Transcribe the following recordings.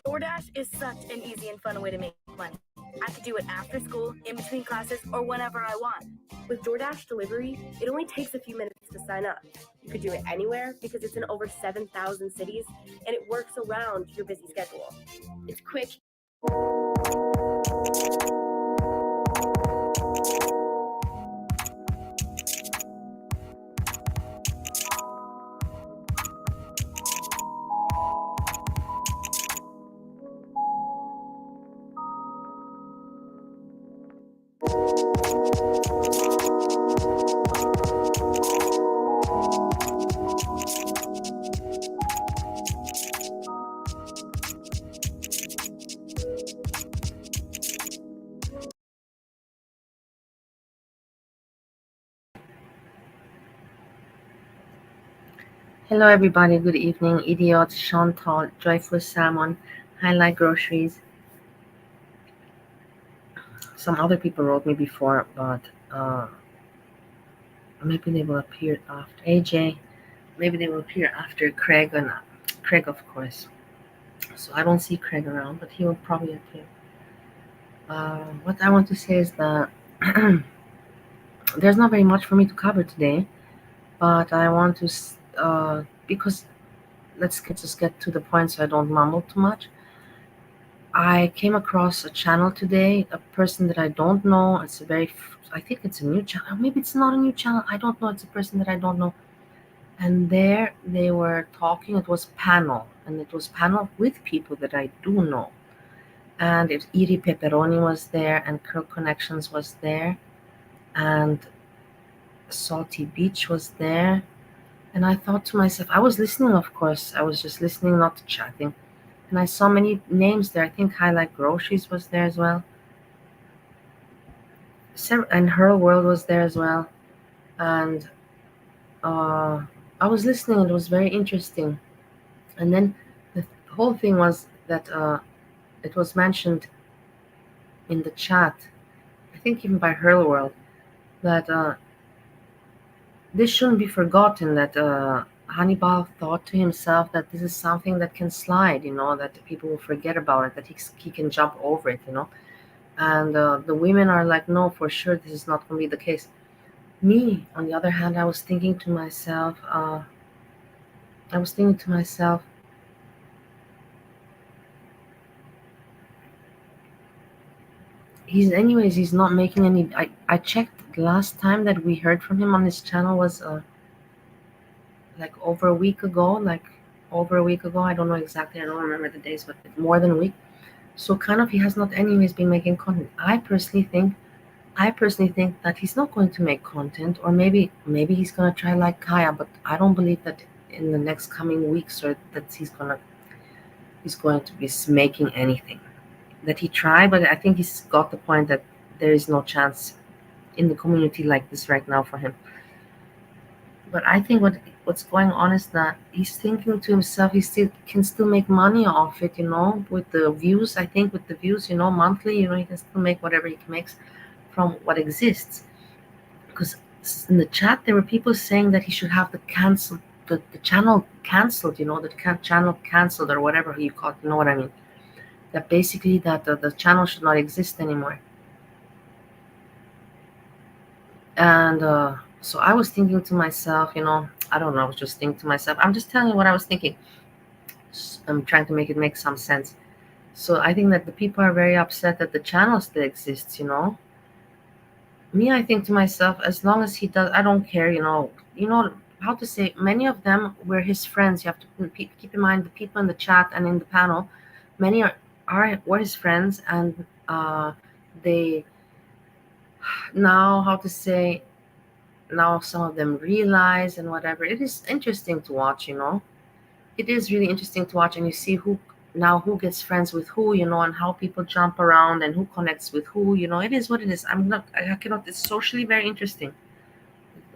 DoorDash is such an easy and fun way to make money. I could do it after school, in between classes, or whenever I want. With DoorDash delivery, it only takes a few minutes to sign up. You could do it anywhere because it's in over 7,000 cities, and it works around your busy schedule. It's quick. Hello everybody, good evening. Idiot, Chantal, Joyful Salmon, Highlight Groceries. Some other people wrote me before, but maybe they will appear after AJ. Maybe they will appear after Craig, and Craig, of course. So I don't see Craig around, but he will probably appear. What I want to say is that there's not very much for me to cover today, but I want to, because let's just get to the point so I don't mumble too much. I came across a channel today, a person that I don't know. I think it's a new channel. Maybe it's not a new channel. I don't know. It's a person that I don't know. And there they were talking. It was panel, and it was panel with people that I do know. And Iri Pepperoni was there, and Curl Connections was there, and Salty Beach was there. And I thought to myself, I was listening, of course. I was just listening, not chatting. And I saw many names there. I think Highlight Groceries was there as well. And Her World was there as well. And I was listening. It was very interesting. And then the whole thing was that it was mentioned in the chat, I think even by Her World, that this shouldn't be forgotten, that Hannibal thought to himself that this is something that can slide, that people will forget about it, that he can jump over it, And the women are like, no, for sure, this is not going to be the case. Me, on the other hand, I was thinking to myself, he's not making any. I checked last time that we heard from him on his channel was like over a week ago. I don't know exactly. I don't remember the days, but more than a week. So kind of he has not anyways been making content. I personally think that he's not going to make content, or maybe he's gonna try like Kaya, but I don't believe that in the next coming weeks or that he's going to be making anything. That he tried, but I think he's got the point that there is no chance in the community like this right now for him. But I think what's going on is that he's thinking to himself, he can still make money off it, with the views. I think with the views, monthly, he can still make whatever he makes from what exists. Because in the chat there were people saying that he should have the channel cancelled, the channel cancelled or whatever you call it, you know what I mean? That basically that the channel should not exist anymore. And so I was thinking to myself, I don't know, I was just thinking to myself, I'm just telling you what I was thinking. I'm trying to make it make some sense. So I think that the people are very upset that the channel still exists, Me, I think to myself, as long as he does, I don't care, how to say, many of them were his friends. You have to keep in mind the people in the chat and in the panel, many were his friends, and they now, how to say, now some of them realize and whatever. It is interesting to watch, it is really interesting to watch, and you see who gets friends with who, and how people jump around and who connects with who. It is what it is. I cannot. It's socially very interesting.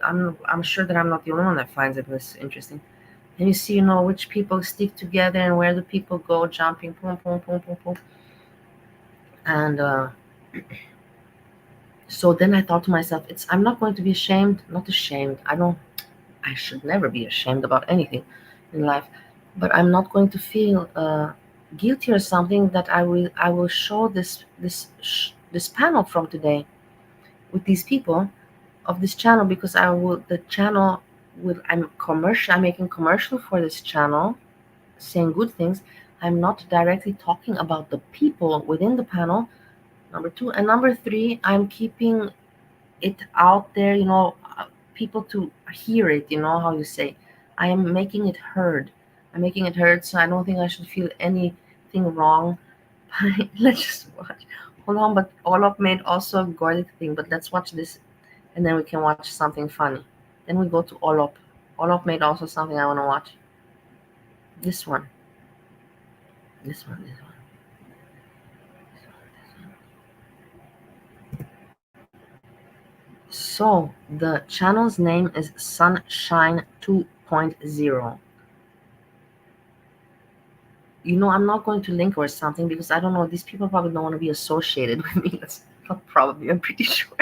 I'm sure that I'm not the only one that finds it this interesting. And you see, which people stick together and where the people go jumping, boom, boom, boom, boom, boom. And so then I thought to myself, I'm not going to be ashamed. Not ashamed. I should never be ashamed about anything in life, but I'm not going to feel guilty or something that I will show this panel from today with these people of this channel, because the channel will I'm making commercial for this channel, saying good things. I'm not directly talking about the people within the panel. Number two, and number three, I'm keeping it out there, people to hear it, how you say. I am making it heard. I'm making it heard, so I don't think I should feel anything wrong. Let's just watch. Hold on, but Olaf made also a Gordic thing, but let's watch this, and then we can watch something funny. Then we go to Olaf. Olaf made also something I want to watch. This one. This one, this one. So the channel's name is Sunshine 2.0. I'm not going to link or something because I don't know. These people probably don't want to be associated with me. That's not probably. I'm pretty sure.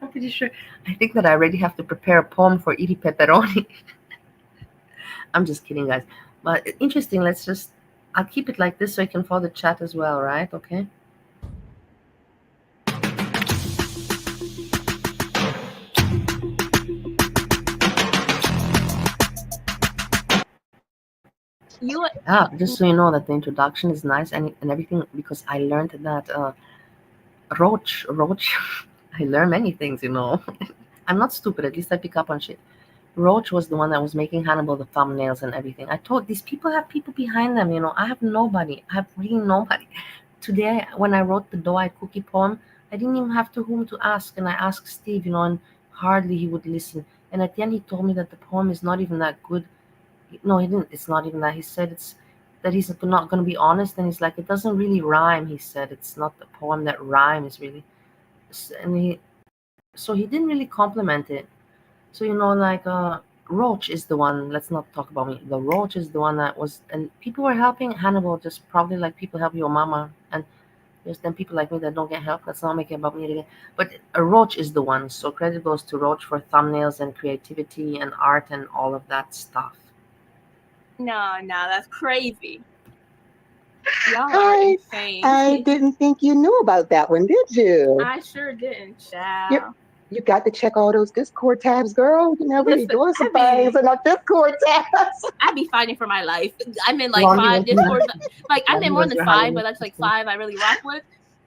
I'm pretty sure. I think that I already have to prepare a poem for Iri Pepperoni. I'm just kidding, guys. But interesting. I'll keep it like this so I can follow the chat as well, right? Okay. Just so you know that the introduction is nice and everything, because I learned that Roach, I learn many things, I'm not stupid, at least I pick up on shit. Roach was the one that was making Hannibal the thumbnails and everything. I told these people have people behind them, I have nobody. I have really nobody. Today, when I wrote the dough-eyed cookie poem, I didn't even have to whom to ask, and I asked Steve, and hardly he would listen. And at the end, he told me that the poem is not even that good. No, he didn't. It's not even that. He said that he's not going to be honest, and he's like, it doesn't really rhyme. He said it's not the poem that rhymes really, and so he didn't really compliment it. So like Roach is the one. Let's not talk about me. The Roach is the one that was, and people were helping Hannibal, just probably like people help your mama, and there's then people like me that don't get help. Let's not make it about me again. But Roach is the one. So credit goes to Roach for thumbnails and creativity and art and all of that stuff. No, that's crazy. Y'all are insane. I didn't think you knew about that one, did you? I sure didn't, child. You got to check all those Discord tabs, girl. We be doing some things in our Discord tabs. I be fighting for my life. I'm in like 5 Discords. Like I'm in more than 5, but that's like 5 I really rock with.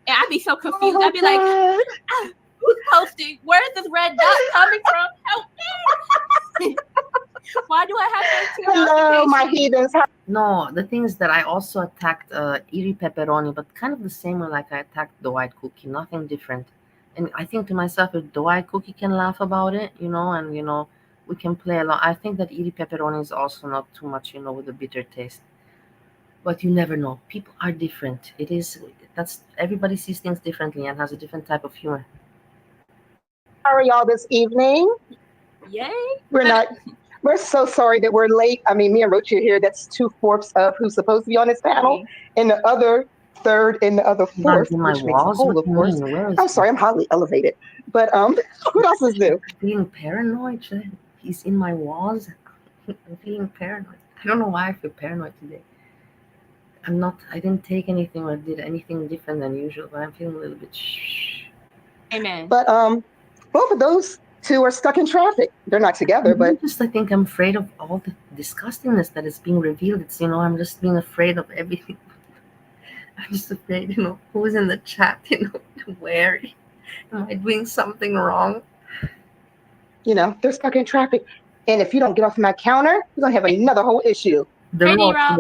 And I'd be so confused. I'd be like, who's posting? Where is this red dot coming from? Help me! Why do I have to? Hello, my heathens. No, the thing is that I also attacked Iri Pepperoni, but kind of the same way like I attacked dough-eyed cookie, nothing different. And I think to myself, if dough-eyed cookie can laugh about it, and we can play along. I think that Iri Pepperoni is also not too much, with a bitter taste. But you never know. People are different. Everybody sees things differently and has a different type of humor. How are y'all this evening? Yay! We're so sorry that we're late. I mean, me and Roach are here. That's 2/4 of who's supposed to be on this panel, and the other third and the other fourth, which makes a whole, of course. I'm sorry, I'm highly elevated. But what else is new? Feeling paranoid. He's in my walls. I'm feeling paranoid. I don't know why I feel paranoid today. I didn't take anything or did anything different than usual, but I'm feeling a little bit Amen. But both of those two are stuck in traffic. They're not together, but I think I'm afraid of all the disgustingness that is being revealed. It's I'm just being afraid of everything. I'm just afraid, who's in the chat, where am I doing something wrong? They're stuck in traffic. And if you don't get off my counter, you're gonna have another whole issue. The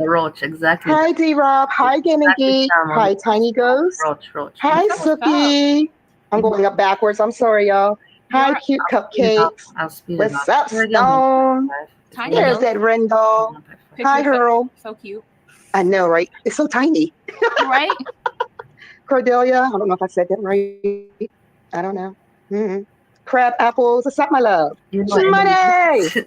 Roach, exactly. Hi, D-Rob. Hi, Gaming Geek. Hi, Tiny Ghost. Roach. Hi, Suki. I'm going up backwards. I'm sorry, y'all. Hi, Cute Cupcakes. I'll speed What's up, Stone? Tiny There's nose. that Rendell. Picture Hi, Earl. So cute. I know, right? It's so tiny. Right? Cordelia. I don't know if I said that right. I don't know. Crab apples. What's up, my love? Shmoney!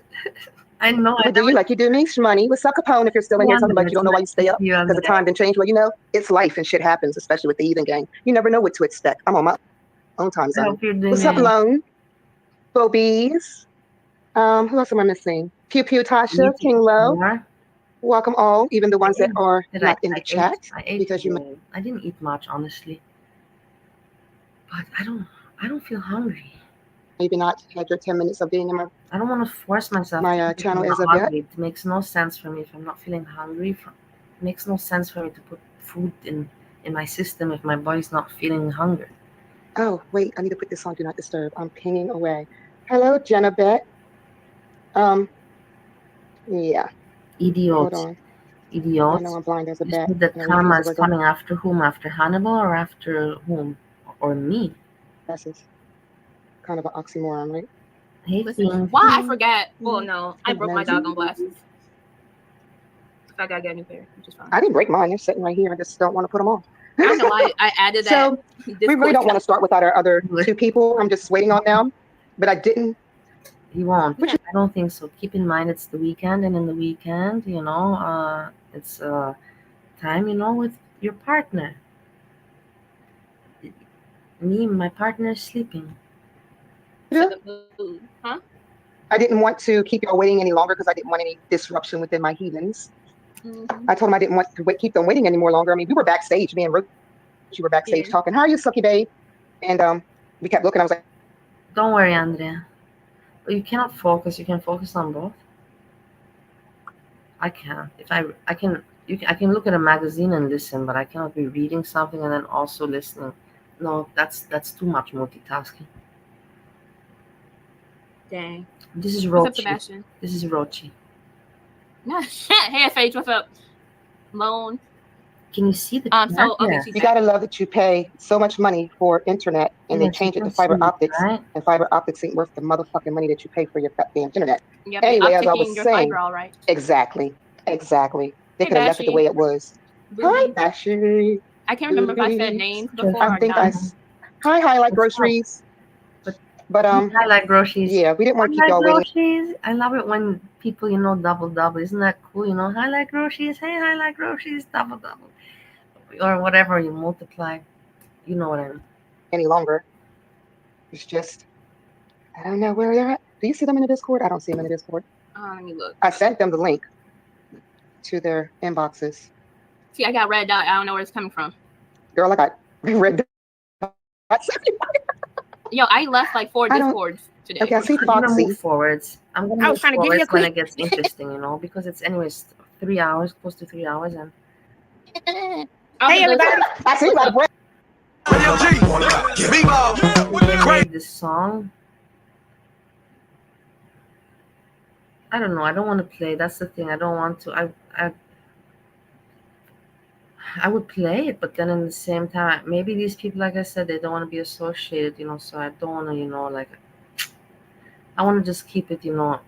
I know. We do you like you do me, Shmoney. What's up, Capone? If you're still in here talking about you don't know why you stay up because the time didn't change. Well, you know, it's life and shit happens, especially with the Eden gang. You never know what to expect. I'm on my own time zone. What's up, Lone? Bobies. Who else am I missing? Pew Pew Tasha, King Low. Welcome all, even the ones that are not in the chat. Because I didn't eat much, honestly. But I don't feel hungry. Maybe not had your 10 minutes of being in I don't want to force myself. My channel as of yet. It makes no sense for me if I'm not feeling hungry. It makes no sense for me to put food in my system if my body's not feeling hunger. Oh, wait, I need to put this on Do Not Disturb. I'm pinging away. Hello, Jenna Bet. Yeah. Idiot. Hold on. Idiot. I know I'm blind as a bat. That karma is coming after whom? After Hannibal or after whom? Or me? That's kind of an oxymoron, right? Why? I forgot. Oh, no. I broke my doggone glasses. I gotta get a new pair, which is fine. I didn't break mine. They're sitting right here. I just don't want to put them on. I don't know why I added that. So we really don't want to start without our other two people. I'm just waiting on them. But I didn't. You won't. I don't think so. Keep in mind it's the weekend, and in the weekend, you know, it's time, you know, with your partner. My partner is sleeping. Huh? I didn't want to keep y'all waiting any longer because I didn't want any disruption within my heathens. I told them I didn't want to keep them waiting any more longer. I mean, we were backstage, me and Roach, you were backstage talking. How are you, Sucky Babe? And we kept looking. I was like, don't worry, Andrea. But you cannot focus. You can focus on both. I can't. I can look at a magazine and listen, but I cannot be reading something and then also listening. No, that's too much multitasking. Dang. This is Rochi. What's up, Sebastian? This is Rochi. Hey, FH, what's up? Lone. Can you see the so okay, you gotta love that you pay so much money for internet and they change it to fiber optics, right? And fiber optics ain't worth the motherfucking money that you pay for your damn internet. Yep, anyway, as I was saying, right? Exactly. They could have left it the way it was. Hi, Bashy. I can't remember if I said names before. I think Hi, like groceries. But I like groceries. Yeah, we didn't want to keep y'all waiting. I love it when people, you know, double. Isn't that cool? You know, I like groceries. Hey, I like groceries. Double. Or whatever you multiply. You know what I mean. Any longer. It's just, I don't know where they're at. Do you see them in the Discord? I don't see them in the Discord. Let me look. I sent them the link to their inboxes. See, I got red dot. I don't know where it's coming from. Girl, I got red dots. Yo, I left like 4 Discords today. Okay, I see Foxy. I'm gonna move forwards. I'm gonna move trying to give you a when it gets interesting, you know, because it's anyways 3 hours, close to 3 hours, and hey everybody. I see my bread. This song. I don't know. I don't want to play. That's the thing. I don't want to. I would play it, but then in the same time, maybe these people, like I said, they don't want to be associated, you know, so I don't want to, you know, like, I want to just keep it, you know,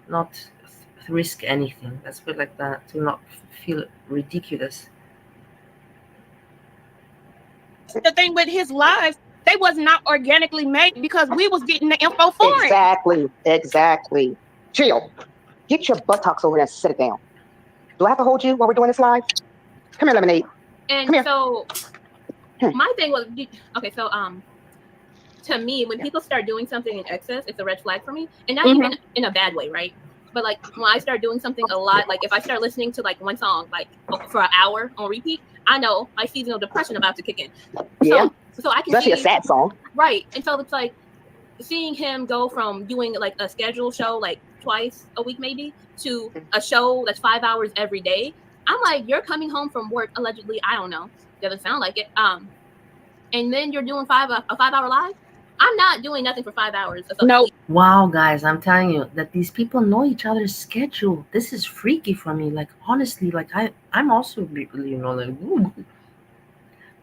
not risk anything. Let's put it like that, to not feel ridiculous. The thing with his lives, they was not organically made because we was getting the info for it. Exactly. Chill. Get your buttocks over there and sit it down. Do I have to hold you while we're doing this live? Come here, Lemonade. And so my thing was, okay, so to me, when people start doing something in excess, it's a red flag for me. And not even in a bad way, right? But like when I start doing something a lot, like if I start listening to like one song like for an hour on repeat, I know my seasonal depression about to kick in. Yeah. So I can especially a sad song. Right. And so it's like seeing him go from doing like a scheduled show like twice a week maybe to a show that's 5 hours every day. I'm like, you're coming home from work allegedly. I don't know. Doesn't sound like it. And then you're doing a 5 hour live. I'm not doing nothing for 5 hours. No. Wow, guys, I'm telling you that these people know each other's schedule. This is freaky for me. Like honestly, like I'm also, you know, like, ooh.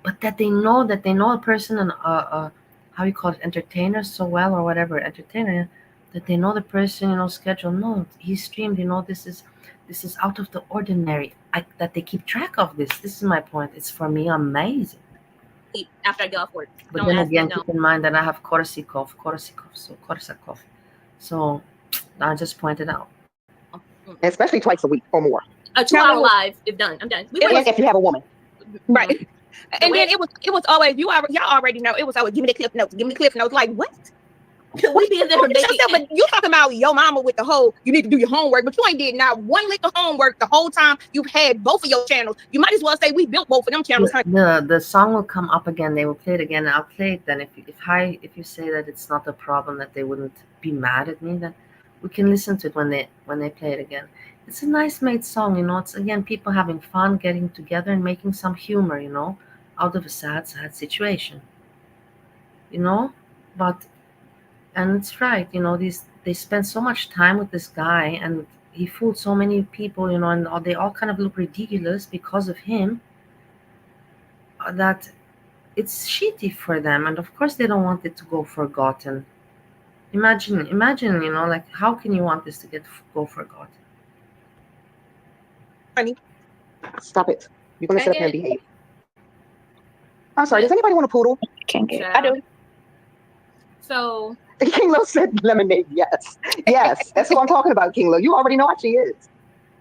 But that they know a person and how you call it, entertainer so well or whatever, entertainer, that they know the person, schedule. No, he streamed. This is out of the ordinary. That they keep track of this. This is my point. It's for me amazing. After I get off work. But Don't then ask again, me, no. keep in mind that I have Korsakov. So I just pointed out. Especially twice a week or more. A 2-hour live is done. I'm done. If you have a woman. Right. And then it was always y'all already know it was always give me the cliff notes. Like what? We be in there but you talking about your mama with the whole you need to do your homework, but you ain't did not one lick of homework the whole time you've had both of your channels. You might as well say we built both of them channels. The song will come up again. They will play it again. And I'll play it then. If you say that it's not a problem, that they wouldn't be mad at me, then we can listen to it when they play it again. It's a nice made song, It's again people having fun, getting together and making some humor, out of a sad situation. But and it's right, they spend so much time with this guy and he fooled so many people, and they all kind of look ridiculous because of him, that it's shitty for them. And of course they don't want it to go forgotten. Imagine, like how can you want this to go forgotten? Honey, stop it. You're going to sit up here and behave. I'm sorry, does anybody want a poodle? Can't get it. I do. So King Lo said lemonade, yes. Yes, that's what I'm talking about, King Lo. You already know how she is.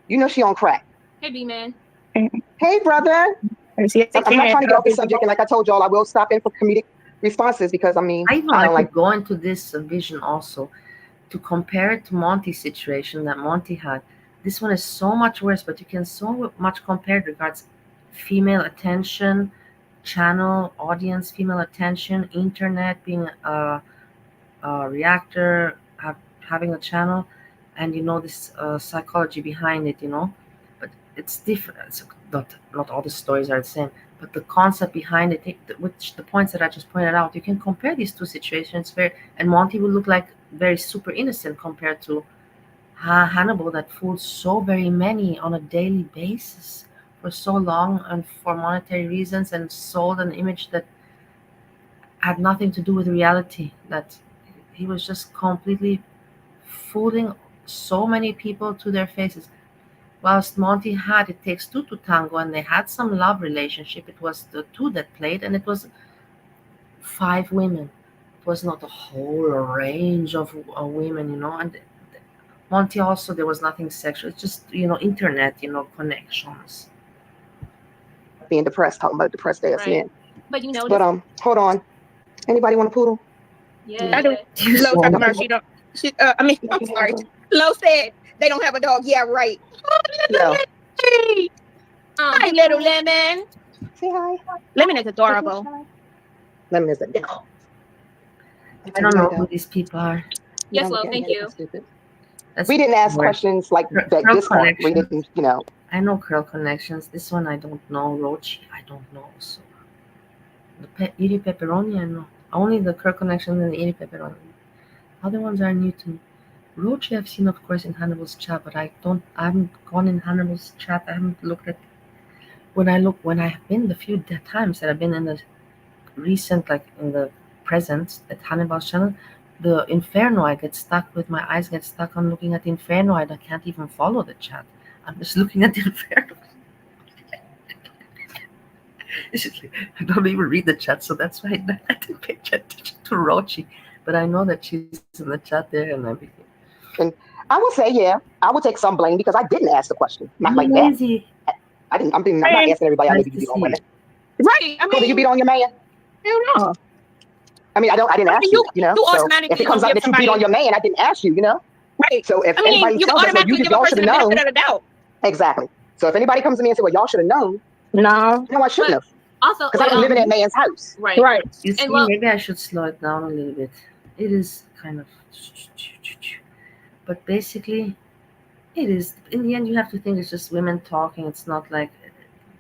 You know she on crack. Hey, B-Man. Hey, brother. I'm not trying to get off the subject, and like I told y'all, I will stop in for comedic responses because, I could go into this vision also to compare it to Monty's situation that Monty had. This one is so much worse, but you can so much compare it regards female attention, channel, audience, female attention, internet, being a reactor, having a channel, and this psychology behind it, but it's different. It's not all the stories are the same, but the concept behind it, which the points that I just pointed out, you can compare these two situations and Monty will look like very super innocent compared to Hannibal that fooled so very many on a daily basis for so long and for monetary reasons, and sold an image that had nothing to do with reality, that he was just completely fooling so many people to their faces. Whilst Monty had It Takes Two to Tango, and they had some love relationship, it was the two that played, and it was 5 women. It was not a whole range of women, and Monty also, there was nothing sexual. It's just, internet, connections. Being depressed, talking about depressed ass men. But hold on. Anybody want a poodle? Yeah. I do. Lo talking about she don't. I'm sorry. Lo said they don't have a dog. Yeah, right. Yeah. Hi, little Lemon. Say hi. Lemon is adorable. Lemon is adorable. I don't know who these people are. Yes, Lo, thank you. We didn't ask questions like that. This point, we didn't, I know Curl Connections. This one I don't know. Rochi, I don't know. So the Iri Pepperoni, I know. Only the Curl Connections and the Iri Pepperoni. Other ones are new to me. Rochi I've seen, of course, in Hannibal's chat, but I haven't gone in Hannibal's chat. I haven't looked at. When I've been the few times that I've been in the recent, like in the present at Hannibal's channel, the Inferno, I get stuck with my eyes get stuck on looking at the Inferno. I can't even follow the chat. I'm just looking at the Inferno. I don't even read the chat, so that's why I didn't pay attention to Rochi. But I know that she's in the chat there and everything. And I would say, yeah, I would take some blame because I didn't ask the question. Not like lazy. That. I'm not asking everybody. I know you beat on women. Right. Do you beat on your man? Hell no. I didn't ask you. So if it comes out that you beat on your man, I didn't ask you. Right. So if anybody you tells us, well, y'all should have known. Without a doubt. Exactly. So if anybody comes to me and says, well, y'all should have known. No, I shouldn't have. Also, because I don't live in that man's house. Right. You see, maybe I should slow it down a little bit. It is kind of, but basically, it is. In the end, you have to think it's just women talking. It's not like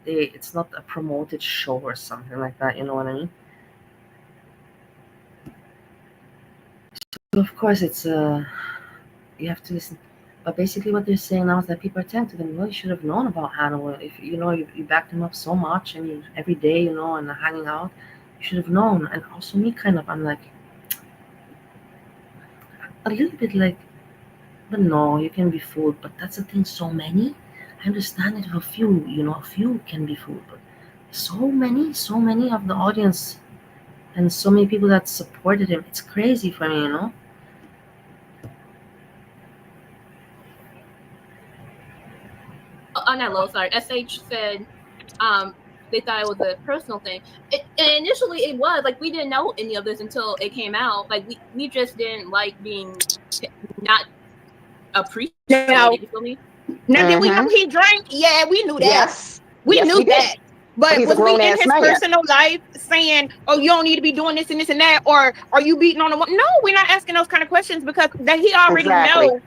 it's not a promoted show or something like that. You know what I mean? So of course, it's you have to listen. But basically, what they're saying now is that people are telling to them, well, you should have known about Hannibal. If you backed him up so much and every day, and hanging out, you should have known. And also me, I'm like, a little bit like, but no, you can be fooled. But that's the thing, so many. I understand it if a few can be fooled, but so many of the audience and so many people that supported him. It's crazy for me. On that low side, SH said they thought it was a personal thing. And initially it was like we didn't know any of this until it came out. Like we just didn't like being not appreciated. Now, You feel me? now did we know he drank? Yeah, we knew that. Yes. We Yes, knew we did. that. But he's a was we in grown-ass his man. personal life saying, "Oh, you don't need to be doing this and this and that," or "Are you beating on a woman?" No, we're not asking those kind of questions because that he already Exactly. know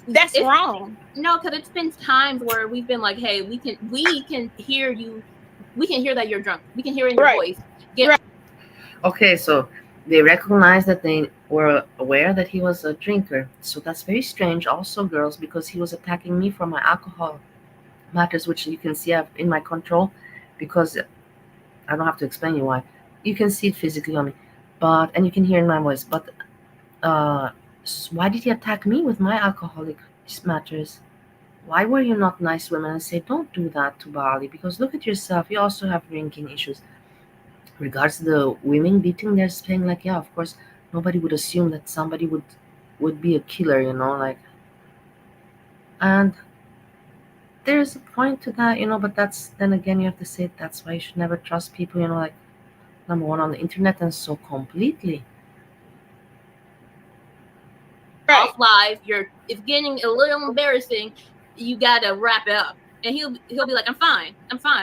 that's wrong. No, because it's been times where we've been like, "Hey, we can hear you. We can hear that you're drunk. We can hear it in your Right. voice." Okay, so they recognized that they were aware that he was a drinker. So that's very strange, also, girls, because he was attacking me for my alcohol matters, which you can see in my control, because I don't have to explain you why. You can see it physically on me, and you can hear in my voice. But why did he attack me with my alcoholic matters? Why were you not nice women and say, don't do that to Bali? Because look at yourself, you also have drinking issues. Regards to the women beating, they're saying like, yeah, of course, nobody would assume that somebody would be a killer, like. And there's a point to that, but then again, you have to say that's why you should never trust people, like, number one, on the internet, and so completely. Right. Off live, it's getting a little embarrassing. You gotta wrap it up, and he'll be like, I'm fine,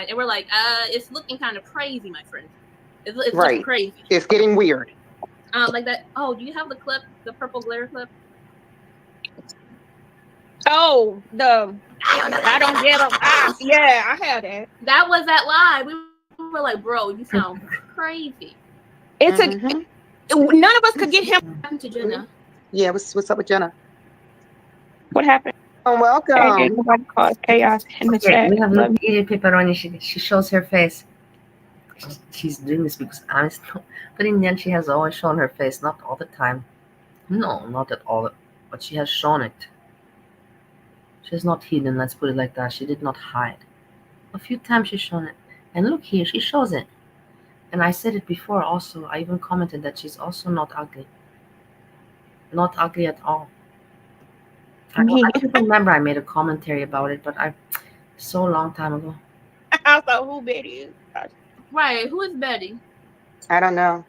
and we're like, it's looking kind of crazy, my friend. It's Right. looking crazy. It's getting weird. Like that. Oh, do you have the clip, the purple glare clip? Oh, I don't get them. Yeah, I had it. That was that live. We were like, bro, you sound crazy. It's none of us could get him. What happened to Jenna? Yeah, what's up with Jenna? What happened? Welcome. Nobody caused chaos in the chat. We have eating pepperoni. She shows her face. She's doing this because I'm not. But in the end, she has always shown her face. Not all the time. No, not at all. But she has shown it. She has not hidden. Let's put it like that. She did not hide. A few times she's shown it. And look here, she shows it. And I said it before also. I even commented that she's also not ugly. Not ugly at all. I don't remember I made a commentary about it, but so long time ago. Also, who Betty is? Right, who is Betty? I don't know.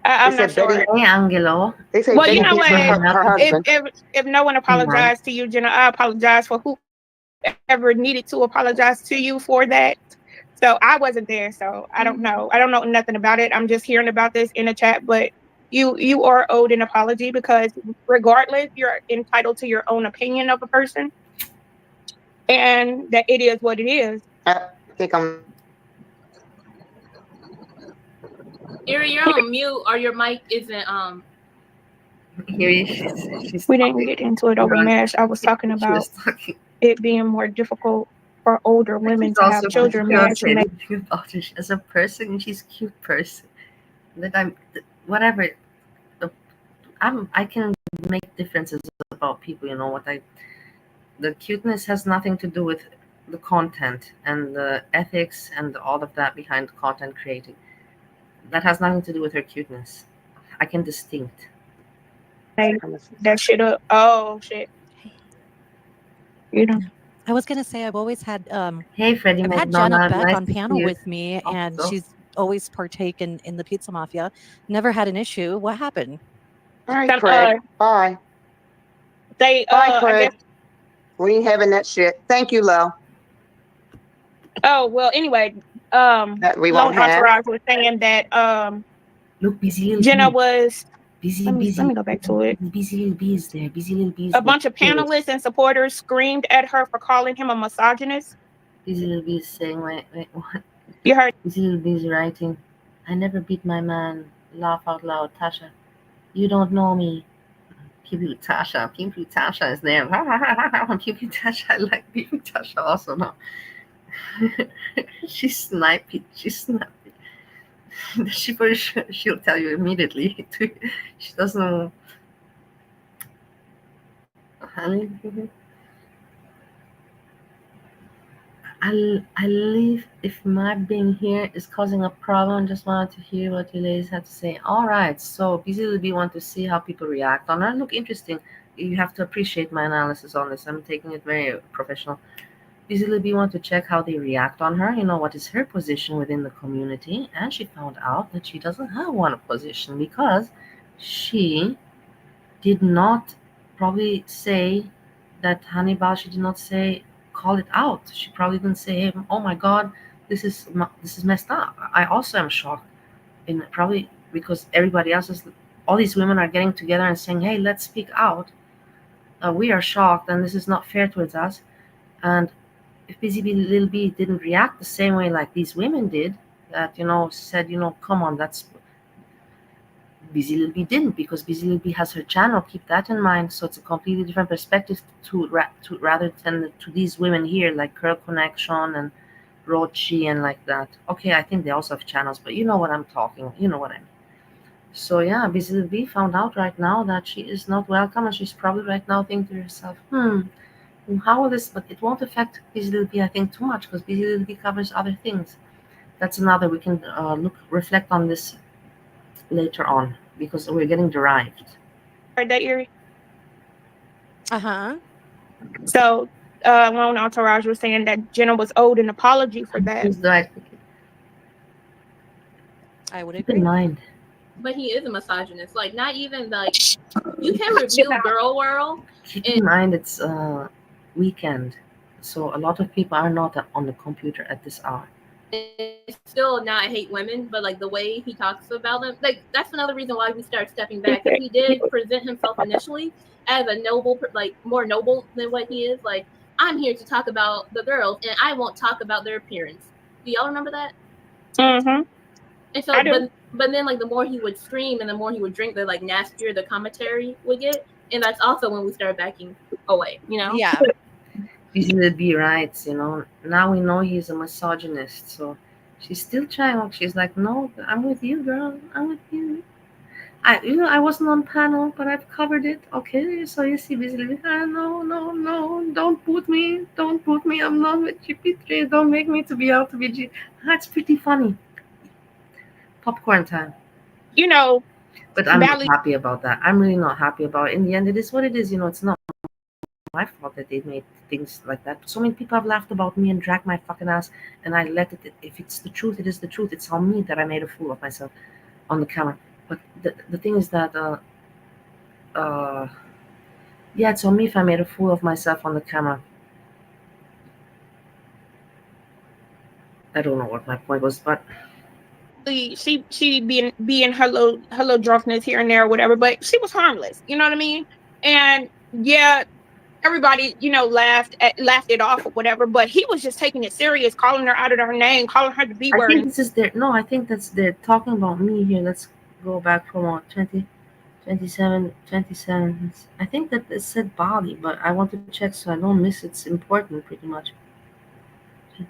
I'm not sure. Betty, hey, Angelo. They say well, Betty you know what? her husband. If no one apologized to you, Jenna, I apologize for whoever needed to apologize to you for that. So I wasn't there, so I don't know. I don't know nothing about it. I'm just hearing about this in the chat, but you are owed an apology because regardless, you're entitled to your own opinion of a person, and that it is what it is. I think I'm. You're on mute, or your mic isn't. Here she's we didn't get into it over MASH. I was talking about it being more difficult for older women to have children. MASH as a person, she's a cute person. That whatever. I can make differences about people. The cuteness has nothing to do with the content and the ethics and all of that behind content creating. That has nothing to do with her cuteness. I can distinct. That shit up. Oh shit. I was gonna say I've always had hey Freddie, I've had Jenna Beck on panel with me, and she's always partaken in the Pizza Mafia. Never had an issue. What happened? All right, Craig. Bye. Bye, Craig. We ain't having that shit. Thank you, Lo. Oh well. Anyway, that we won't have. Entourage was saying that look, busy Jenna was. Busy, let me go back to it. Busy little bees there. Busy little bees. A bunch of panelists and supporters screamed at her for calling him a misogynist. Busy little bees saying, wait, what? You heard? Busy little bees writing, I never beat my man. Laugh out loud, Tasha. You don't know me. Pew Tasha. Pew Tasha is there. Pew Tasha. I like Pew Tasha also now. She's sniping. She'll tell you immediately. She doesn't know. I leave if my being here is causing a problem. Just wanted to hear what you ladies had to say. All right, so BZLB want to see how people react on her. Look, interesting. You have to appreciate my analysis on this. I'm taking it very professional. BZLB want to check how they react on her. What is her position within the community, and she found out that she doesn't have one position because she did not probably say that hannibal. She did not say call it out. She probably didn't say, hey, oh my god, this is messed up. I also am shocked, and probably because everybody else is, all these women are getting together and saying, hey, let's speak out. We are shocked and this is not fair towards us. And if busy little b didn't react the same way like these women did, that said, come on, that's Busy Little Bee didn't, because Busy Little Bee has her channel. Keep that in mind. So it's a completely different perspective to rather than to these women here, like Curl Connection and Rochi and like that. Okay, I think they also have channels, but you know what I'm talking. You know what I mean. So yeah, Busy Little Bee found out right now that she is not welcome, and she's probably right now thinking to herself, how will this? But it won't affect Busy Little Bee, I think, too much, because Busy Little Bee covers other things. That's another. We can reflect on this later on, because we're getting derived. Heard that, Erie? Uh-huh. So one entourage was saying that Jenna was owed an apology for that. Who's the advocate? I would Keep agree. in mind. But he is a misogynist. Like, not even like you can review Girl World. Keep in mind it's weekend, so a lot of people are not on the computer at this hour. It's still not hate women, but like the way he talks about them, like that's another reason why we start stepping back, because he did present himself initially as a noble, like more noble than what he is. Like, I'm here to talk about the girls, and I won't talk about their appearance. Do y'all remember that? Mm-hmm. And so, but then like the more he would stream and the more he would drink, the like nastier the commentary would get, and that's also when we started backing away. Yeah. Busy Little Bee writes, now we know he's a misogynist, so she's still trying. She's like, no, I'm with you, girl. I'm with you. I wasn't on panel, but I've covered it. Okay, so you see, Busy Little Bee, no, don't put me. I'm not with GP3. Don't make me to be out to be G. That's pretty funny. Popcorn time. But I'm not happy about that. I'm really not happy about it. In the end, it is what it is. It's not my fault that they made things like that. So many people have laughed about me and dragged my fucking ass, and I let it. If it's the truth, it is the truth. It's on me that I made a fool of myself on the camera. But the thing is that, yeah, it's on me if I made a fool of myself on the camera. I don't know what my point was, but she being her little drunkenness here and there or whatever, but she was harmless. You know what I mean? And yeah, everybody, laughed it off or whatever, but he was just taking it serious, calling her out of her name, calling her the B word. I think this is I think they're talking about me here. Let's go back from 27. I think that it said Bali, but I want to check so I don't miss it. It's important, pretty much. Yeah.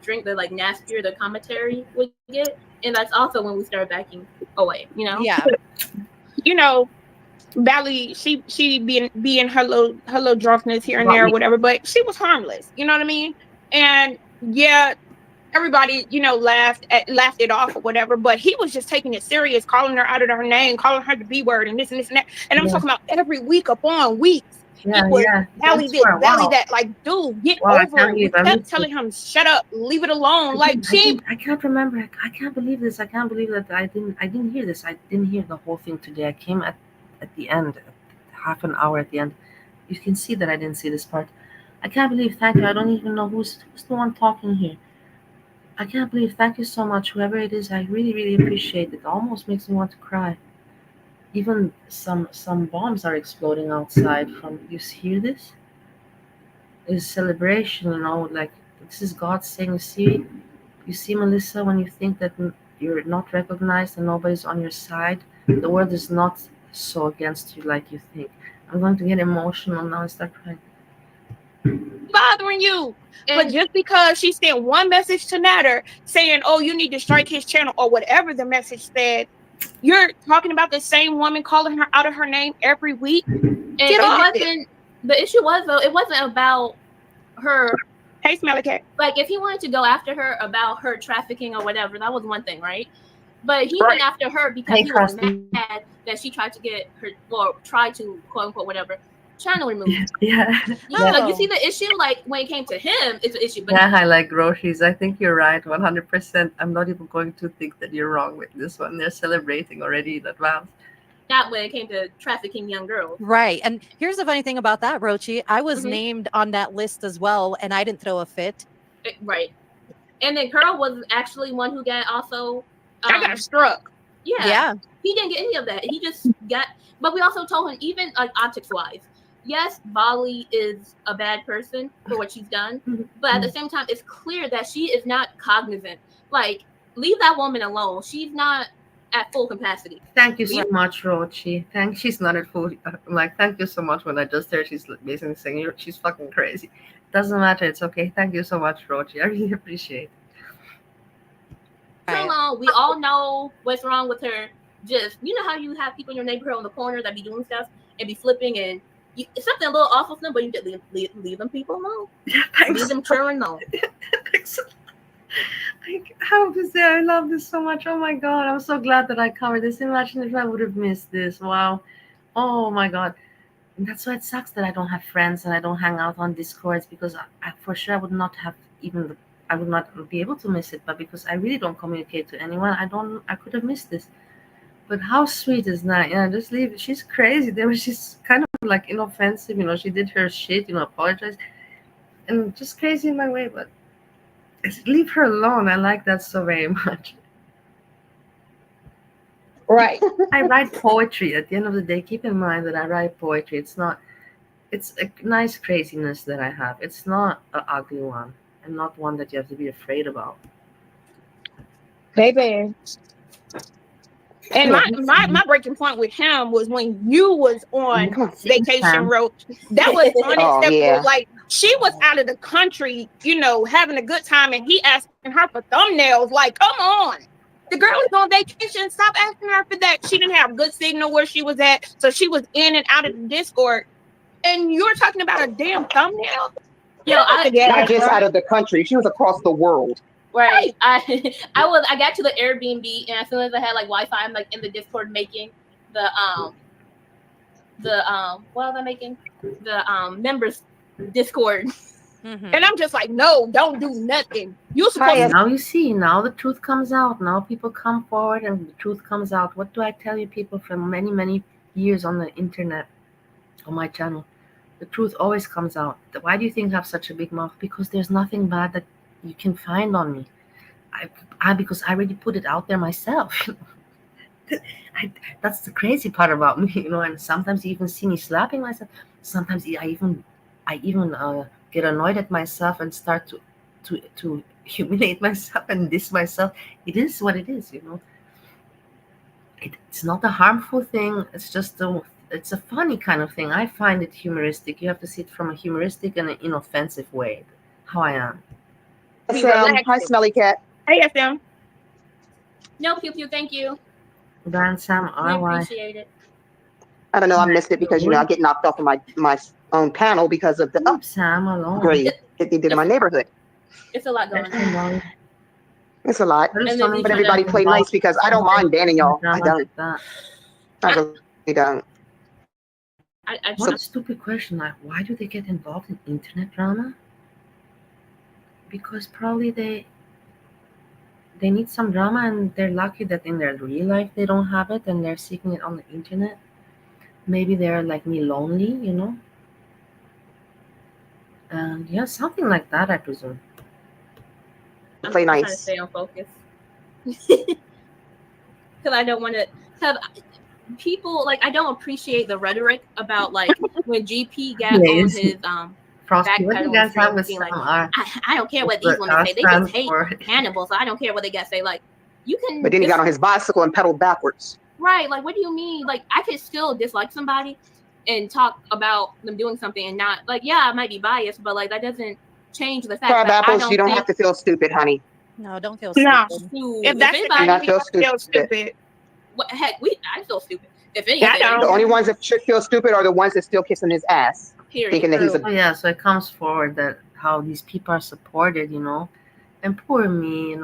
Drink, the like nastier the commentary would get, and that's also when we started backing away. Yeah. Valley, she being her little drunkenness here and there or whatever, but she was harmless. You know what I mean? And yeah, everybody, laughed it off or whatever, but he was just taking it serious, calling her out of her name, calling her the B word and this and this and that. And I'm talking about every week upon weeks. Valley this, Valley that. Like, dude, get over it. We kept telling him, shut up, leave it alone. I can't remember. I can't believe this. I can't believe that I didn't hear this. I didn't hear the whole thing today. I came at the end, half an hour at the end. You can see that I didn't see this part. I can't believe. Thank you. I don't even know who's the one talking here. I can't believe. Thank you so much, whoever it is. I really, really appreciate it. It almost makes me want to cry. Even some bombs are exploding outside from. You hear this? It's a celebration, like this is God saying, you see, Melissa, when you think that you're not recognized and nobody's on your side, the world is not so against you like you think. I'm going to get emotional now and start crying. Bothering you. But just because she sent one message to Natter saying, oh, you need to strike his channel or whatever the message said, you're talking about the same woman calling her out of her name every week. And it wasn't. The issue was though, it wasn't about her. Hey, Smelly Cat. Like, if he wanted to go after her about her trafficking or whatever, that was one thing, right? But he went after her because he was mad that she tried to get her, or tried to, quote unquote, whatever, channel removed. Yeah. Like, you see the issue? Like, when it came to him, it's an issue. But yeah, I like Roshis. I think you're right, 100%. I'm not even going to think that you're wrong with this one. They're celebrating already in advance. Not when it came to trafficking young girls. Right. And here's the funny thing about that, Rochi. I was named on that list as well, and I didn't throw a fit. Right. And then Curl was actually one who got also... I got struck. Yeah. He didn't get any of that. He just got... But we also told him, even like optics-wise, yes, Bali is a bad person for what she's done. But at the same time, it's clear that she is not cognizant. Like, leave that woman alone. She's not at full capacity. Thank you so much, Rochi. She's not at full. Like, thank you so much. When I just heard she's basically saying she's fucking crazy. Doesn't matter. It's okay. Thank you so much, Rochi. I really appreciate it. So long. We all know what's wrong with her. Just, you know how you have people in your neighborhood on the corner that be doing stuff and be flipping, and it's something a little off with them, but you just leave them people alone. Yeah, thanks. Leave them children alone. Thanks. How to say I love this so much. Oh my god, I'm so glad that I covered this. Imagine if I would have missed this. Wow. Oh my god. And that's why it sucks that I don't have friends and I don't hang out on Discords, because I for sure I would not have I would not be able to miss it, but because I really don't communicate to anyone, I could have missed this. But how sweet is that? Yeah, just leave it. She's crazy. She's kind of like inoffensive, she did her shit, apologize. And just crazy in my way, but leave her alone. I like that so very much. Right. I write poetry. At the end of the day, keep in mind that I write poetry. It's a nice craziness that I have. It's not an ugly one, and not one that you have to be afraid about. Baby. And my breaking point with him was when you was on vacation road. That was unacceptable. Yeah. Like, she was out of the country, having a good time, and he asking her for thumbnails. Like, come on. The girl was on vacation. Stop asking her for that. She didn't have good signal where she was at, so she was in and out of the Discord. And you're talking about a damn thumbnail? Not just out of the country. She was across the world. Right. I got to the Airbnb, and as soon as I had like Wi-Fi, I'm like in the Discord making the what was I making? The members Discord. And I'm just like, no, don't do nothing. Now you see, now the truth comes out. Now people come forward and the truth comes out. What do I tell you people from many, many years on the internet, on my channel? The truth always comes out. Why do you think I have such a big mouth? Because there's nothing bad that you can find on me. Because I already put it out there myself. That's the crazy part about me, and sometimes you even see me slapping myself. Sometimes I even get annoyed at myself and start to humiliate myself and diss myself. It is what it is, It's not a harmful thing. It's just it's a funny kind of thing. I find it humoristic. You have to see it from a humoristic and an inoffensive way. How I am. Hi, Smelly Cat. Hey, FM. No, Pew Pew, thank you. Dan Sam, I appreciate it. I don't know. I missed it because I get knocked off of my own panel because of the Sam upgrade that they did in my neighborhood. It's a lot going on. It's a lot, but everybody play nice because I don't mind banning y'all. I don't. I really don't. What a stupid question! Like, why do they get involved in internet drama? Because probably they need some drama, and they're lucky that in their real life they don't have it, and they're seeking it on the internet. Maybe they're like me, lonely, and yeah, something like that, I presume. Play nice. I'm trying to stay on focus because I don't want to have people like. I don't appreciate the rhetoric about like when GP got on his Frosty, what do you guys have with like, I don't care what these women say. They just hate Hannibal, so I don't care what they got to say. Like, you can. But then he got on his bicycle and pedaled backwards. Right. Like, what do you mean? Like, I could still dislike somebody and talk about them doing something and not like, yeah, I might be biased, but like that doesn't change the fact that I don't you don't have to feel stupid, honey. No, don't feel stupid. If that's the case, you don't feel stupid. Heck, I'm still stupid. If anything, Yeah, the only ones that should feel stupid are the ones that still kissing his ass, thinking that he's a. Oh yeah, so it comes forward that how these people are supported, and poor me,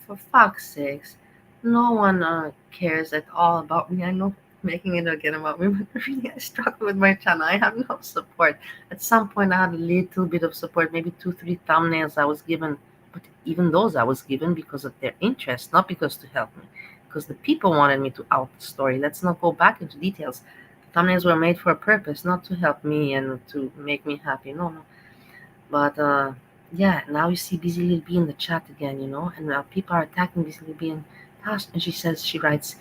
for fuck's sakes, no one cares at all about me. I know making it again about me, but really I struggle with my channel. I have no support. At some point I had a little bit of support, maybe 2-3 thumbnails I was given, but even those I was given because of their interest, not because to help me. Because the people wanted me to out the story. Let's not go back into details. Thumbnails were made for a purpose, not to help me and to make me happy. No. But yeah, now you see Busy Lil B in the chat again, and now people are attacking Busy Lil B and Tasha, and she writes,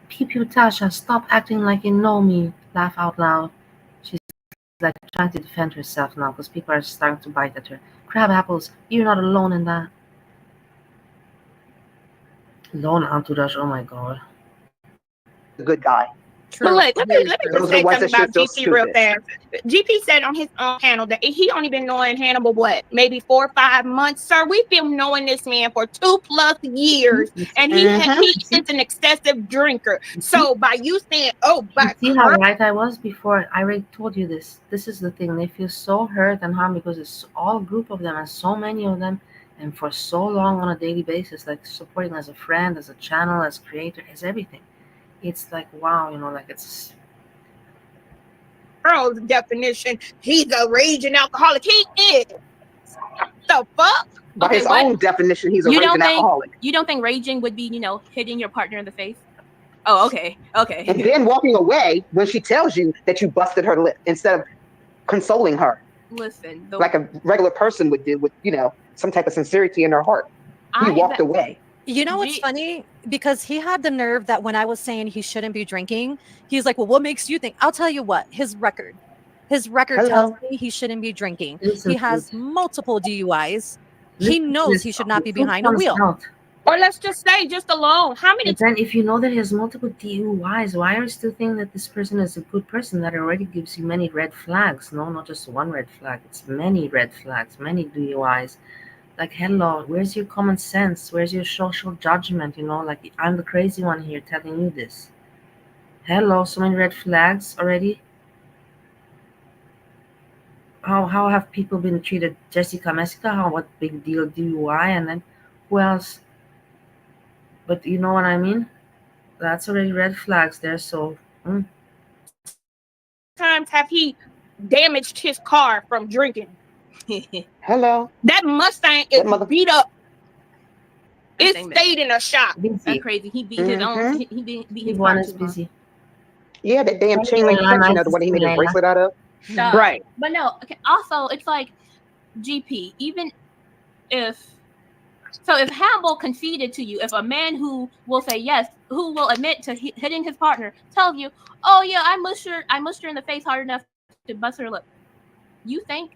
"Pew pew Tasha, stop acting like you know me." Laugh out loud. She's like trying to defend herself now because people are starting to bite at her. Crab apples, you're not alone in that. Lone entourage, oh my god. A good guy. True. But look, let me just say something about GP real fast. GP said on his own panel that he only been knowing Hannibal maybe 4 or 5 months. Sir, we've been knowing this man for 2+ years, and he is an excessive drinker. So by you saying, see how right I was before? I already told you this. This is the thing. They feel so hurt and harmed because it's all a group of them and so many of them, and for so long on a daily basis, like supporting as a friend, as a channel, as creator, as everything. It's like, wow, like it's girl's definition. He's a raging alcoholic. He is. The fuck? By his own definition, he's a raging alcoholic. You don't think raging would be, hitting your partner in the face? Oh, okay. And then walking away when she tells you that you busted her lip instead of consoling her. Listen, like a regular person would do with, some type of sincerity in her heart. He walked away. You know what's funny? Because he had the nerve that when I was saying he shouldn't be drinking, he's like, well, what makes you think? I'll tell you what, his record tells me he shouldn't be drinking. He has multiple DUIs. He knows he should not be behind a wheel. Or let's just say, just alone. How many? But then if you know that he has multiple DUIs, why are you still thinking that this person is a good person? That already gives you many red flags. No, not just one red flag. It's many red flags, many DUIs. Like, hello, where's your common sense? Where's your social judgment? Like, I'm the crazy one here telling you this. Hello, so many red flags already. How have people been treated? Jessica Messica, what big deal DUI? And then who else? But you know what I mean? That's already red flags there, so. Times have he damaged his car from drinking? Hello. That Mustang is beat up. It stayed in a shop. That's crazy. He beat his own. He beat his one is busy. Yeah, that damn chain link protection of the one he made a bracelet out of. Right. But no. Okay. Also, it's like GP. Even if Hannibal conceded to you, if a man who will say yes, who will admit to hitting his partner, tells you, "Oh yeah, I mushed her in the face hard enough to bust her lip," you think?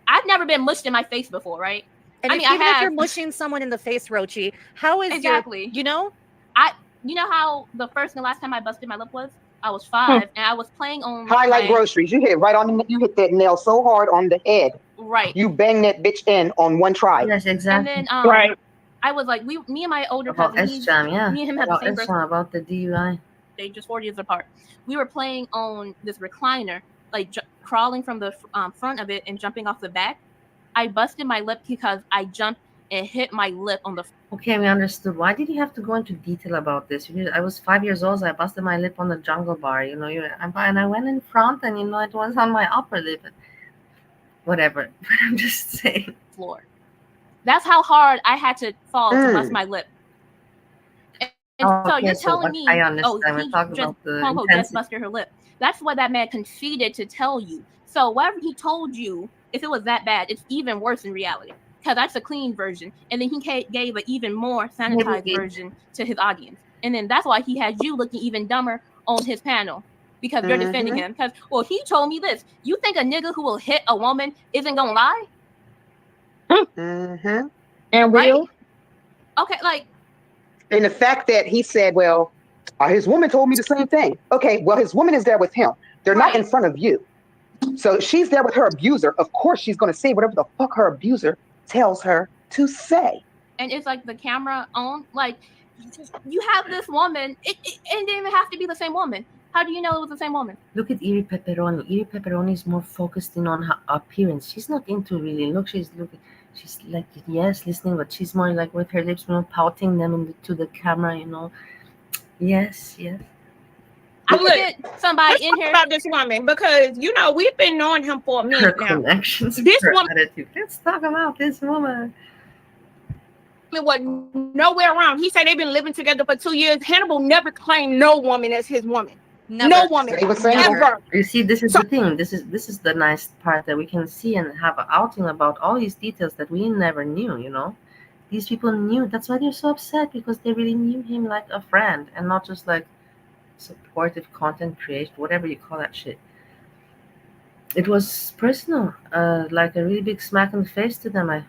I've never been mushed in my face before, right? And even if you're mushing someone in the face, Rochi, how is exactly? You know how the first and last time I busted my lip was? I was 5 and I was playing on Highlight Groceries. You hit you hit that nail so hard on the head. Right. You bang that bitch in on one try. Yes, exactly. And then right. I was like, me and my older cousin, me and him have the same birthday. About the DUI. They just 4 years apart. We were playing on this recliner, like crawling from the front of it and jumping off the back. I busted my lip because I jumped and hit my lip on the. Okay, we understood. Why did you have to go into detail about this? I was 5 years old. So I busted my lip on the jungle bar. And I went in front, and it was on my upper lip. Whatever. But I'm just saying. Floor. That's how hard I had to fall to bust my lip. And so you're telling me, I understand. We're talking about the just busted her lip. That's what that man conceded to tell you. So whatever he told you, if it was that bad, it's even worse in reality. Because that's a clean version. And then he gave an even more sanitized version to his audience. And then that's why he had you looking even dumber on his panel. Because you're defending him. Because, well, he told me this. You think a nigga who will hit a woman isn't going to lie? And will? Right? Okay, like. And the fact that he said, well, his woman told me the same thing. Okay, well, his woman is there with him. They're not in front of you. So she's there with her abuser. Of course, she's going to say whatever the fuck her abuser tells her to say. And it's like the camera on, like, you have this woman. It didn't even have to be the same woman. How do you know it was the same woman? Look at Iri Pepperoni. Iri Pepperoni is more focused in on her appearance. She's not into really look. She's looking. She's like yes, listening, but she's more like with her lips, pouting them to the camera. Yes, yes. I could get somebody in here about this woman because we've been knowing him for a minute now. Connections, this her woman. attitude. Let's talk about this woman. Was nowhere around. He said they've been living together for 2 years. Hannibal never claimed no woman as his woman. Never. No woman. Never. You see, this is the thing. This is the nice part that we can see and have an outing about all these details that we never knew. These people knew. That's why they're so upset, because they really knew him like a friend and not just like supportive content creation, whatever you call that shit. It was personal, like a really big smack in the face to them.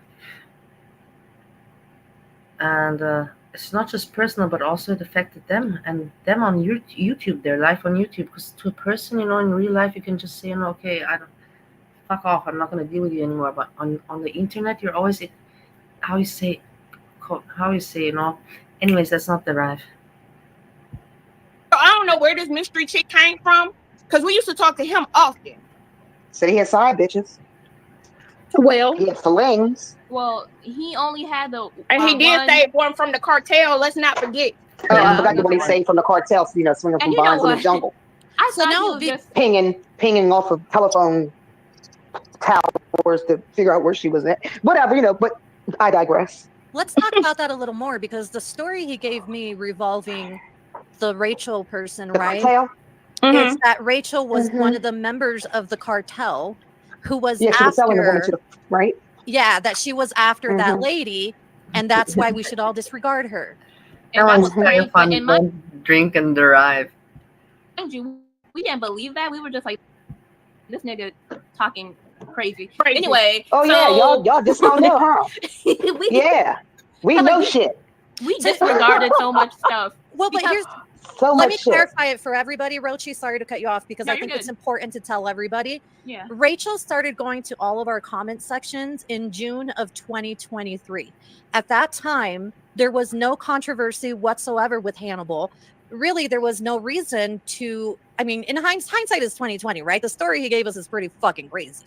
And it's not just personal, but also it affected them and them on YouTube, their life on YouTube. Because to a person, in real life, you can just say, okay, fuck off, I'm not going to deal with you anymore. But on the internet, you're always, how you say, anyways, that's not the right. I don't know where this mystery chick came from, because we used to talk to him often. So he had side bitches. Well, he had flings. Well, he only had the. And he did say one from the cartel. Let's not forget. I forgot what he said from the cartel. Swinging from vines in the jungle. I thought he was just pinging off of telephone towers to figure out where she was at. Whatever, but I digress. Let's talk about that a little more, because the story he gave me revolving the Rachel person, right? Cartel? It's that Rachel was one of the members of the cartel who was she was selling the woman to the right. Yeah, that she was after that lady, and that's why we should all disregard her. And that was very fun. Drink and derive. We didn't believe that. We were just like, this nigga talking crazy. Crazy. Anyway. Yeah, y'all just don't know, huh? We know shit. We disregarded so much stuff. Well, but here's let me clarify it for everybody, Rochi. Sorry to cut you off, because I think it's important to tell everybody. Yeah. Rachel started going to all of our comment sections in June of 2023. At that time, there was no controversy whatsoever with Hannibal. Really, there was no reason to. I mean, in hindsight is 2020, right? The story he gave us is pretty fucking crazy.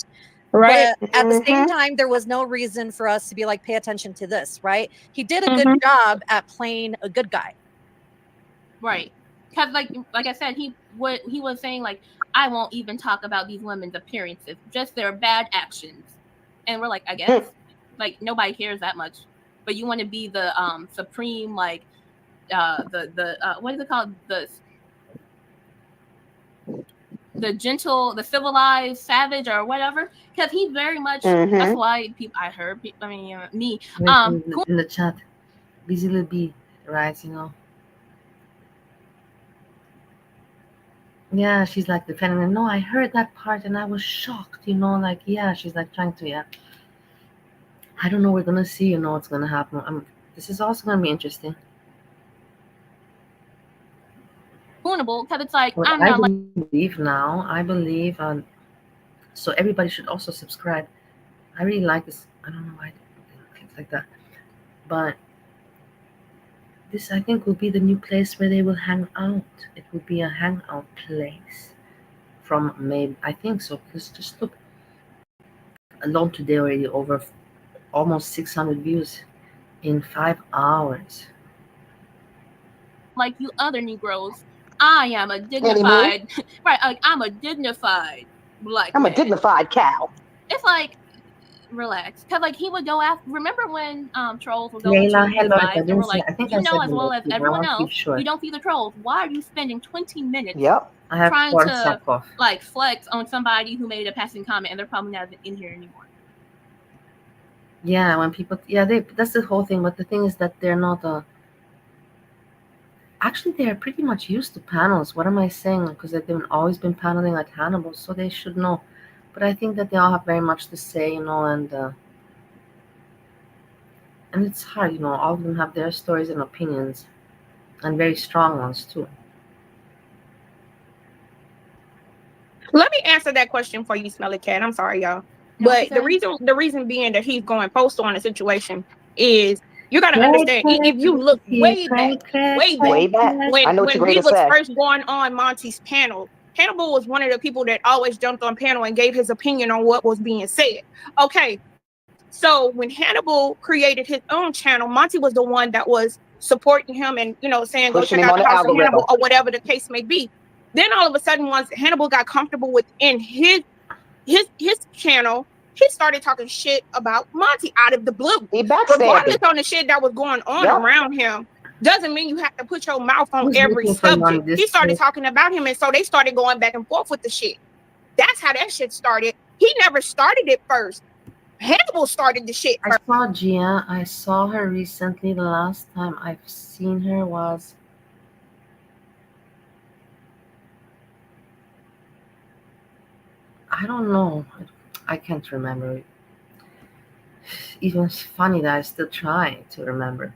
Right. But at the same time, there was no reason for us to be like, pay attention to this, right? He did a good job at playing a good guy. Right. Because like I said, he was saying, like, I won't even talk about these women's appearances, just their bad actions. And we're like, I guess, like, nobody cares that much. But you want to be the supreme, like, what is it called? The gentle, the civilized savage or whatever, because he very much. That's why I heard people. I mean, me. In the chat, busy little bee, right? Yeah, she's like defending him. No, I heard that part and I was shocked. Like she's like trying to. I don't know. We're gonna see. What's gonna happen. This is also gonna be interesting. Because it's like, I believe so everybody should also subscribe. I really like this. I don't know why it's like that, but this, I think, will be the new place where they will hang out. It will be a hangout place from maybe, I think so, because just look, alone today already over almost 600 views in 5 hours. Like you other Negroes, I am a dignified, right? Like I'm a dignified black man. I'm a dignified cow. It's like, relax, because like he would go after. Remember when trolls would go and we're like, as well as everyone else, you don't see the trolls. Why are you spending 20 minutes? Trying to like flex on somebody who made a passing comment, and they're probably not in here anymore. Yeah, when people, that's the whole thing. But the thing is that they're not actually, they are pretty much used to panels. What am I saying? Because they've always been paneling like Hannibal, so they should know. But I think that they all have very much to say, and it's hard, all of them have their stories and opinions, and very strong ones too. Let me answer that question for you, Smelly Cat. I'm sorry, y'all. But the reason being that he's going postal on the situation is You got to understand, if you look way back, I know what you're when we going to was say. first going on Monty's panel, Hannibal was one of the people that always jumped on panel and gave his opinion on what was being said. Okay, so when Hannibal created his own channel, Monty was the one that was supporting him and, you know, saying, go check out the House of Hannibal or whatever the case may be. Then all of a sudden, once Hannibal got comfortable within his channel, he started talking shit about Monty out of the blue. Regardless on the shit that was going on around him, doesn't mean you have to put your mouth on every subject. He started talking about him, and so they started going back and forth with the shit. That's how that shit started. He never started it first. Hannibal started the shit first. I saw Gia. I saw her recently. The last time I've seen her was I don't know. I can't remember. Even it's funny that I still try to remember.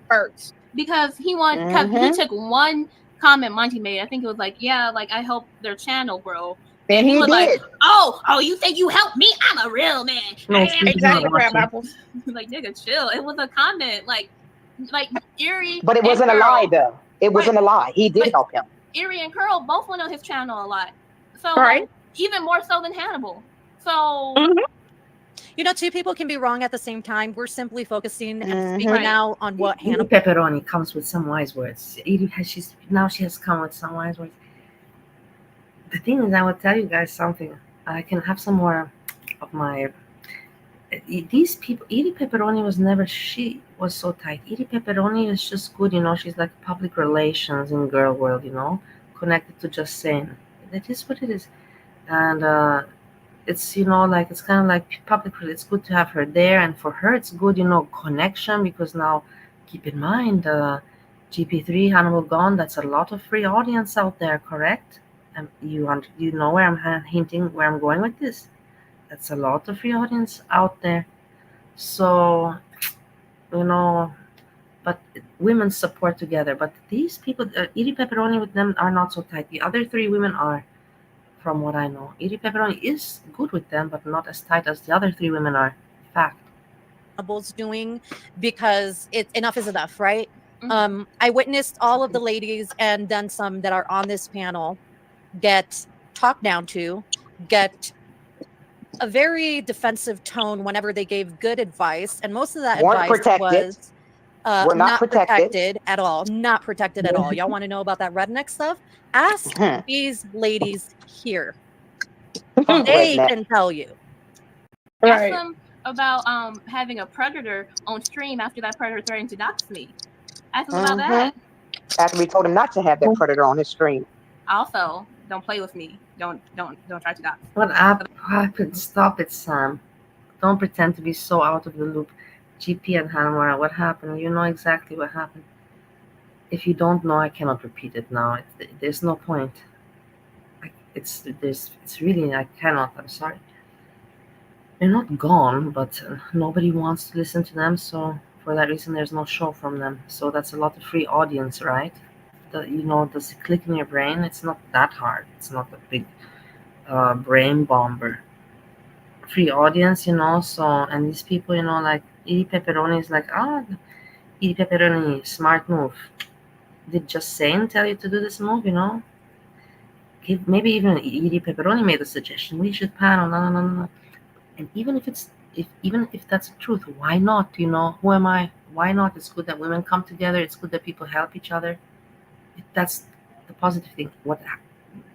First. Because he took one comment Monty made. I think it was like, yeah, like I helped their channel grow. And he was like, oh, you think you helped me? I'm a real man. No, exactly, crab apples. Like, nigga, chill. It was a comment, like Erie. But it wasn't a lie, though. It wasn't a lie. He did help him. Erie and Curl both went on his channel a lot, so like, even more so than Hannibal. So. You know, two people can be wrong at the same time. We're simply focusing and speaking now on what Hannibal. Pepperoni comes with some wise words. She has come with some wise words. The thing is, I will tell you guys something. I can have some more of my. These people, Edie Pepperoni was never. She was so tight. Edie Pepperoni is just good, you know. She's like public relations in girl world, you know, connected to just saying. That is what it is, and. It's, you know, like it's kind of like public. It's good to have her there, and for her, it's good, you know, connection. Because now, keep in mind, GP3 Hannibal Gone. That's a lot of free audience out there, correct? And you know where I'm hinting, where I'm going with this. That's a lot of free audience out there. So, you know, but women support together. But these people, Edie Pepperoni with them are not so tight. The other three women are. From what I know, Edie Pepperoni is good with them, but not as tight as the other three women are. Fact. Hannibal's doing, because enough is enough, right? I witnessed all of the ladies and then some that are on this panel get talked down to, get a very defensive tone whenever they gave good advice, and most of that advice was not protected at all. Not protected at all. Y'all want to know about that redneck stuff? Ask these ladies here. They can tell you. Ask them about having a predator on stream after that predator threatened to dox me. Ask them about that. After we told him not to have that predator on his stream. Also, don't play with me. Don't try to dox. What happened? Stop it, Sam. Don't pretend to be so out of the loop. GP and Hannah, what happened? You know exactly what happened. If you don't know, I cannot repeat it now. There's no point. It's really, I cannot. I'm sorry. They're not gone, but nobody wants to listen to them. So for that reason, there's no show from them. So that's a lot of free audience, right? Does it click in your brain? It's not that hard. It's not a big brain bomber. Free audience, you know. So, and these people, you know, like Edie Pepperoni is like, Edie Pepperoni, smart move. Did just saying tell you to do this move, you know? Maybe even Edie Pepperoni made a suggestion. We should panel, no. And even if that's the truth, why not? You know, who am I? Why not? It's good that women come together. It's good that people help each other. That's the positive thing. What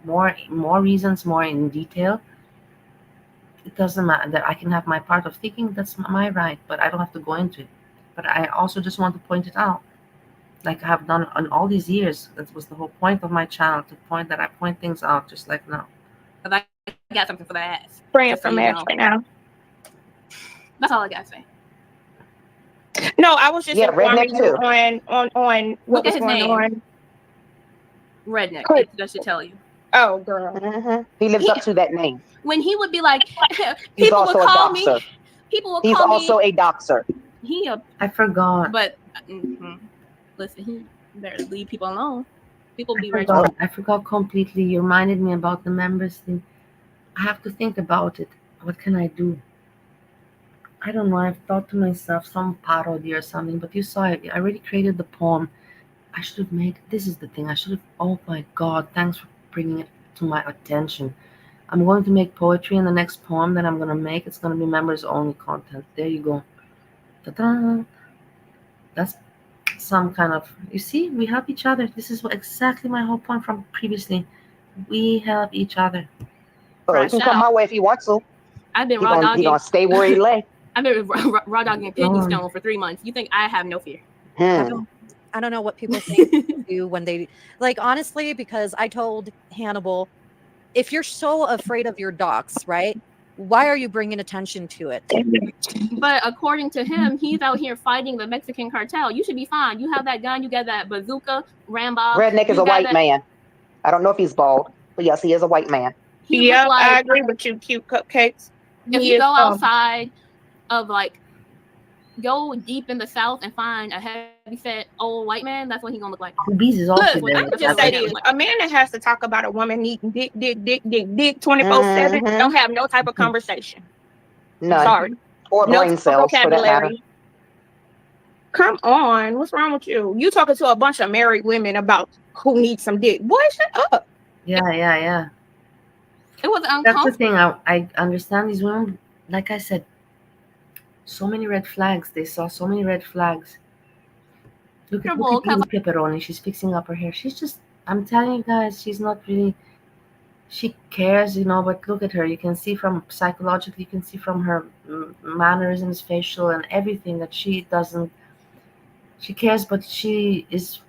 more reasons, more in detail. It doesn't matter that I can have my part of thinking. That's my right, but I don't have to go into it. But I also just want to point it out. Like I have done on all these years. That was the whole point of my channel, to point that I point things out, just like now. Because I got something for that ass. Praying for Max right now. That's all I got to say. No, I was just informing you on what was going on. Redneck. That should tell you. Oh, girl. He lives up to that name. When he would be like, people would call me. People would call me. He's also a doxer. I forgot. But listen, he better leave people alone. People be rich. I forgot completely. You reminded me about the members thing. I have to think about it. What can I do? I don't know. I've thought to myself some parody or something, but you saw it. I already created the poem. I should have made. This is the thing. I should have. Oh my God! Thanks for bringing it to my attention. I'm going to make poetry, and the next poem that I'm gonna make, it's gonna be members only content. There you go. Ta-da! That's some kind of. You see, we help each other. This is exactly my whole point from previously. We help each other. Oh, you can come my way if you want to. I've been raw dogging. He gonna stay where he lay. I've been raw dogging a kidney stone for 3 months. You think I have no fear? I don't know what people think do when they like, honestly, because I told Hannibal, if you're so afraid of your docs, right? Why are you bringing attention to it? But according to him, he's out here fighting the Mexican cartel. You should be fine. You have that gun. You got that bazooka, Rambo. Redneck is a white man. I don't know if he's bald, but yes, he is a white man. Yeah, I agree with you, cute cupcakes. If you go outside of like, go deep in the South and find a heavy-set old white man, that's what he's gonna look like. Bees is also Look, I just say this: a man that has to talk about a woman eating dick 24/7 don't have no type of conversation. None. Sorry. Or no brain cells for that matter. Come on, what's wrong with you? You talking to a bunch of married women about who needs some dick? Boy, shut up. Yeah. It was uncomfortable. That's the thing. I understand these women. Like I said, so many red flags. They saw so many red flags. Look at Pepperoni. She's fixing up her hair. She's just. I'm telling you guys, she's not really. She cares, but look at her. You can see from psychologically, you can see from her mannerisms, facial, and everything that she doesn't. She cares, but she is.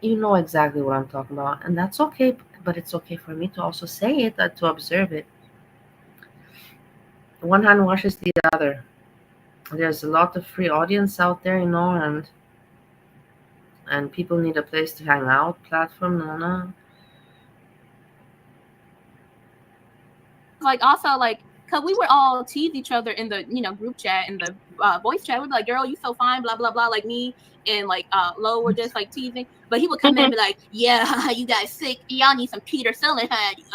You know exactly what I'm talking about, and that's okay. But it's okay for me to also say it, to observe it. One hand washes the other. There's a lot of free audience out there, and people need a place to hang out, platform, no. Like, also, like, because we would all tease each other in the, group chat, in the voice chat. We'd be like, girl, you so fine, blah, blah, blah, like me. And, like, Lo were just, like, teasing. But he would come in and be like, yeah, you guys sick. Y'all need some penicillin,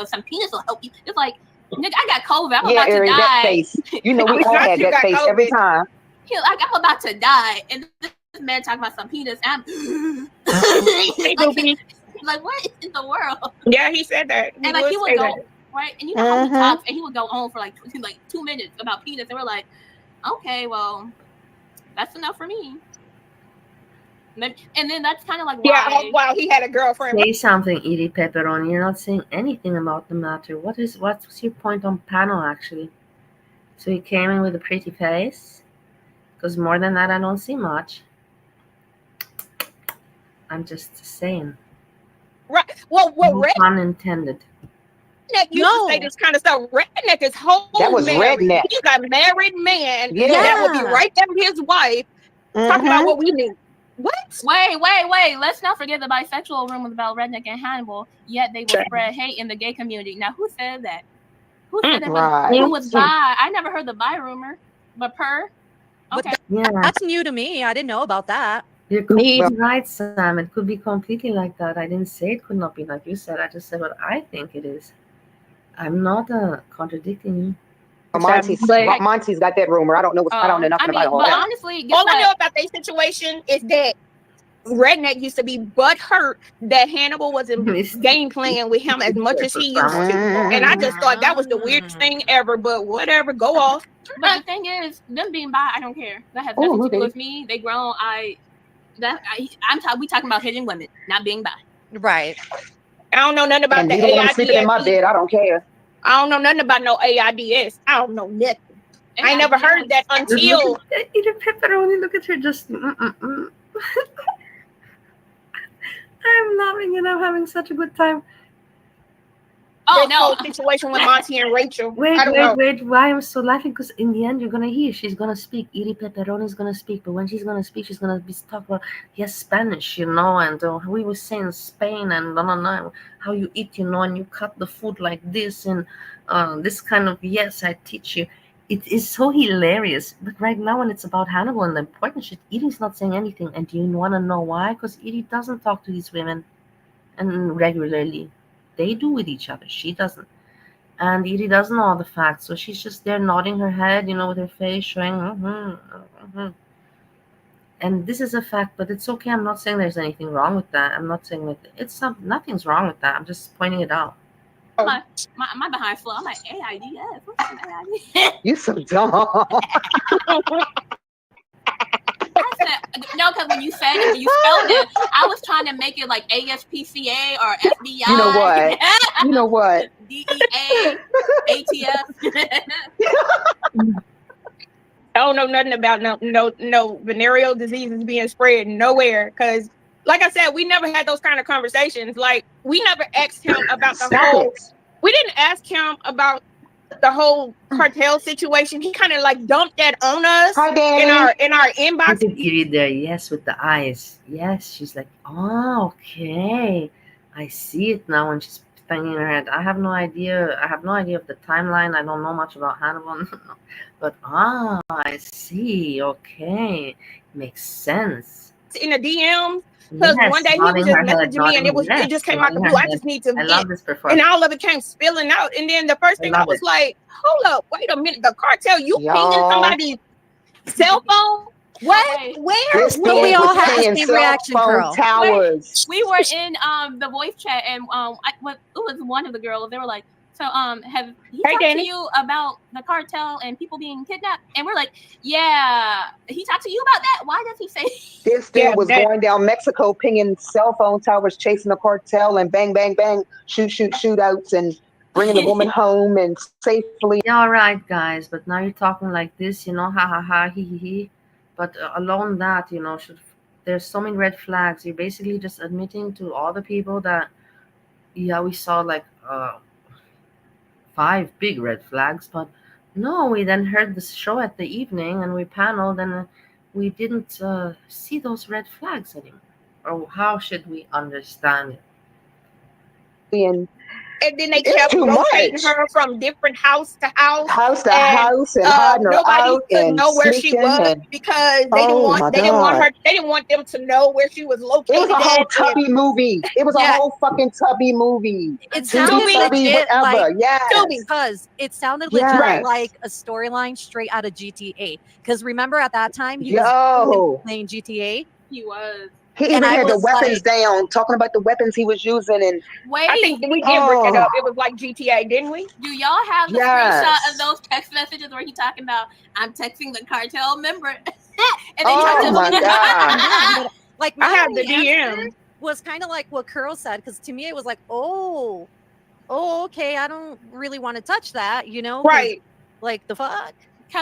some penis will help you. It's like, nigga, I got COVID. I'm about to die. That face. We all had that face COVID. Every time. Like, I'm about to die. And this man talking about some penis. I'm like, what in the world? Yeah, he said that. And, like, he would go, right? And you know how he talks, and he would go on for, like 2 minutes about penis. And we're like, okay, well, that's enough for me. And then that's kind of like why. Yeah, he had a girlfriend. Say something, Edie Pepperoni. You're not saying anything about the matter. What's your point on panel, actually? So you came in with a pretty face? Because more than that, I don't see much. I'm just saying. Right. Well, pun intended. Redneck used to say this kind of stuff. Redneck is whole. That was married. Redneck. He's a married man. Yeah. That would be right there with his wife. Talking about what we need. What? Wait. Let's not forget the bisexual room was about Redneck and Hannibal, yet they will spread hate in the gay community. Now, who said that? Who said that? Right. Who was bi? I never heard the bi rumor, but per. Okay. That's new to me. I didn't know about that. You're completely right, Sam. It could be completely like that. I didn't say it could not be like you said. I just said what I think it is. I'm not contradicting you. Monty's got that rumor. I don't know. I don't know nothing about all that. Honestly, all I know about their situation is that Redneck used to be butthurt that Hannibal wasn't game playing with him as much as he used to, and I just thought that was the weirdest thing ever. But whatever, go off. But the thing is, them being bi, I don't care. That has nothing to do with me. They grown. We talking about hitting women, not being bi. Right. I don't know nothing about the AIDS. I'm sleeping in my bed. I don't care. I don't know nothing about no AIDS. I don't know nothing. I never heard that until. Eat a pepperoni. Look at her just. I'm loving it. I'm having such a good time. Oh no! Situation with Monty and Rachel. Wait. Why I'm so laughing? Because in the end, you're gonna hear she's gonna speak. Edie Pepperoni is gonna speak, but when she's gonna speak, she's gonna be talking about Spanish, and we were saying Spain and how you eat, and you cut the food like this and this kind of I teach you. It is so hilarious. But right now, when it's about Hannibal and the important shit, Edie's not saying anything. And do you want to know why? Because Edie doesn't talk to these women and regularly. They do with each other. She doesn't. And Edie doesn't know all the facts, so she's just there nodding her head, with her face showing. And this is a fact, but it's okay. I'm not saying there's anything wrong with that. I'm not saying that nothing's wrong with that. I'm just pointing it out. My behind slow. I'm like, AIDS. What's an AIDS? You so dumb. No, because when you said it, when you spelled it, I was trying to make it like ASPCA or FBI. You know what? You know what? DEA, ATF. I don't know nothing about no venereal diseases being spread nowhere. Because, like I said, we never had those kind of conversations. Like, we never asked him about the whole. We didn't ask him about the whole cartel situation. He kind of like dumped that on us in our inbox. Look at Edie there, yes, with the eyes. Yes, she's like, oh, okay, I see it now. When she's banging her head, I have no idea. I have no idea of the timeline. I don't know much about Hannibal, but I see. Okay, makes sense. In the DMs. Because one day he was just messaging me, and it just came out the blue. I just need to love this performance. And all of it came spilling out. And then the first thing I was like, hold up, wait a minute, the cartel, you pinging somebody's cell phone? What? Where? We all had the same reaction, girl. Towers. We were in the voice chat, and it was one of the girls. They were like, so have he talked to you about the cartel and people being kidnapped? And we're like, yeah, he talked to you about that? Why does he say this dude was going down Mexico pinging cell phone towers, chasing the cartel, and bang, bang, bang, shootouts, and bringing the woman home and safely. Yeah, all right, guys, but now you're talking like this, ha ha ha, he. But alone that, there's so many red flags. You're basically just admitting to all the people that, yeah, we saw like 5 big red flags, but no, we then heard the show at the evening and we paneled and we didn't see those red flags anymore. Or how should we understand it? And then they kept rotating her from different house to house, and hiding her nobody could and know where she was because they didn't want them to know where she was located. It was a whole Tubby movie. It was a whole fucking Tubby movie. It sounded legit because it sounded legit like a storyline straight out of GTA. Because remember at that time he was playing GTA. He was. He even had the weapons down, talking about the weapons he was using. And I think we did bring it up. It was like GTA, didn't we? Do y'all have the screenshot of those text messages where he talking about, I'm texting the cartel member? And they my God. Like, I have the DM. Was kind of like what Curl said, because to me it was like, oh, okay, I don't really want to touch that, Right. Like, the fuck?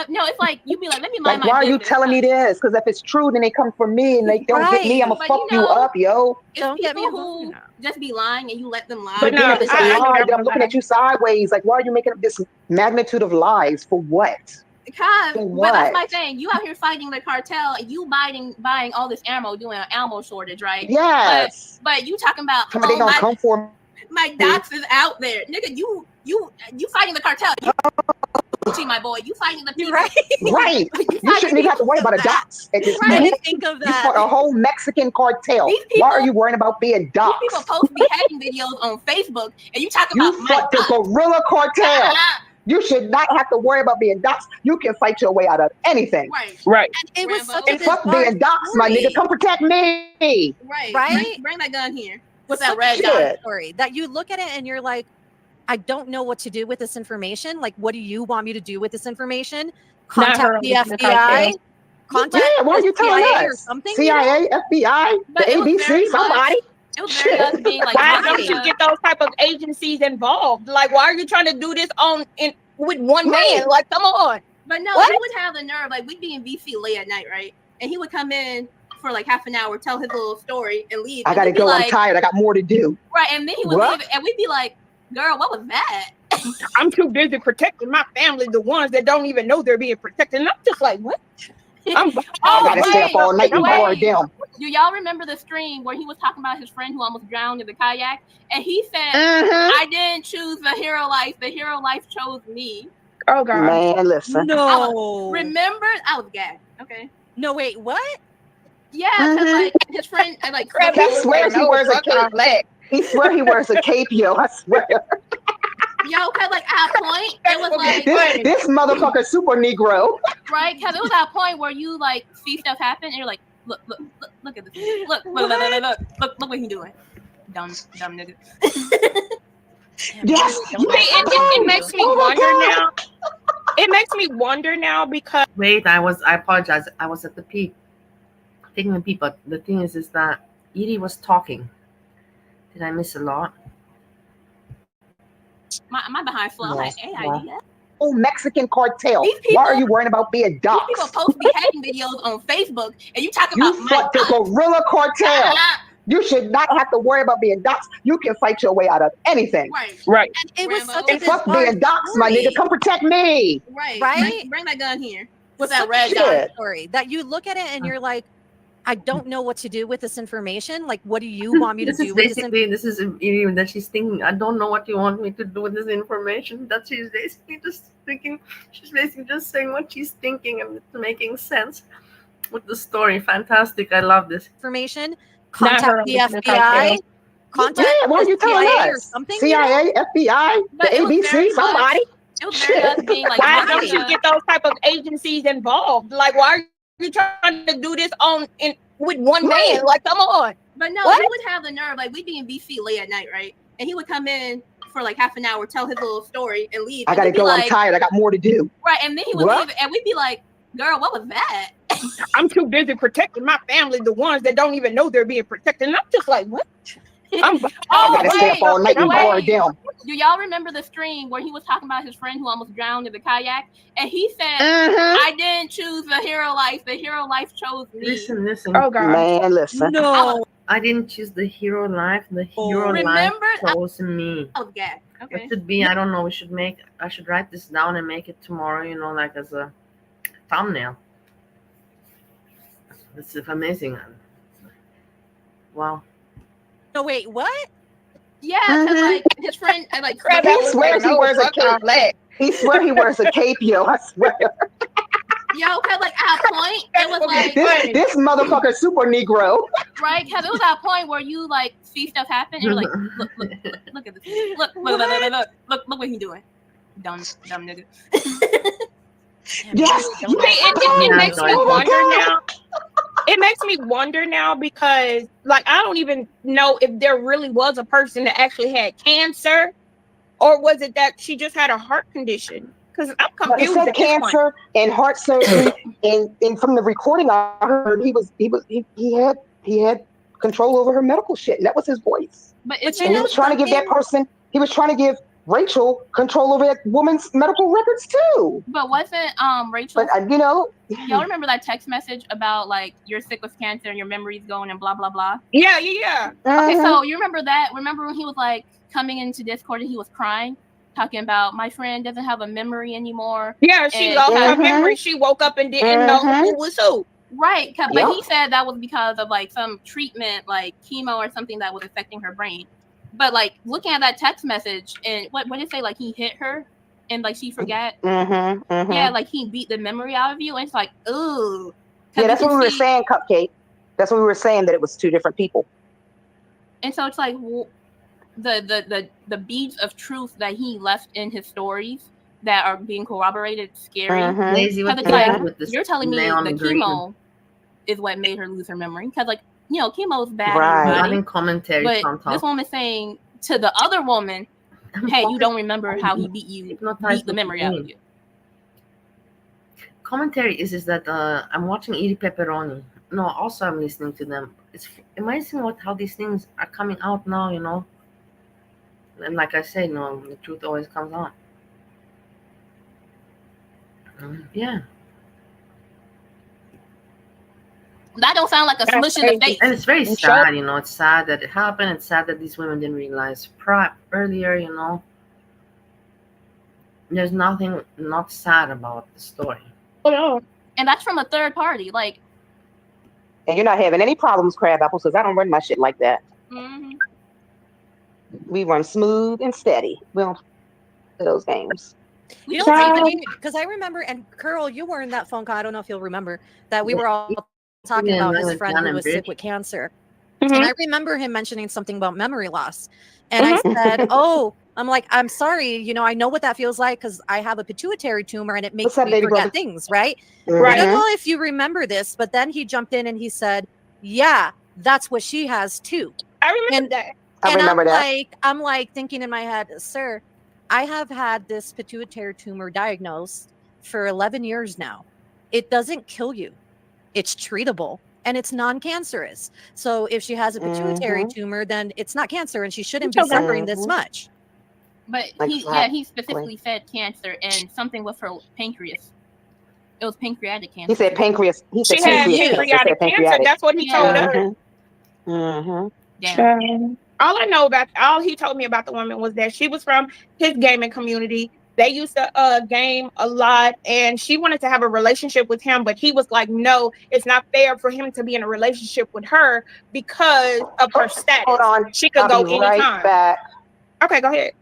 No, it's like you'd be like, let me mind my why business. are you telling me this? Because if it's true, then they come for me and they don't get me. I'm gonna fuck you up, yo. Don't get me who just be lying and you let them lie. But then if it's a lie, then I'm looking at you sideways. Like, why are you making up this magnitude of lies for what? Because but that's my thing. You out here fighting the cartel, you buying all this ammo, doing an ammo shortage, right? Yes. But you talking about somebody gonna come for my docs is out there, nigga. You fighting the cartel. My boy, you fighting the people. Right. You shouldn't even have to worry about a dox at this point. Think of that. You fought a whole Mexican cartel. Why are you worrying about being doxxed? These people post beheading videos on Facebook, and you talking about you fought the guerrilla cartel. You should not have to worry about being doxxed. You can fight your way out of anything. Right. And it was such and fuck being doxxed, my nigga. Come protect me. Right. Bring that gun here. What's that red dot story that you look at it and you're like, I don't know what to do with this information. Like, what do you want me to do with this information? Contact the FBI? Contact why are you telling us? Or something? CIA, FBI, the ABC, somebody. It was very us being like, why don't you get those type of agencies involved? Like, why are you trying to do this with one man? Like, come on. But no, he would have the nerve. Like, we'd be in VC late at night, right? And he would come in for like half an hour, tell his little story, and leave. I gotta go. I'm tired. I got more to do. Right, and then he would leave, and we'd be like, girl, what was that? I'm too busy protecting my family, the ones that don't even know they're being protected. And I'm just like, what? I gotta stay up all night and guard them. Do y'all remember the stream where he was talking about his friend who almost drowned in the kayak? And he said, I didn't choose the hero life. The hero life chose me. Oh, God. Man, listen. No. Remember? I was gagged. Okay. No, wait, what? Yeah, because like his friend, he swears he wears a cape. He swears he wears a cape, yo. I swear. Yo, cause like at a point, it was like this motherfucker super Negro. Right? Cause it was at a point where you like see stuff happen and you're like, look at this. Look what he's doing. Dumb nigga. Yes. It makes me wonder now. It makes me wonder now because wait, I apologize. I was at the peak. Taking the peak, but the thing is that Edie was talking. Did I miss a lot? My behind slow. I'm like, AID. Oh, Mexican cartel. Why are you worrying about being doxxed? These people post beheading videos on Facebook, and you talk about you fucked the gorilla cartel. You should not have to worry about being doxxed. You can fight your way out of anything. Right. It was such and fuck being doxxed, my nigga. Come protect me. Right. Bring that gun here. With that red dot story that you look at it and you're like, I don't know what to do with this information. Like, what do you want me to do with this information? This is even that she's thinking, I don't know what you want me to do with this information. That she's basically just thinking, she's basically just saying what she's thinking and it's making sense with the story. Fantastic. I love this. Information. Contact the FBI. Contact what are you telling us? Or something, CIA, FBI, the ABC, somebody. It was very us being like, why don't you get those type of agencies involved? Like, why are you trying to do this with one man? Like, come on. But no, he would have the nerve. Like, we'd be in BC late at night, right? And he would come in for like half an hour, tell his little story, and leave. I gotta go. I'm tired. I got more to do. Right, and then he would leave, and we'd be like, "Girl, what was that?" I'm too busy protecting my family, the ones that don't even know they're being protected. And I'm just like, what? I gotta stay up all night and bar down. Do y'all remember the stream where he was talking about his friend who almost drowned in the kayak? And he said, I didn't choose the hero life. The hero life chose me. Listen. Oh, God. Man, listen. No. I didn't choose the hero life. The hero life chose me. Oh, yeah. Okay. It should be, I don't know, I should write this down and make it tomorrow, like as a thumbnail. This is amazing. Wow. No, wait, what? Yeah, like his friend, like he swears he wears a cape. He swears he wears a cape, yo. I swear. Yo, cause like at a point, it was like this motherfucker super Negro. Right, cause it was at a point where you like see stuff happen, and you're like, look at this, look what he's doing, dumb nigga. Yes, it makes me wonder now. It makes me wonder now because, like, I don't even know if there really was a person that actually had cancer, or was it that she just had a heart condition? Because I'm confused. He said cancer and heart surgery, and from the recording I heard, he had control over her medical shit, and that was his voice. But he was trying to give that person. He was trying to give Rachel control over that woman's medical records too. But wasn't Rachel? But y'all remember that text message about like you're sick with cancer and your memory's going and blah blah blah. Yeah. Okay, so you remember that? Remember when he was like coming into Discord and he was crying, talking about my friend doesn't have a memory anymore. Yeah, she lost her memory. She woke up and didn't know who was who. Right, but he said that was because of like some treatment, like chemo or something that was affecting her brain. But like looking at that text message and what did it say? Like he hit her and like she forgot. Yeah, like he beat the memory out of you, and it's like, ooh. Yeah, that's what we were saying, Cupcake. That's what we were saying, that it was two different people. And so it's like the beads of truth that he left in his stories that are being corroborated, scary. Because it's like you're telling me the chemo is what made her lose her memory. Because like, chemo is bad. Right. In commentary, but this woman's saying to the other woman, hey, you don't remember how he beat the memory out of you. Commentary is that I'm watching Edie Pepperoni. No, also I'm listening to them. It's amazing how these things are coming out now, And like I said, the truth always comes out. Yeah. That don't sound like a solution to face. And it's very sad, It's sad that it happened. It's sad that these women didn't realize earlier, There's nothing not sad about the story. And that's from a third party, like. And you're not having any problems, Crab Apples, because I don't run my shit like that. We run smooth and steady. We don't play those games. Because I remember, and Curl, you were in that phone call. I don't know if you'll remember that we were all talking about his friend who was sick with cancer. And I remember him mentioning something about memory loss. And I said, I'm like, I'm sorry, I know what that feels like because I have a pituitary tumor and it makes What's up, me baby forget brother? things, right? Mhm. I don't know if you remember this, but then he jumped in and he said, yeah, that's what she has too. I remember And that. I and remember that. I'm like thinking in my head, sir, I have had this pituitary tumor diagnosed for 11 years now. It doesn't kill you. It's treatable and it's non-cancerous. So if she has a pituitary Mhm. tumor, then it's not cancer and she shouldn't be Okay. suffering this Mhm. much. But he specifically said cancer and something with her pancreas. It was pancreatic cancer. He said pancreas. He said She had pancreas cancer. Said pancreatic cancer. pancreatic. That's what he told Yeah. us. Mhm. Damn. All I know about, all he told me about the woman was that she was from his gaming community. They used to game a lot, and she wanted to have a relationship with him, but he was like, no, it's not fair for him to be in a relationship with her because of her status. Hold on. She could I'll go be right anytime. back. Okay, go ahead.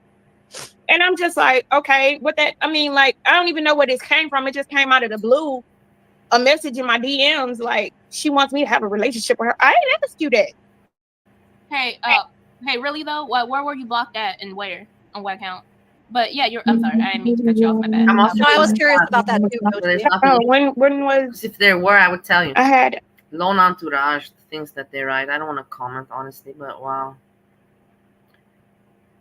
And I'm just like, okay, what that, I mean, like, I don't even know where this came from. It just came out of the blue. A message in my DMs, like, she wants me to have a relationship with her. I didn't ask you that. Hey, really though? Where were you blocked at and where? On what account? But yeah, I'm sorry. I didn't mean to cut you off. My bad. I'm also No, I was curious about that too, Coach. There's B. nothing. When was? Because if there were, I would tell you. I had. Loan entourage, the things that they write. I don't want to comment honestly, but wow.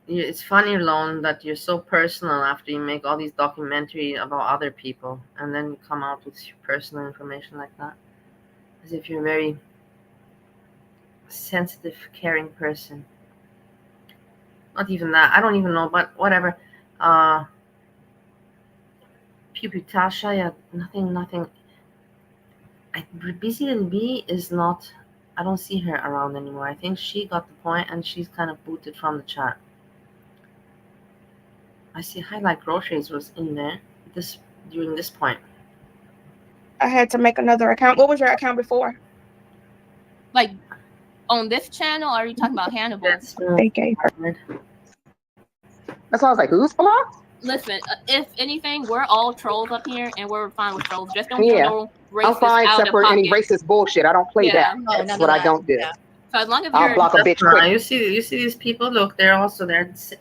It's funny, Lone, that you're so personal after you make all these documentary about other people, and then you come out with your personal information like that, as if you're a very sensitive, caring person. Not even that. I don't even know, but whatever. Pupitasha, yeah, nothing. Busy and B is not. I don't see her around anymore. I think she got the point, and she's kind of booted from the chat. I see Highlight Groceries was in there during this point. I had to make another account. What was your account before? Like on this channel, or are you talking about Hannibal? That's why I was like, who's blocked? Listen, if anything, we're all trolls up here, and we're fine with trolls. Just don't Yeah. do no racist I'm fine out except of for pocket. any racist bullshit. I don't play Yeah. that. That's what I don't do. Yeah. So as long as I'll you're block a bitch quick. You see these people. Look, they're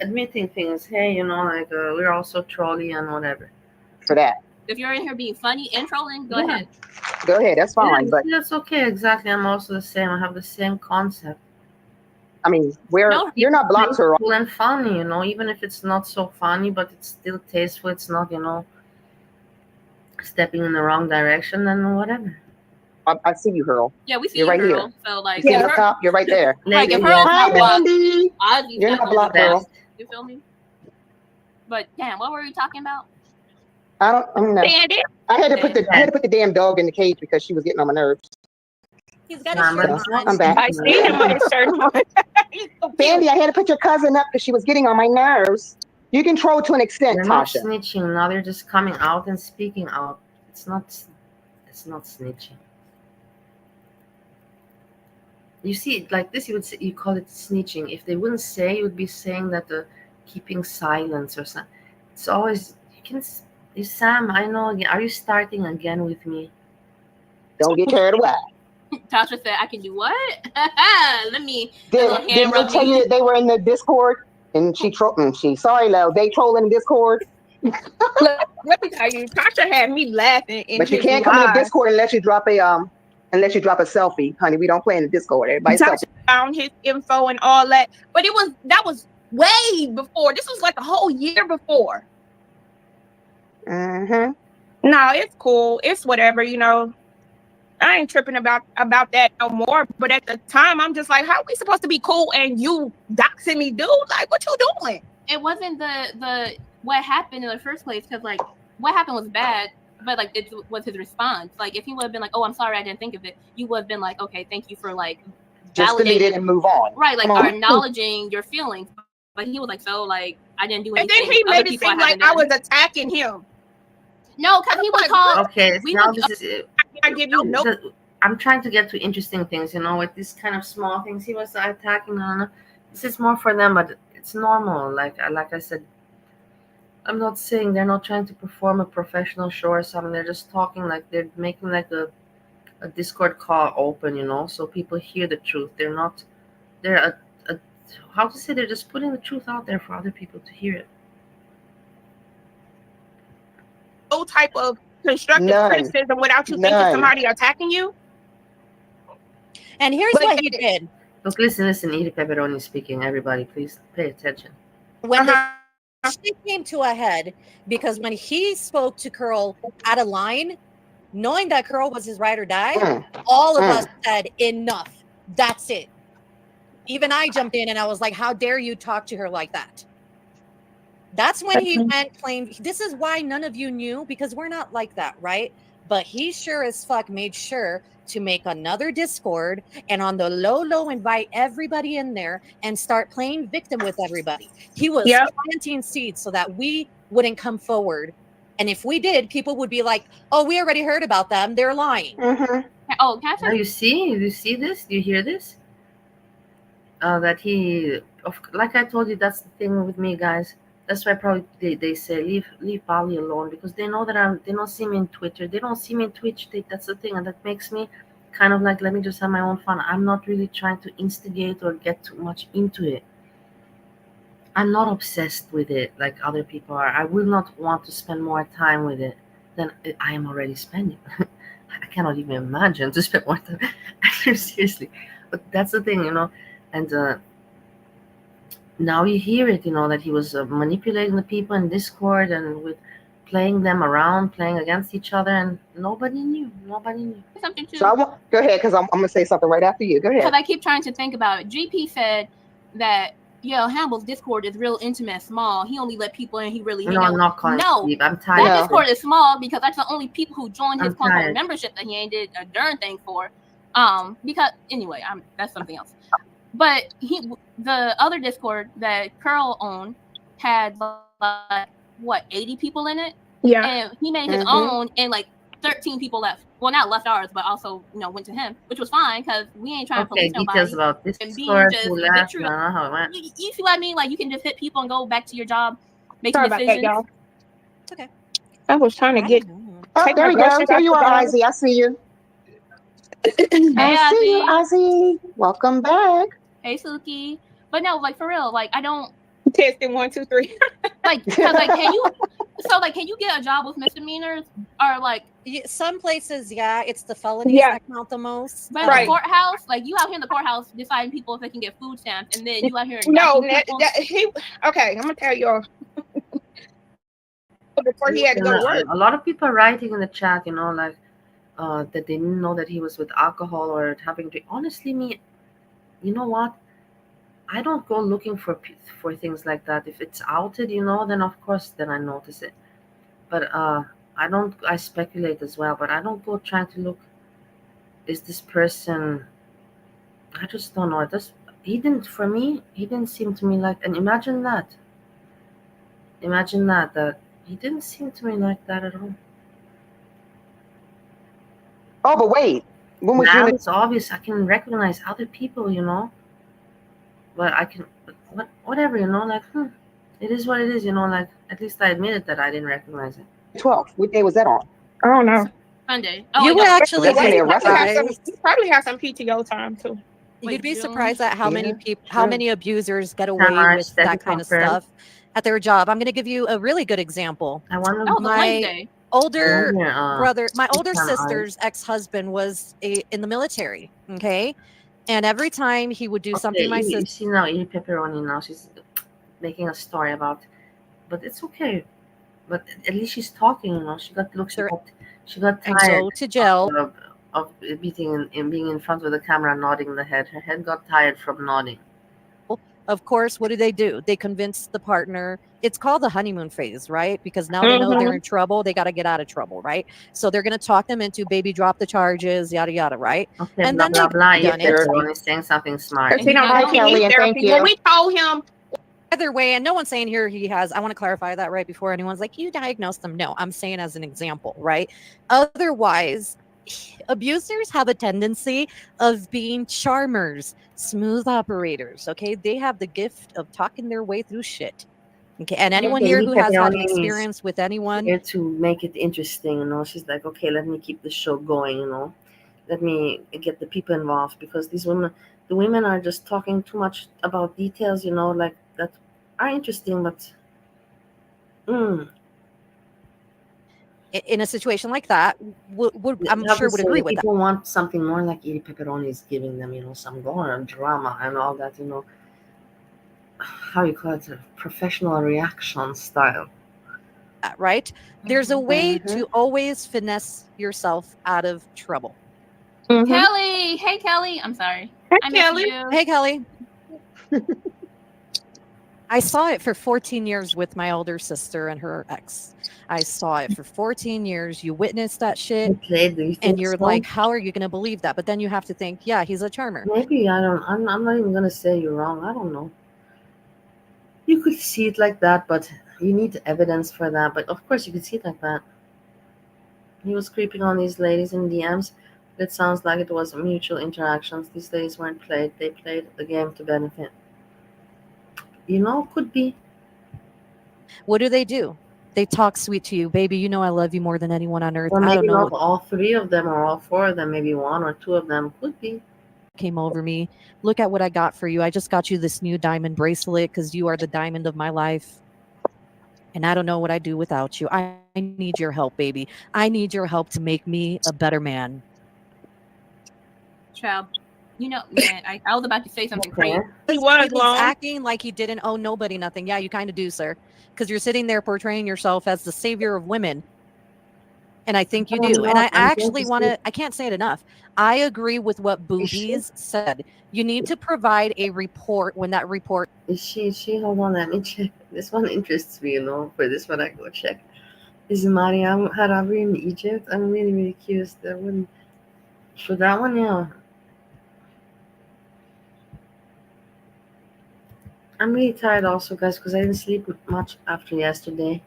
admitting things. Hey, like we're also trolly and whatever. For that. If you're in here being funny and trolling, go ahead. Go ahead. That's fine. But that's okay. Exactly. I'm also the same. I have the same concept. I mean, you're not blocked her. Cool and funny, even if it's not so funny, but it's still tasteful. It's not, stepping in the wrong direction, then whatever. I see you, Hurl. Yeah, we see you're you, right Hurl. Here. So like, yeah, top, you're right there. Like if yeah. Hurl's not blocked, you're not blocked, Hurl. You feel me? But damn, what were we talking about? I had to put the damn dog in the cage because she was getting on my nerves. He's got a shirt on. I'm back. I see him with his shirt on. Sandy, I had to put your cousin up because she was getting on my nerves. You can troll to an extent, They're Tasha. not snitching. Now they're just coming out and speaking out. It's not snitching. You see, like this, you call it snitching. If they wouldn't say, you would be saying that the keeping silence or something. It's always Sam. I know. Are you starting again with me? Don't get carried away. Tasha said, "I can do what? Let me." Did they tell you that they were in the Discord? And she sorry, Lo. They trolling in Discord. Let me tell you, Tasha had me laughing. But you can't come in the Discord unless you drop a selfie, honey. We don't play in the Discord. Everybody Tasha found his info and all that, but that was way before. This was like a whole year before. Mm-hmm. No, it's cool. It's whatever, I ain't tripping about that no more. But at the time, I'm just like, how are we supposed to be cool and you doxing me, dude? Like, what you doing? It wasn't the what happened in the first place, because like what happened was bad, but like it was his response. Like if he would have been like, "Oh, I'm sorry, I didn't think of it," you would have been like, "Okay, thank you for like just delete it and move on." Right, like are acknowledging your feelings. But he was like, "So like I didn't do anything." And then he made it seem like I was attacking him. No, because he was called. Okay, now this is it. I give you no. I'm trying to get to interesting things, with these kind of small things. He was attacking on. This is more for them, but it's normal. Like I said, I'm not saying they're not trying to perform a professional show or something. They're just talking like they're making like a Discord call open, so people hear the truth. They're how to say, they're just putting the truth out there for other people to hear it. No type of constructive criticism without you thinking somebody attacking you. And here's what he did. Look, listen, Edie Pepperoni speaking. Everybody, please pay attention. When the shit came to a head, because when he spoke to Curl out of line, knowing that Curl was his ride or die, all of us said, enough. That's it. Even I jumped in and I was like, how dare you talk to her like that? That's when he went plain. This is why none of you knew, because we're not like that, right? But he sure as fuck made sure to make another Discord and on the low invite everybody in there and start playing victim with everybody. He was planting seeds so that we wouldn't come forward. And if we did, people would be like, oh, we already heard about them. They're lying. Oh, Catherine? Now you see this? You hear this? That he, like I told you, that's the thing with me, guys. That's why probably they say leave Bali alone, because they know that they don't see me in Twitter. They don't see me in Twitch. That's the thing, and that makes me kind of like, let me just have my own fun. I'm not really trying to instigate or get too much into it. I'm not obsessed with it like other people are. I will not want to spend more time with it than I am already spending. I cannot even imagine to spend more time. Seriously. But that's the thing, and now you hear it, that he was manipulating the people in Discord and with playing them around, playing against each other, and nobody knew. Something too. So go ahead, because I'm going to say something right after you. Go ahead. Because I keep trying to think about it. GP said that, Hannibal's Discord is real intimate and small. He only let people in he really hang out. I'm not calling Steve. I'm tired. That Discord is small because that's the only people who joined his quote membership that he ain't did a darn thing for. Because anyway, that's something else. But the other Discord that Curl owned had like 80 people in it. Yeah. And he made his own, and like 13 people left. Well, not left ours, but also went to him, which was fine because we ain't trying to police nobody. Details about this and Discord, being who just left, you see what I mean? Like you can just hit people and go back to your job, making Sorry decisions. about that, y'all. It's okay. I was trying to get. Oh, there you go. There you are, Izzy. I see you. I see you, Izzy. Welcome back. Hey, Suki. But no, like for real, like I don't. Testing 1, 2, 3. Like, because like, can you get a job with misdemeanors or like? Some places, it's the felonies that count the most. But the courthouse, like you out here in the courthouse deciding people if they can get food stamps, and then you out here. Okay, I'm gonna tell y'all. Before he had to go to work. A lot of people are writing in the chat, like that they didn't know that he was with alcohol or having to. Honestly, you know what? I don't go looking for things like that. If it's outed, then of course, then I notice it. But I speculate as well, but I don't go trying to look, is this person, I just don't know. He didn't seem to me like, and imagine that he didn't seem to me like that at all. Oh, but wait. When was now it's obvious I can recognize other people, but I can, whatever, like, it is what it is, like, at least I admitted that I didn't recognize it. 12th. What day was that on? I don't know. Sunday. You were actually you probably have some PTO time too. You'd be surprised at how many abusers get away with that kind of stuff at their job. I'm going to give you a really good example. I wonder my older brother, my older sister's ex-husband was in the military. Okay. And every time he would do something, my sister. You see now, Edie Pepperoni now, she's making a story about, but it's okay. But at least she's talking, She got tired to jail of being in front of the camera, nodding the head. Her head got tired from nodding. Of course, what do? They convince the partner. It's called the honeymoon phase, right? Because now they know they're in trouble. They got to get out of trouble, right? So they're going to talk them into baby drop the charges, yada, yada, right? Okay, and blah, then blah, blah. they're only saying something smart. He don't like Kelly, and thank you. When we told him. Either way, and no one's saying here I want to clarify that right before anyone's like, you diagnosed them. No, I'm saying as an example, right? Otherwise, abusers have a tendency of being charmers, smooth operators. Okay, they have the gift of talking their way through shit. Okay, and anyone here who has had an experience with anyone, here to make it interesting, she's like, okay, let me keep the show going, let me get the people involved, because these women, the women are just talking too much about details, like that are interesting, but in a situation like that, I'm sure would agree with that. People want something more like Edie Pepperoni is giving them, some gore and drama and all that, how you call it, a professional reaction style. Right? There's a way to always finesse yourself out of trouble. Kelly, hey Kelly, I'm sorry. Hey, I Kelly. miss you. Hey Kelly. I saw it for 14 years with my older sister and her ex. I saw it for 14 years. You witnessed that shit. And you're like, how are you going to believe that? But then you have to think, yeah, he's a charmer. Maybe, I'm not even going to say you're wrong. I don't know. You could see it like that, but you need evidence for that. But of course you could see it like that. He was creeping on these ladies in DMs. It sounds like it was mutual interactions. These ladies weren't played. They played the game to benefit. Could be. What do? They talk sweet to you. Baby, I love you more than anyone on earth. Or maybe I don't know. Not all three of them or all four of them. Maybe one or two of them. Could be. Came over me. Look at what I got for you. I just got you this new diamond bracelet because you are the diamond of my life. And I don't know what I'd do without you. I need your help, baby. I need your help to make me a better man. Child, man, I was about to say something crazy. He was acting like he didn't owe nobody nothing. Yeah, you kind of do, sir. Because you're sitting there portraying yourself as the savior of women. And I think you do. And I actually want to, I can't say it enough. I agree with what Boobies said. You need to provide a report when that report. Is she, hold on, let me check. This one interests me, For this one, I go check. Is Mariam Harawi in Egypt? I'm really, really curious. That one. For that one, yeah. I'm really tired also, guys, because I didn't sleep much after yesterday.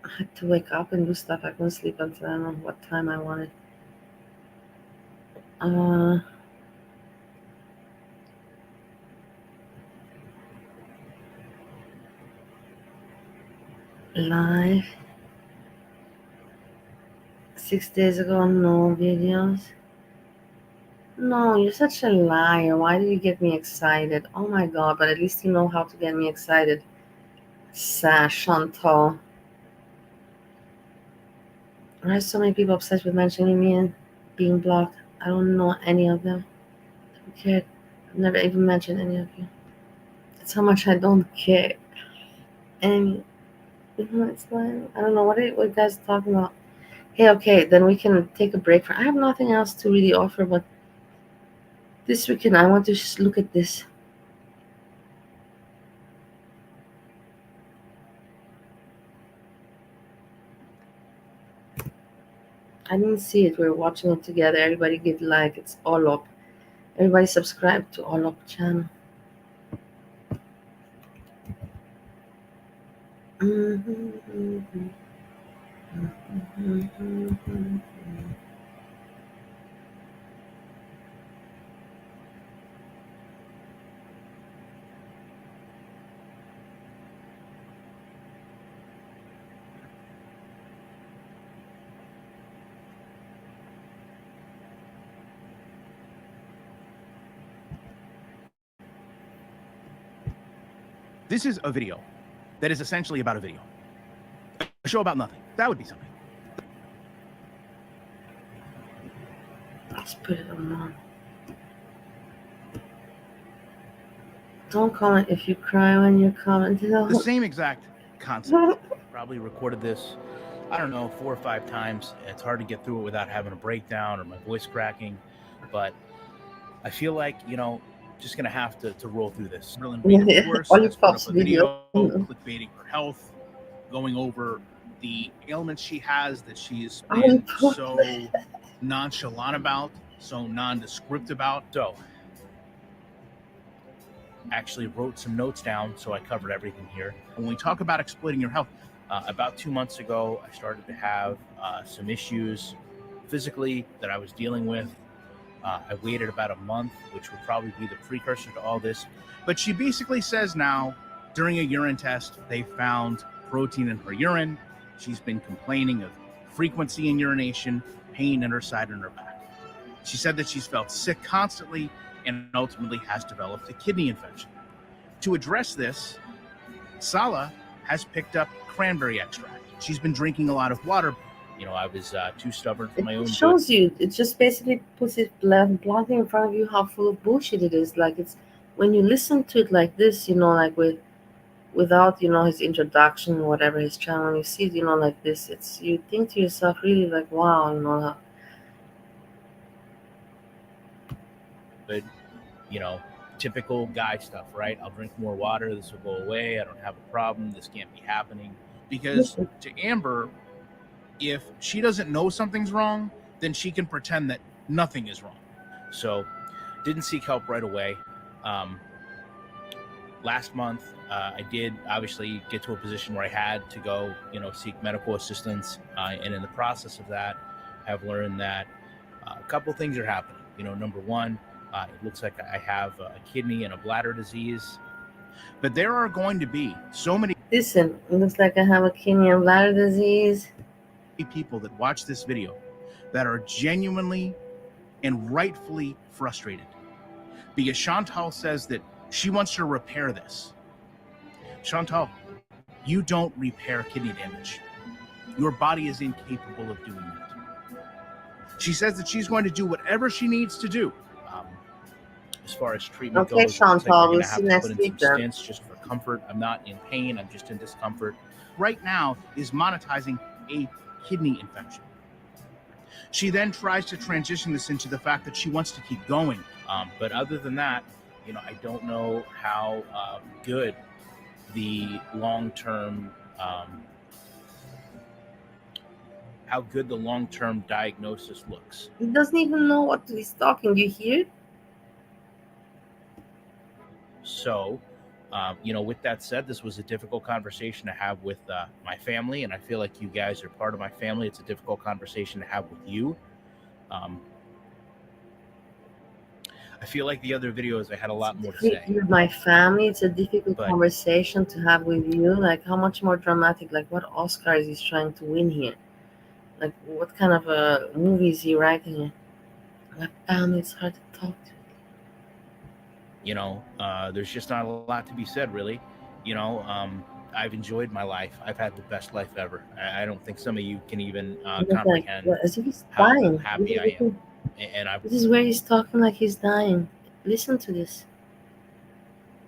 I had to wake up and do stuff. I couldn't sleep until I don't know what time I wanted. Live. 6 days ago, no videos. No, you're such a liar. Why did you get me excited? Oh my god, but at least you know how to get me excited. Chantal. Why are so many people obsessed with mentioning me and being blocked? I don't know any of them. I don't care. I've never even mentioned any of you. That's how much I don't care. And it's fine. I don't know what you guys are talking about. Hey, okay, then we can take a break. I have nothing else to really offer, but this weekend I want to just look at this. I didn't see it. We're watching it together. Everybody give like. It's all up. Everybody subscribe to All Up channel. This is a video that is essentially about a video. A show about nothing. That would be something. Let's put it on. Don't comment if you cry when you comment. The same exact concept. Probably recorded this, I don't know, 4 or 5 times. It's hard to get through it without having a breakdown or my voice cracking. But I feel like, just gonna have to roll through this. Of course, has put up a video clickbaiting her health, going over the ailments she has that she's been so nonchalant about, so nondescript about. So actually wrote some notes down, so I covered everything here. When we talk about exploiting your health, about 2 months ago, I started to have some issues physically that I was dealing with. I waited about a month, which would probably be the precursor to all this. But she basically says now, during a urine test, they found protein in her urine. She's been complaining of frequency in urination, pain in her side and her back. She said that she's felt sick constantly and ultimately has developed a kidney infection. To address this, Sala has picked up cranberry extract. She's been drinking a lot of water. I was too stubborn for my own good. It shows you. It just basically puts it bluntly in front of you how full of bullshit it is. Like, it's when you listen to it like this, like without his introduction, whatever his channel, you see it, like this. It's, you think to yourself, really, like, wow, But typical guy stuff, right? I'll drink more water. This will go away. I don't have a problem. This can't be happening. Because to Amber, if she doesn't know something's wrong, then she can pretend that nothing is wrong. So didn't seek help right away. Last month, I did obviously get to a position where I had to go, seek medical assistance. And in the process of that, I've learned that a couple things are happening. Number one, it looks like I have a kidney and a bladder disease. But there are going to be so many. Listen, it looks like I have a kidney and bladder disease. People that watch this video that are genuinely and rightfully frustrated because Chantal says that she wants to repair this. Chantal, you don't repair kidney damage. Your body is incapable of doing that. She says that she's going to do whatever she needs to do. As far as treatment goes, Chantal, we'll see next week then. Stents just for comfort. I'm not in pain. I'm just in discomfort. Right now is monetizing a kidney infection. She then tries to transition this into the fact that she wants to keep going. But other than that, I don't know how good the long-term diagnosis looks. He doesn't even know what he's talking. You hear? So, with that said, this was a difficult conversation to have with my family, and I feel like you guys are part of my family. It's a difficult conversation to have with you. I feel like the other videos I had a lot more to say. With my family, it's a difficult conversation to have with you. Like, how much more dramatic? Like, what Oscar is he trying to win here? Like, what kind of a movie is he writing here? My family, it's hard to talk to. There's just not a lot to be said, really. I've enjoyed my life. I've had the best life ever. I don't think some of you can even comprehend as if he's how dying. happy I am. And this is where he's talking like he's dying. Listen to this.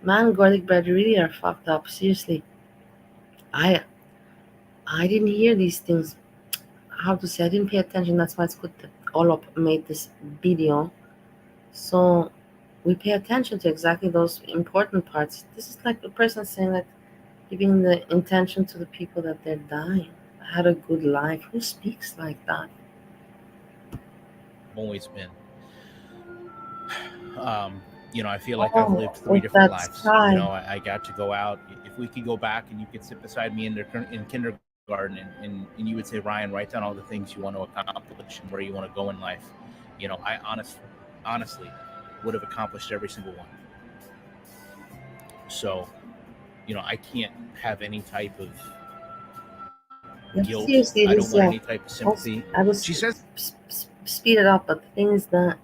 Man, garlic bread really are fucked up. Seriously. I didn't hear these things. How to say? I didn't pay attention. That's why it's good that Olop made this video. So we pay attention to exactly those important parts. This is like the person saying that, giving the intention to the people that they're dying. I had a good life. Who speaks like that? Always been. I feel like I've lived 3 different lives. I got to go out. If we could go back and you could sit beside me in kindergarten and you would say, Ryan, write down all the things you want to accomplish and where you want to go in life. I honestly would have accomplished every single one. So, I can't have any type of guilt. Seriously, I don't want any type of sympathy. She says, speed it up, but the thing is that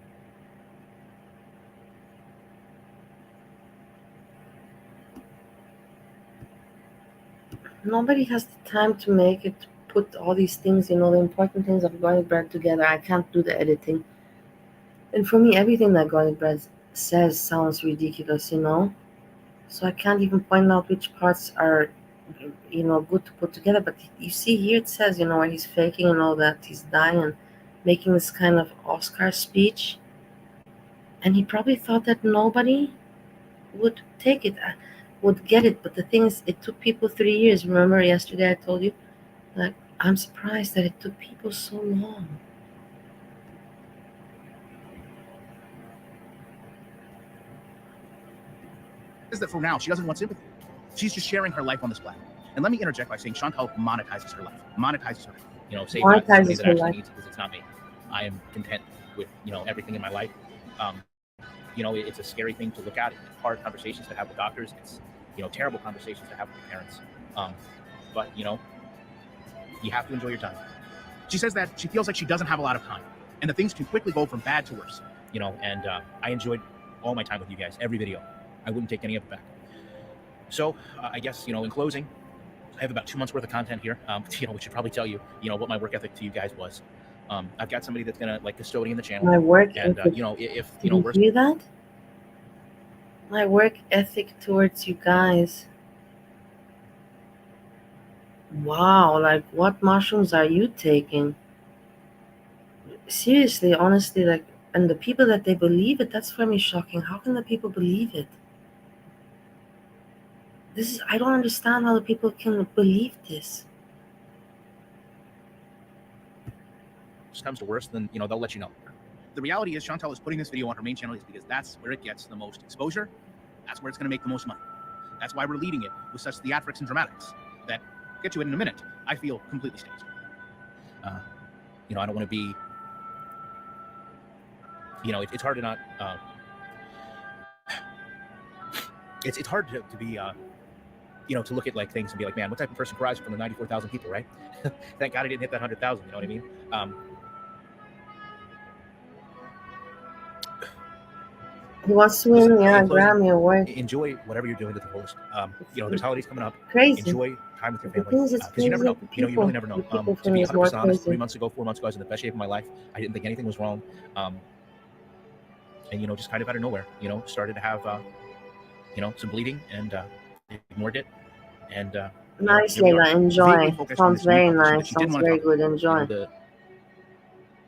nobody has the time to make it, put all these things, the important things of garlic bread together. I can't do the editing. And for me, everything that garlic bread says sounds ridiculous, So I can't even point out which parts are, good to put together. But you see here it says, where he's faking and all that, he's dying and making this kind of Oscar speech. And he probably thought that nobody would take it, would get it. But the thing is, it took people 3 years. Remember yesterday I told you? Like, I'm surprised that it took people so long. Is that for now she doesn't want sympathy. She's just sharing her life on this platform. And let me interject by saying Chantal monetizes her life. Say somebody that actually needs it, because it's not me. I am content with everything in my life. It's a scary thing to look at. It's hard conversations to have with doctors. It's terrible conversations to have with parents. But you have to enjoy your time. She says that she feels like she doesn't have a lot of time. And the things can quickly go from bad to worse, you know, and I enjoyed all my time with you guys, every video. I wouldn't take any of it back. So I guess, you know, in closing, I have about 2 months worth of content here, you know, which should probably tell you, you know, what my work ethic to you guys was. I've got somebody that's gonna like custodian the channel. My work and ethic. you know, if Did you hear that? My work ethic towards you guys. Wow, like what mushrooms are you taking? Seriously, honestly, like, and the people that they believe it, that's for me shocking. How can the people believe it? I don't understand how the people can believe this. comes to worse, then, you know, they'll let you know. The reality is Chantal is putting this video on her main channel is because that's where it gets the most exposure. That's where it's going to make the most money. That's why we're leading it with such theatrics and dramatics that, I'll get to it in a minute, I feel completely staged. You know, I don't want to be, you know, it's hard to not, it's hard to be, you know, to look at like things and be like, man, what type of person cries from the 94,000 people, right? Thank God I didn't hit that 100,000, you know what I mean? He wants to win, yeah, a Grammy Award. Enjoy whatever you're doing to the fullest. You know, there's holidays coming up. Crazy. Enjoy time with your The family. thing is, it's Because you never know. crazy. You know, you really never know. People To be is more 100% honest, crazy. 3 months ago, 4 months ago, I was in the best shape of my life. I didn't think anything was wrong. And, you know, just kind of out of nowhere, you know, started to have, you know, some bleeding and ignored it. And nice, Leila. Enjoy. Sounds very nice. Sounds very good. Enjoy. You know,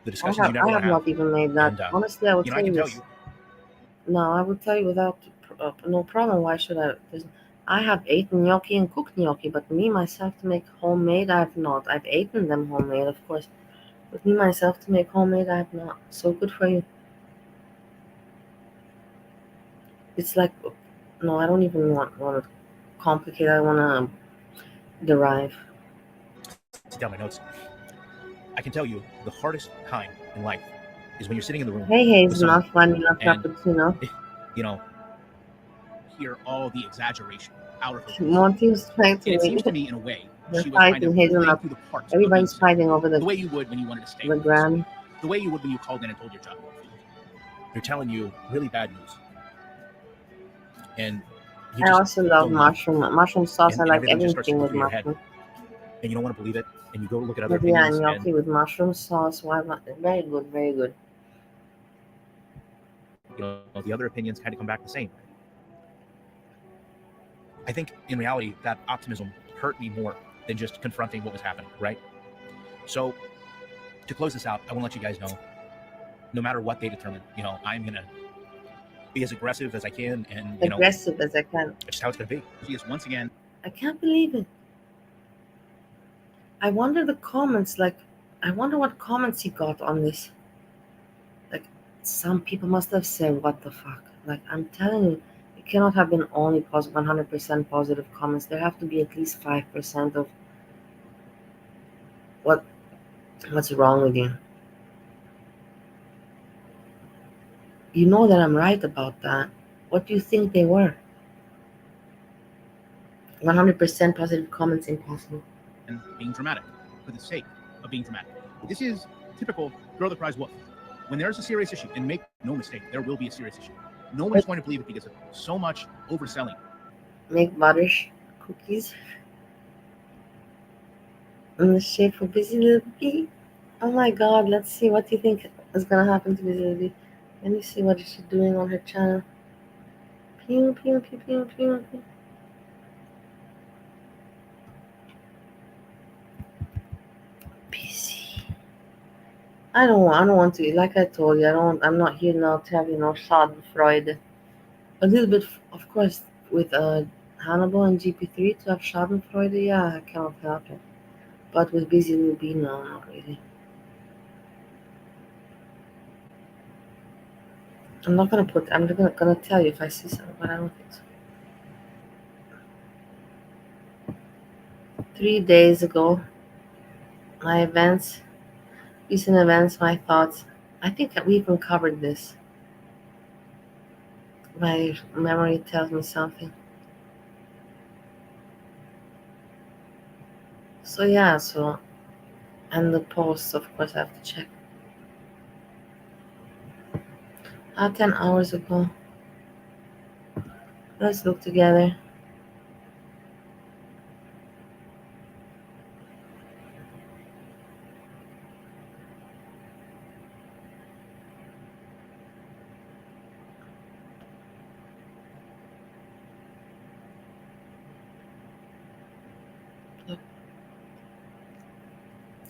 the discussions you never I have not even made that. And, honestly, I would you know, tell I you can this. tell you. No, I would tell you without no problem. Why should I? I have eaten gnocchi and cooked gnocchi, but me myself to make homemade, I have not. I've eaten them homemade, of course, but me myself to make homemade, I have not. So good for you. It's like, no, I don't even want to complicate. I want to derive. To tell my notes. I can tell you the hardest time in life is when you're sitting in the room. Hey, it's not funny, not and, cappuccino. You know, hear all the exaggeration out of her. Monty's fighting. It seems to me, in a way, they're she was kind fighting. of Hazelnut. through the parts. Everybody's fighting over the way you would when you wanted to stay. The Grammy. The way you would when you called in and told your job. They're telling you really bad news. And I also love mushroom sauce. I like everything with mushroom. And you don't want to believe it, and you go look at other yeah, opinions. gnocchi with mushroom sauce. Why not? Very good, very good. You know, the other opinions kind of come back the same. I think in reality that optimism hurt me more than just confronting what was happening, right? So to close this out, I want to let you guys know, no matter what they determine, you know, I'm gonna be as aggressive as I can, and you aggressive as I can. That's just how it's gonna be. She is once again. I can't believe it. I wonder the comments. Like, I wonder what comments he got on this. Like, some people must have said, "What the fuck?" Like, I'm telling you, it cannot have been only 100% positive comments. There have to be at least 5% of what's wrong with you. You know that I'm right about that. What do you think they were? 100% positive comments, impossible. And being dramatic for the sake of being dramatic. This is typical girl that cries wolf. When there's a serious issue, and make no mistake, there will be a serious issue. No one is going to believe it because of so much overselling. Make butter cookies in the shape of Busy Little Bee. Oh my god, let's see. What do you think is going to happen to Busy Little Bee? Let me see what she's doing on her channel. Pew, pew, pew, pew, pew, pew. Busy. I don't want to. Like I told you, I'm not here now to have, Schadenfreude. A little bit, of course, with Hannibal and GP3 to have Schadenfreude. Yeah, I cannot help it. But with Busy Little Bee, no, not really. I'm not gonna tell you if I see something, but I don't think so. 3 days ago, my events, recent events, my thoughts. I think we even covered this. My memory tells me something. So yeah, and the posts, of course, I have to check. 10 hours ago. Let's look together.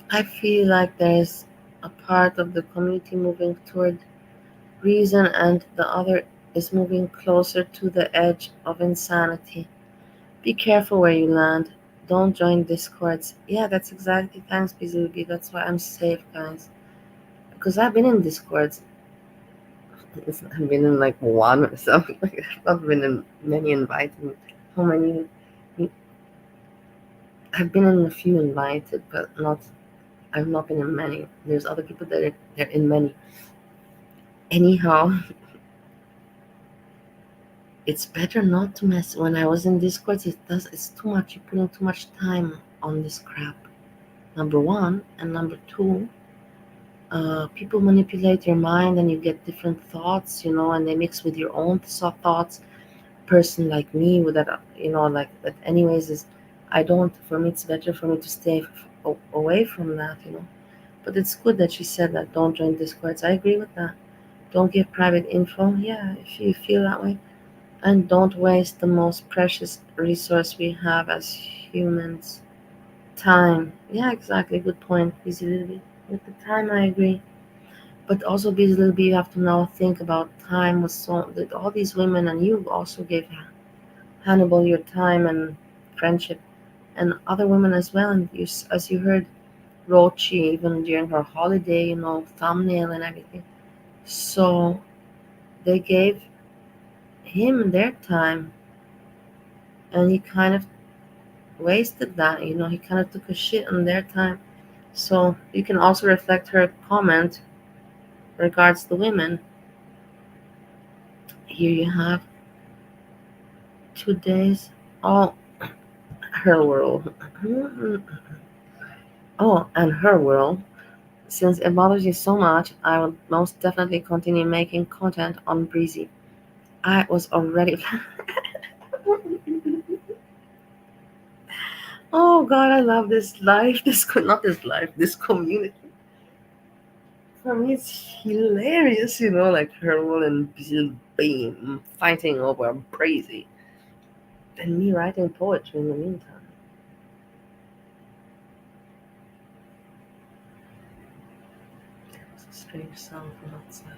I feel like there's a part of the community moving toward reason and the other is moving closer to the edge of insanity. Be careful where you land. Don't join discords. Yeah, that's exactly. Thanks, Bizubi. That's why I'm safe, guys. Because I've been in discords. I've been in like one or something. I've not been in many invited. How many? I've been in a few invited, but not. I've not been in many. There's other people that they're in many. Anyhow, it's better not to mess. When I was in discords, it's too much. You're putting too much time on this crap. Number one, and number two, people manipulate your mind and you get different thoughts, and they mix with your own thoughts. Person like me with that, like that anyways is, I don't, for me it's better for me to stay away from that. But it's good that she said that don't join discords. I agree with that. Don't give private info, yeah, if you feel that way. And don't waste the most precious resource we have as humans, time. Yeah, exactly, good point, busy little bit. With the time I agree. But also, busy little bit, you have to now think about time with that all these women, and you also gave Hannibal your time and friendship, and other women as well. And you, as you heard, Rochi even during her holiday, thumbnail and everything. So they gave him their time, and he kind of wasted that. He kind of took a shit on their time. So you can also reflect her comment regards the women. Here you have 2 days. Oh, her world. Oh, and her world. Since it bothers you so much, I will most definitely continue making content on Breezy. I was already. Oh God, I love this life. Not this life. This community. For me, it's hilarious. Like Herwell and Bill Beam fighting over Breezy, and me writing poetry in the meantime. It's a strange sound from outside.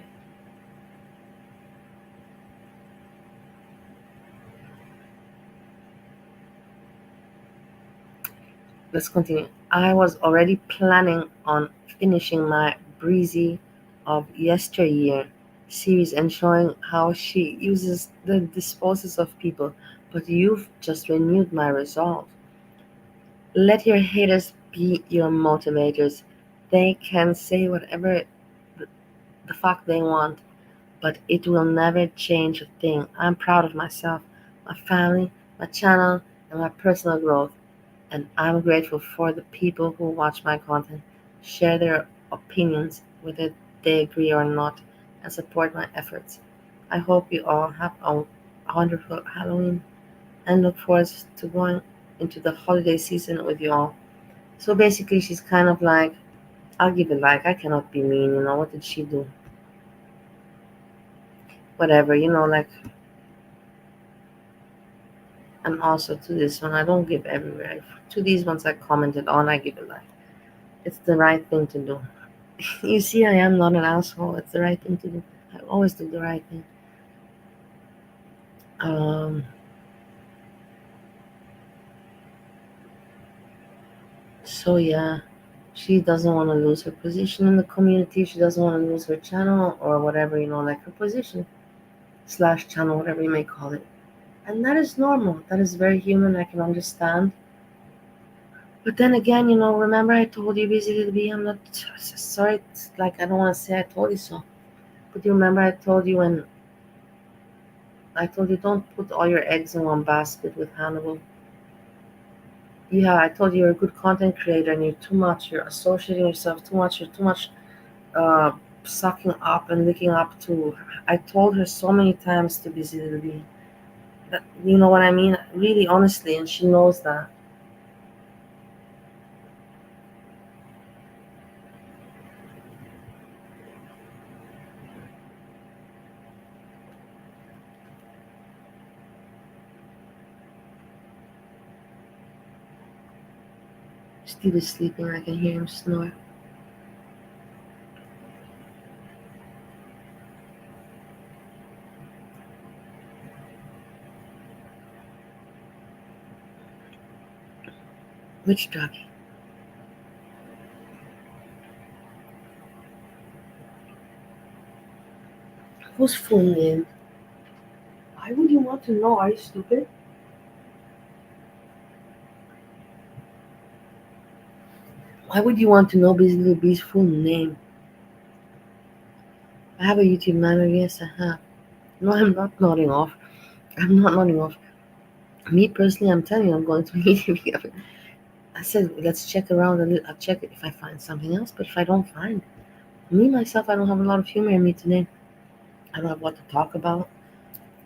Let's continue. I was already planning on finishing my Breezy of Yesteryear series and showing how she disposes of people, but you've just renewed my resolve. Let your haters be your motivators. They can say whatever the fuck they want, but it will never change a thing. I'm proud of myself, my family, my channel, and my personal growth. And I'm grateful for the people who watch my content, share their opinions, whether they agree or not, and support my efforts. I hope you all have a wonderful Halloween and look forward to going into the holiday season with you all. So basically, she's kind of like, I'll give it like, I cannot be mean, what did she do? Whatever, like, and also to this one, I don't give everywhere. To these ones I commented on, I give it like. It's the right thing to do. You see, I am not an asshole. It's the right thing to do. I always do the right thing. So yeah, she doesn't want to lose her position in the community. She doesn't want to lose her channel or whatever, like her position / channel, whatever you may call it. And that is normal. That is very human. I can understand. But then again, remember I told you, busy to be. I'm not sorry. It's like I don't want to say I told you so. But you remember I told you when I told you don't put all your eggs in one basket with Hannibal. Yeah, I told you you're a good content creator and you're too much. You're associating yourself too much. You're too much sucking up and licking up to. I told her so many times to be Zilby. That, you know what I mean? Really, honestly, and she knows that. Steve is sleeping. I can hear him snore. Which doggy? Whose full name? Why would you want to know? Are you stupid? Why would you want to know Busy Bee's full name? I have a YouTube manager. Yes, I have. No, I'm not nodding off. I'm not nodding off. Me personally, I'm telling you, I'm going to YouTube. I said, let's check around and I'll check it if I find something else. But if I don't find me myself, I don't have a lot of humor in me today. I don't have what to talk about.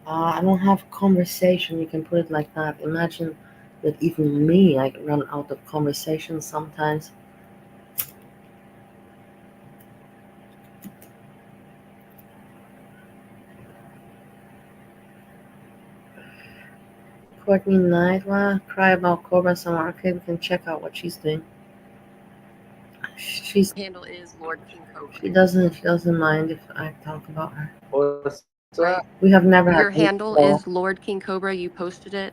I don't have conversation. You can put it like that. Imagine that even me, I run out of conversation sometimes. Courtney Knight, well, cry about Cobra somewhere. Okay, we can check out what she's doing. She's handle is Lord King Cobra. She doesn't mind if I talk about her. What's Right. that? We have never Your had handle is Lord King Cobra. You posted it.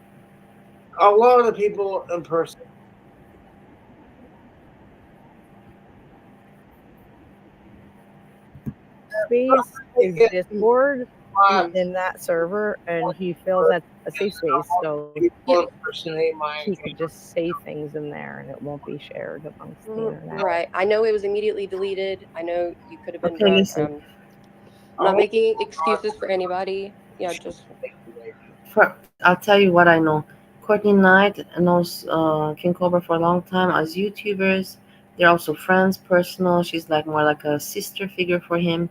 A lot of people in person. Space is Discord in that server, and he feels that's a safe space, so he could just say things in there, and it won't be shared amongst the internet. Right. I know it was immediately deleted. I know you could have been Okay, drunk. listen. I'm not making excuses for anybody. Yeah, just. I'll tell you what I know. Courtney Knight knows King Cobra for a long time as YouTubers. They're also friends, personal. She's like more like a sister figure for him.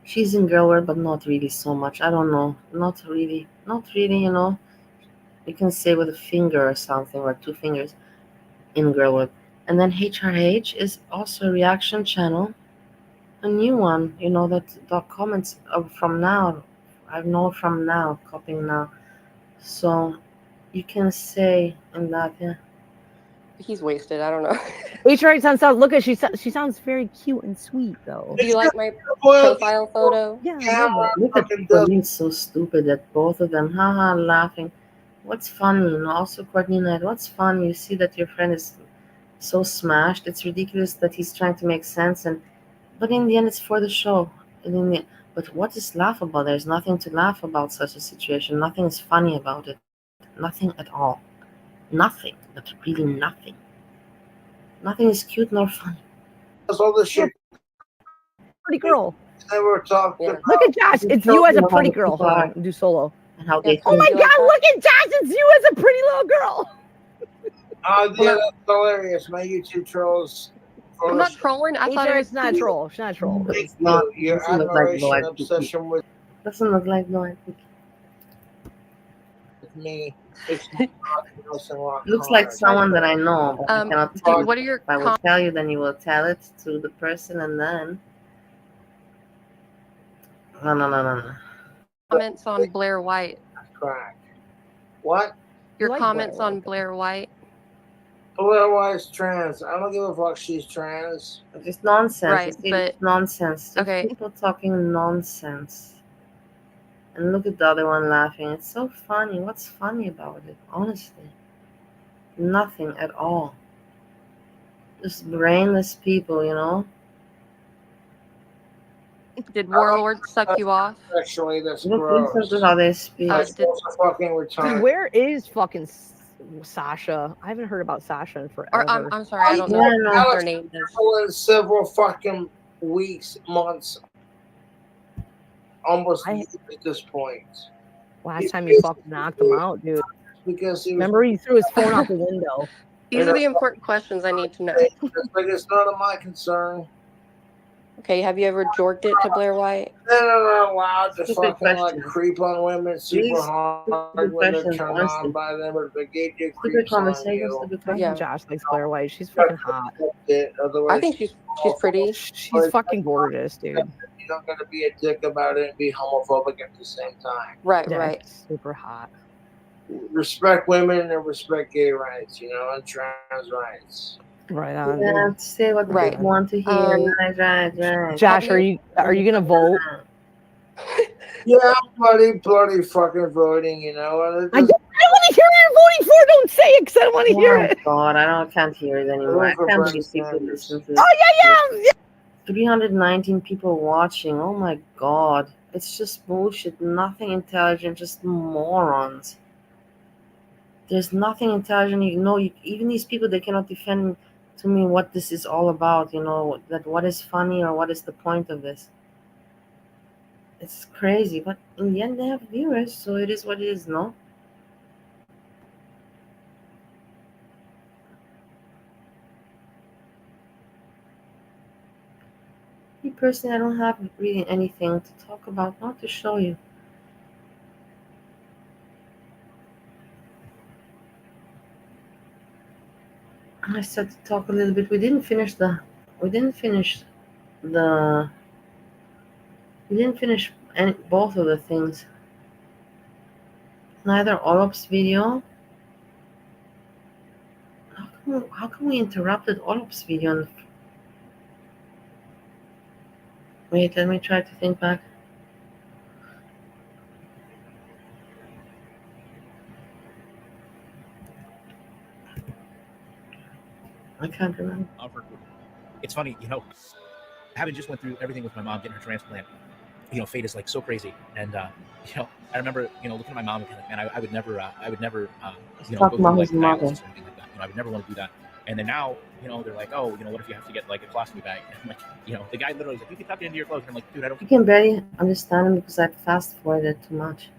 She's in Girl World, but not really so much. I don't know. Not really, you know. You can say with a finger or something, or 2 fingers in Girl World. And then HRH is also a reaction channel. A new one, you know, that comments from now. I know from now, copying now. So you can say in that, yeah. He's wasted. I don't know. HRH sounds. Look at she sounds very cute and sweet though. Do you like my profile photo? Yeah, I love it. Look at people being so stupid that both of them, haha, laughing. What's funny? You know, also Courtney Knight, what's funny? You see that your friend is so smashed. It's ridiculous that he's trying to make sense, but in the end, it's for the show. But what is laughable? There's nothing to laugh about such a situation. Nothing is funny about it. Nothing at all. Nothing. But really nothing. Nothing is cute nor funny. That's all this shit. Pretty girl. Never talked about. Look at Josh. It's you as a pretty girl. Hold on. Do solo. And how they oh my God! Look at Josh. It's you as a pretty little girl. Yeah, that's hilarious. My YouTube trolls. I'm not trolling. I thought it's not a troll. She's not a troll. It's not. Your admiration, obsession with doesn't look like Lloyd. me. It's not looks like someone that I know, but I cannot tell you. What are your if I will tell you, then you will tell it to the person, and then no. Comments on Blair White. Crack. What? Your like comments Blair on Blair White. Blair White's trans. I don't give a fuck. She's trans. It's nonsense. Right, It's nonsense. It's okay. people talking nonsense. And look at the other one laughing. It's so funny. What's funny about it? Honestly, nothing at all. Just brainless people, you know. Did Warlord suck you off? Actually, that's Look, gross. listen to how they speak. Fucking retarded. Dude, where is fucking Sasha? I haven't heard about Sasha in forever. Or I'm sorry, I don't know what their name is. In several fucking weeks, months, almost at this point. Last time you fucking knocked him out, dude. Because remember he threw his phone out the window. These are the important questions I need to know. Like it's none of my concern. Okay, have you ever jorked it to Blair White? They're not allowed to Stupid fucking like questions. creep on women super These hard stupid when they're questions, turned honestly. on by them, or the gay dude Stupid creeps on conversations, you. stupid I questions. think Josh likes Blair White. She's fucking hot. I think she's pretty. She's fucking gorgeous, dude. You don't gotta be a dick about it and be homophobic at the same time. Right, Yeah, right. super hot. Respect women and respect gay rights, you know, and trans rights. Right on. Yeah, dude. say what Right. they want to hear. Right. Josh, are you gonna vote? Yeah, bloody fucking voting, you know. And I don't want to hear what you're voting for. Don't say it because I don't want to hear it. God, I can't hear it anymore. I for can't Bernie believe people Sanders. listen to this. Oh yeah. 319 people watching. Oh my God. It's just bullshit. Nothing intelligent, just morons. There's nothing intelligent. Even these people, they cannot defend to me what this is all about, that what is funny or what is the point of this. It's crazy, but in the end, they have viewers, so it is what it is, no? Me personally, I don't have really anything to talk about, not to show you. I started to talk a little bit. We didn't finish both of the things. Neither Olop's video. How come we interrupted Olop's video? Wait, let me try to think back. I can't remember. It's funny, having just went through everything with my mom getting her transplant. Fate is like so crazy, and I remember looking at my mom and kind of, man, I would never go through like dialysis or anything like that. I would never want to do that. And then now, they're like, oh, what if you have to get like a colostomy bag? And I'm like, the guy literally was like, you can tuck it into your clothes. And I'm like, dude, I don't. You can barely understand him because I fast forwarded too much.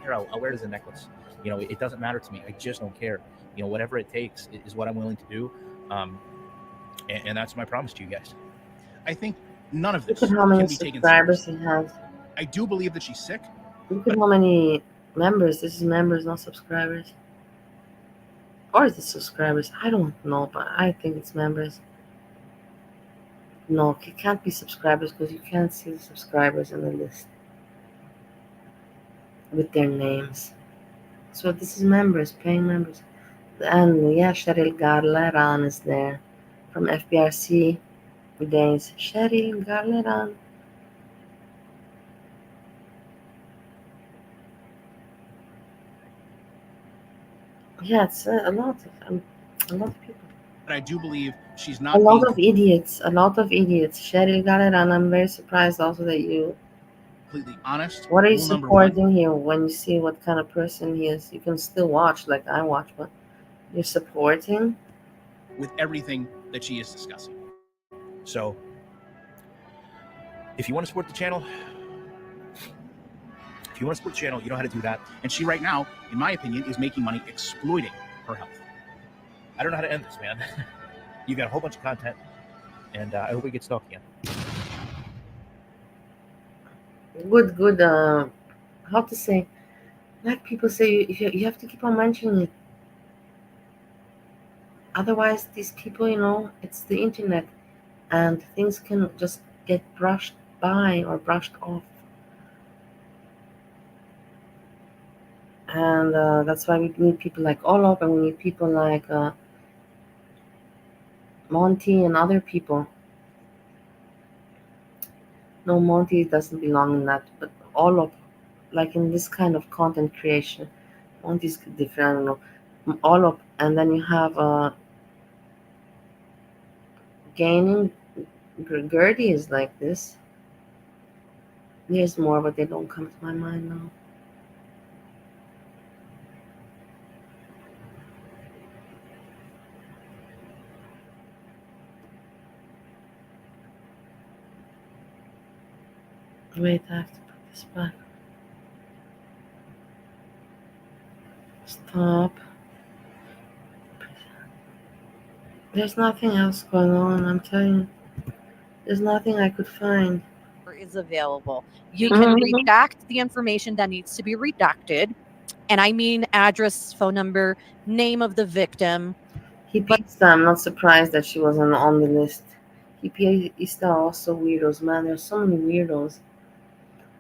Here, I'll wear it as a necklace. It doesn't matter to me. I just don't care. Whatever it takes is what I'm willing to do. And that's my promise to you guys. I think none of this Look at how many can be taken subscribers seriously. he has. I do believe that she's sick. Look at how many members. This is members, not subscribers. Or is it subscribers? I don't know, but I think it's members. No, it can't be subscribers because you can't see the subscribers in the list with their names. So this is members, paying members. And yeah, Cheryl Garleran is there from FBRC days. Cheryl Garleran. Yeah, it's a lot of people. But I do believe she's not. A lot of idiots. Cheryl Garleran, I'm very surprised also that you. Completely honest. What are you supporting here when you see what kind of person he is? You can still watch like I watch, but you're supporting with everything that she is discussing. So if you want to support the channel, you know how to do that. And she right now, in my opinion, is making money exploiting her health. I don't know how to end this, man. You got a whole bunch of content, and I hope we get stuck again. Good. How to say? Like people say, you have to keep on mentioning it. Otherwise, these people, it's the internet, and things can just get brushed by or brushed off. And that's why we need people like Olop, and we need people like Monty and other people. No, Monty doesn't belong in that, but Olop, like in this kind of content creation. Monty's different, I don't know. Olop, and then you have Gaining. Gertie is like this. There's more, but they don't come to my mind now. Wait, I have to put this back. Stop. There's nothing else going on. I'm telling you, there's nothing I could find. Is available. You can redact the information that needs to be redacted. And I mean address, phone number, name of the victim. Hippies, I'm not surprised that she wasn't on the list. Hippies are also weirdos, man. There's so many weirdos.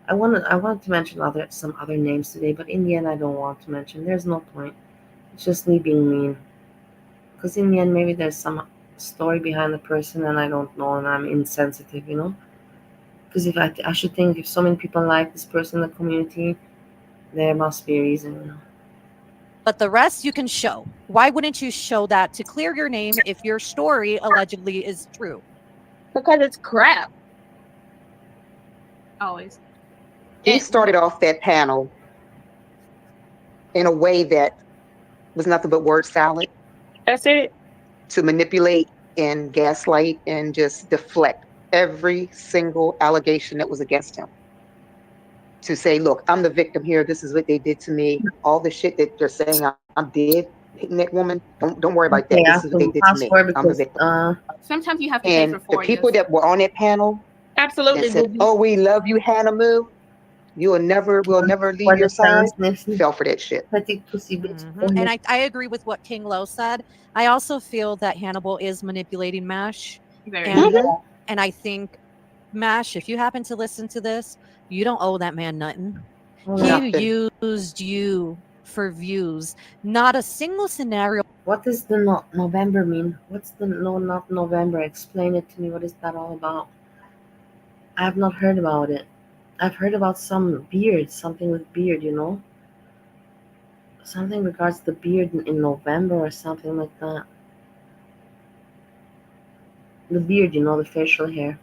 I wanted to mention some other names today, but in the end, I don't want to mention. There's no point. It's just me being mean. Because in the end, maybe there's some story behind the person, and I don't know, and I'm insensitive, you know. Because if I should think if so many people like this person in the community, there must be a reason, you know. But the rest you can show. Why wouldn't you show that to clear your name if your story allegedly is true? Because it's crap. Always. He started off that panel in a way that was nothing but word salad. That's it. To manipulate and gaslight and just deflect every single allegation that was against him. To say, look, I'm the victim here. This is what they did to me. All the shit that they're saying I'm dead hitting that woman. Don't worry about that. This is what they did to me. I'm the victim. Sometimes you have to and pay for the people that were on that panel absolutely said, oh, we love you, Hannah Moo. We'll never leave your side. Fell for that shit. And I agree with what King Lo said. I also feel that Hannibal is manipulating MASH. And I think, MASH, if you happen to listen to this, you don't owe that man nothing. He used you for views. Not a single scenario. What does the November mean? What's the not November? Explain it to me. What is that all about? I have not heard about it. I've heard about some beard, something with beard, you know? Something regards the beard in November or something like that. The beard, you know, the facial hair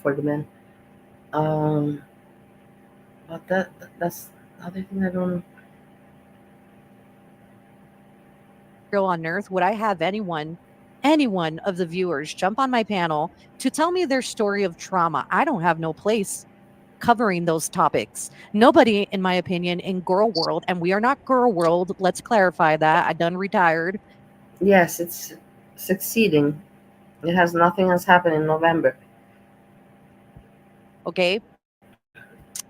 for the men. But that's the other thing I don't know. On earth, would I have anyone of the viewers jump on my panel to tell me their story of trauma? I don't have no place covering those topics. Nobody, in my opinion, in girl world, and we are not girl world, let's clarify that. I done retired. Yes, it's succeeding. It has nothing has happened in November. Okay.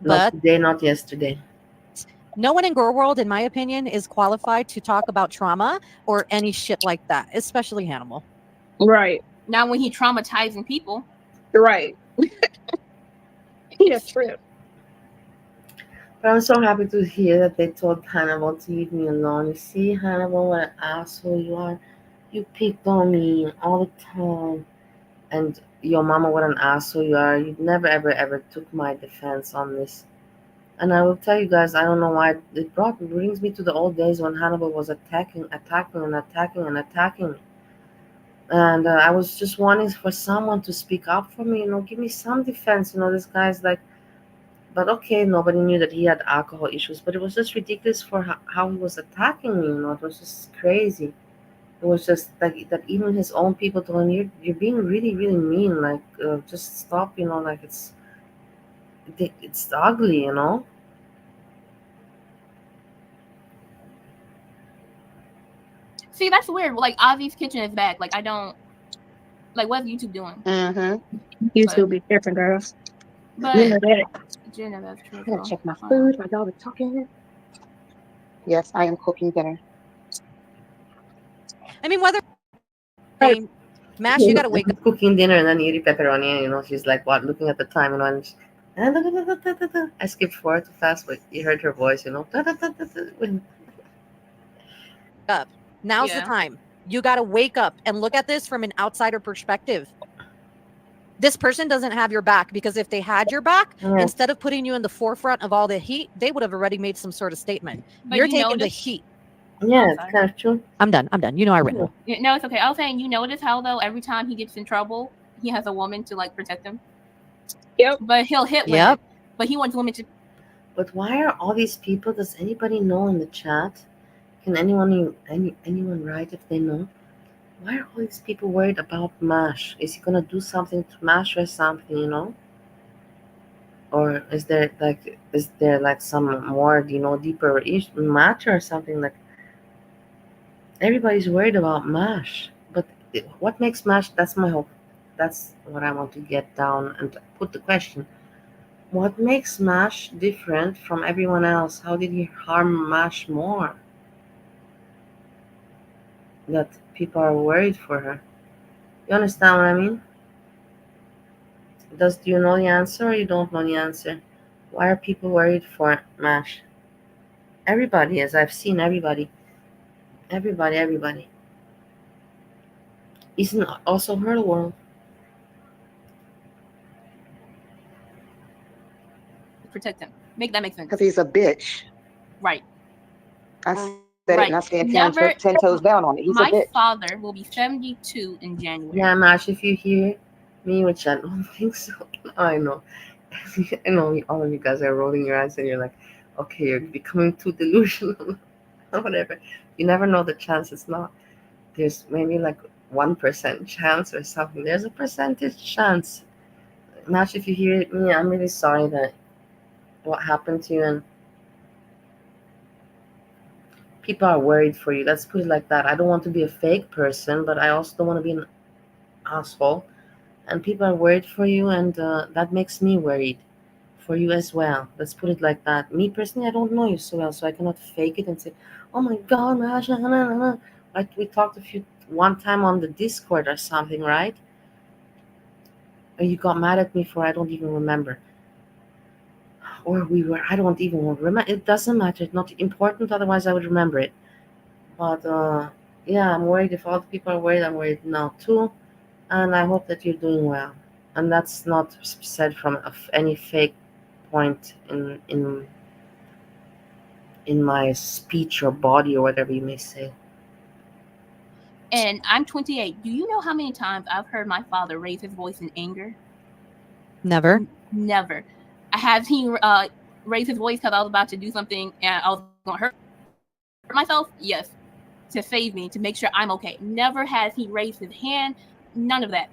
Not today, not yesterday. No one in girl world, in my opinion, is qualified to talk about trauma or any shit like that, especially Hannibal. Right. Not when he traumatizing people. Right. That's true. But I'm so happy to hear that they told Hannibal to leave me alone. You see, Hannibal, what an asshole you are. You picked on me all the time. And your mama, what an asshole you are. You never, ever took my defense on this. And I will tell you guys, I don't know why it brings me to the old days when Hannibal was attacking. And I was just wanting for someone to speak up for me, you know, give me some defense. You know, this guy's like, but okay, nobody knew that he had alcohol issues, but it was just ridiculous for how he was attacking me, you know, it was just crazy. It was just like that even his own people told him, you're being really, really mean, like, just stop, you know, like it's ugly, you know. See, that's weird. Like, Ozzy's Kitchen is back. Like, I don't... Like, what's YouTube doing? YouTube be different, girls. But... You know that. Jenna, that's true. I gotta check my food. My dog is talking. Yes, I am cooking dinner. I mean, whether... MASH, you gotta wake up. Cooking dinner and then eating pepperoni, and, you know, she's like, what, looking at the time, you know, and I skipped forward too fast, but you heard her voice, you know. Up. Now's the time. You got to wake up and look at this from an outsider perspective. This person doesn't have your back, because if they had your back, instead of putting you in the forefront of all the heat, they would have already made some sort of statement. But you're taking the heat. Yeah, it's kind of true. I'm done. You know I read. No, it's okay. I was saying, you notice how, though, every time he gets in trouble, he has a woman to, like, protect him? Yep. But he'll hit women. Yep. But he wants women to... But why are all these people, does anybody know in the chat? Can anyone write if they know? Why are all these people worried about MASH? Is he gonna do something to MASH or something, you know? Or is there like some more, you know, deeper matter or something? Like, everybody's worried about MASH, but What makes MASH? That's my hope. That's what I want to get down and put the question. What makes MASH different from everyone else? How did he harm MASH more? That people are worried for her. You understand what I mean? Do you know the answer or you don't know the answer? Why are people worried for MASH? Everybody, as I've seen everybody. Everybody. Isn't also her world. Protect him. Make that make sense. Because he's a bitch. Right. I said it and I stand 10 toes down on it. He's a bitch. My father will be 72 in January. Yeah, Mash, if you hear me, which I don't think so. I know. I know all of you guys are rolling your eyes and you're like, okay, you're becoming too delusional. Whatever. You never know the chance. It's not. There's maybe like 1% chance or something. There's a percentage chance. Mash, if you hear me, I'm really sorry that what happened to you, and people are worried for you. Let's put it like that. I don't want to be a fake person, but I also don't want to be an asshole. And people are worried for you, and that makes me worried for you as well. Let's put it like that. Me personally, I don't know you so well, so I cannot fake it and say, oh my God, Mash, like we talked one time on the Discord or something, right? Or you got mad at me for, I don't even remember. Or I don't even remember. It doesn't matter. It's not important. Otherwise, I would remember it. But yeah, I'm worried. If all the people are worried, I'm worried now too. And I hope that you're doing well. And that's not said from any fake point in my speech or body or whatever you may say. And I'm 28. Do you know how many times I've heard my father raise his voice in anger? Never. Never. Has he raised his voice because I was about to do something and I was going to hurt myself? Yes. To save me, to make sure I'm okay. Never has he raised his hand. None of that.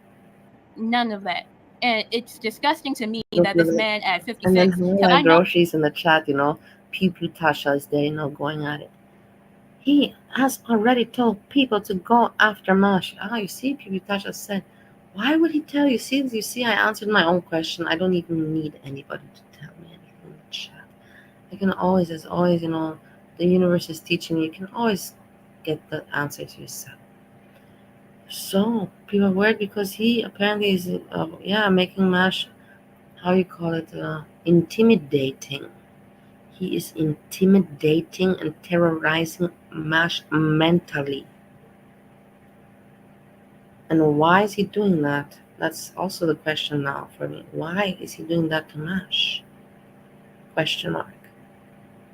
And it's disgusting to me that this man at 56. And then I know she's in the chat, Pew Tasha is there, going at it. He has already told people to go after Mash. You see, Pew Tasha said, why would he tell you? You see, I answered my own question. I don't even need anybody to tell me anything in the chat. I can always, as always, the universe is teaching me. You can always get the answer to yourself. So people are worried because he apparently is, making Mash, how you call it, intimidating. He is intimidating and terrorizing Mash mentally. And why is he doing that? That's also the question now for me. Why is he doing that to Mash? Question mark.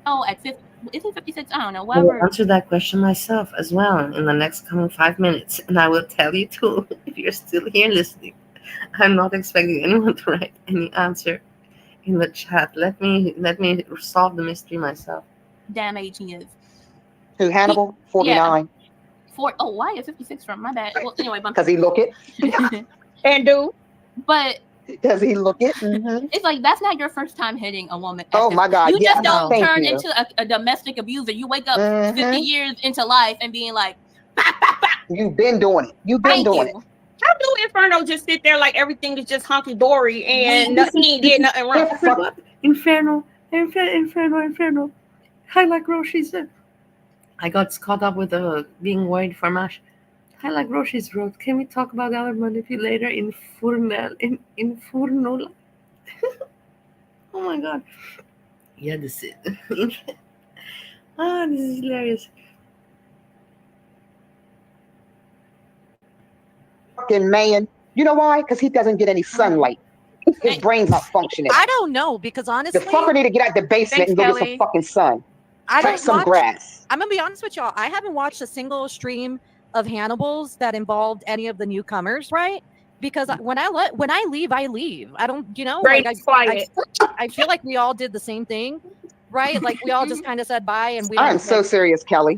Oh, at 50, is he 56? I don't know. I will answer that question myself as well in the next coming 5 minutes. And I will tell you too, if you're still here listening. I'm not expecting anyone to write any answer in the chat. Let me solve the mystery myself. Damn age he is. Who, Hannibal? 49. Yeah. Why is 56 from? My bad. Well, anyway, because he look it. And do. But does he look it? Mm-hmm. It's like that's not your first time hitting a woman. Oh my God! You just don't turn into a domestic abuser. You wake up 50 years into life and being like, bah, bah, bah. You've been doing it. You've been doing it. How do Inferno just sit there like everything is just hunky dory and he did nothing wrong? Inferno. I like Roshi said. I got caught up with being worried for Mash. I like Roshi's wrote. Can we talk about our manipulator in Furnola? Oh my God. Yeah, this is this is hilarious. Fucking man. You know why? Because he doesn't get any sunlight. His brain's not functioning. I don't know, because honestly, the fucker need to get out the basement and go get some fucking sun. Touch some grass. I'm gonna be honest with y'all. I haven't watched a single stream of Hannibal's that involved any of the newcomers, right? Because when I leave, I leave. I don't, like I feel like we all did the same thing, right? Like we all just kind of said bye, and we. I'm so serious, Kelly.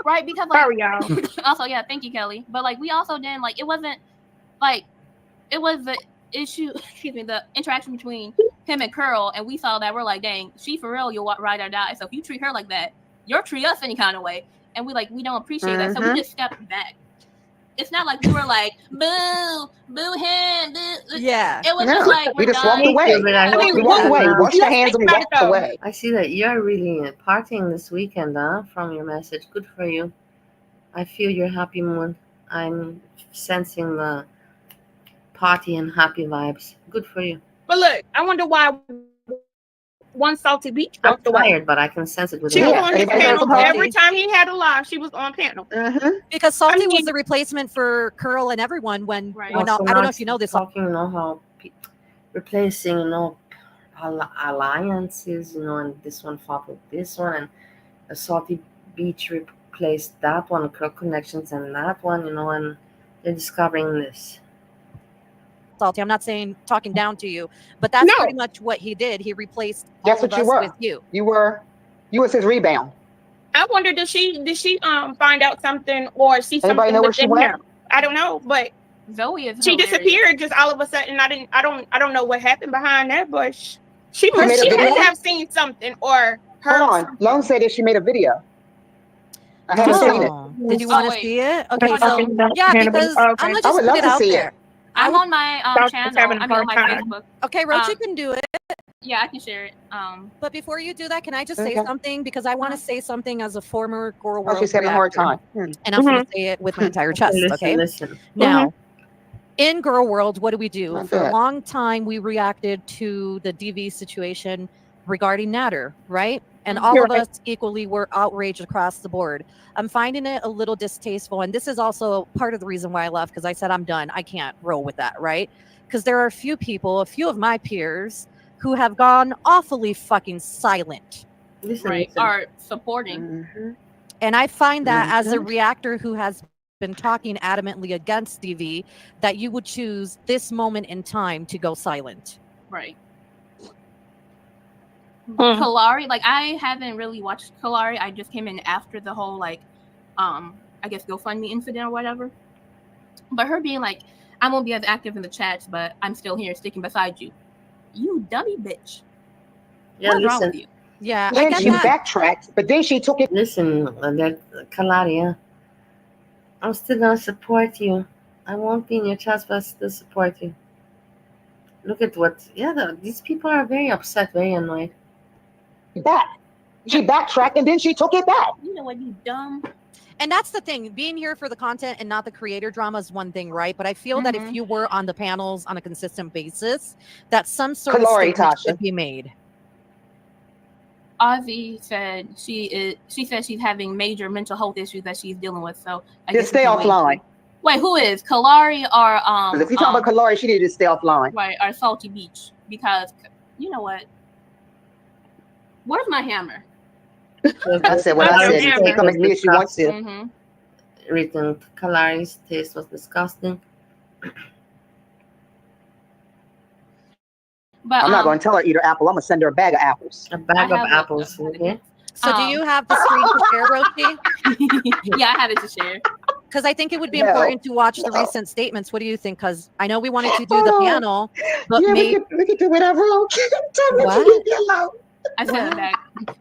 Right? Because sorry, y'all. Also, yeah, thank you, Kelly. But like we also didn't it wasn't like it was the issue. Excuse me, the interaction between him and Curl, and we saw that we're like, dang, she for real, you'll ride or die. So if you treat her like that, you'll treat us any kind of way. And we don't appreciate that. So we just stepped back. it's not like we were like boo him. Boo. Yeah. It was just like we we're just done. walked away. We walked away. Washed your hands and we walked away. I see that you're really partying this weekend, from your message. Good for you. I feel your happy mood. I'm sensing the party and happy vibes. Good for you. But look, I wonder why one Salty Beach walked I'm away. tired, but I can sense it with She the was on his panel every time he had a live. She was on panel. Because Salty was the replacement for Curl and everyone when I don't know if you know this. Talking, how replacing, alliances, and this one fought with this one, and a Salty Beach replaced that one, Curl Connections, and that one, and they're discovering this. Salty, I'm not saying talking down to you, but that's pretty much what he did. He replaced all of us with you. You was his rebound. I wonder, did she find out something or see something? Anybody know where she went? I don't know, but Zoe is she hilarious. disappeared just all of a sudden. I don't know what happened behind that, but she must have seen something or heard. Hold on. Lone said that she made a video. I haven't seen it. Did you want to see it? Okay, so yeah, because I'm gonna just put it out there. I'm on my channel. I mean, on my Facebook. Okay, Rochi can do it. Yeah, I can share it. But before you do that, can I just say something? Because I want to say something as a former Girl World. She's having a hard time. And I'm going to say it with my entire chest, okay? Listen. Now, in Girl World, what do? For a long time, we reacted to the DV situation regarding Natter, right? And all of us equally were outraged across the board. I'm finding it a little distasteful. And this is also part of the reason why I left, because I said, I'm done. I can't roll with that, right? Because there are a few of my peers who have gone awfully fucking silent. Are supporting. And I find that as a reactor who has been talking adamantly against DV, that you would choose this moment in time to go silent. Right. Kalari, I haven't really watched Kalari. I just came in after the whole I guess GoFundMe incident or whatever. But her being like, I won't be as active in the chats, but I'm still here sticking beside you. You dummy bitch. Yeah, what's wrong with you? Yeah, then she backtracked, but then she took it. Listen, Kalari, I'm still gonna support you. I won't be in your chats, but I'll still support you. Look at these people are very upset, very annoyed. She backtracked and then she took it back. You know what, you dumb. And that's the thing. Being here for the content and not the creator drama is one thing, right? But I feel that if you were on the panels on a consistent basis, that some sort of statement should be made. Ozzy said she says she's having major mental health issues that she's dealing with. So I just stay offline. Wait, who is Kalari or if you talk about Kalari, she needed to stay offline. Right, or Salty Beach, because you know what? Where's my hammer? I said what I said. You can't come and if she wants to. Written, Kalari's taste was disgusting. But I'm not going to tell her to eat her apple. I'm going to send her a bag of apples. A bag of apples. Okay. So do you have the screen to share, Rochi? Yeah, I have it to share. Because I think it would be important to watch the recent statements. What do you think? Because I know we wanted to do the panel, but we can do whatever. What? I said a bag.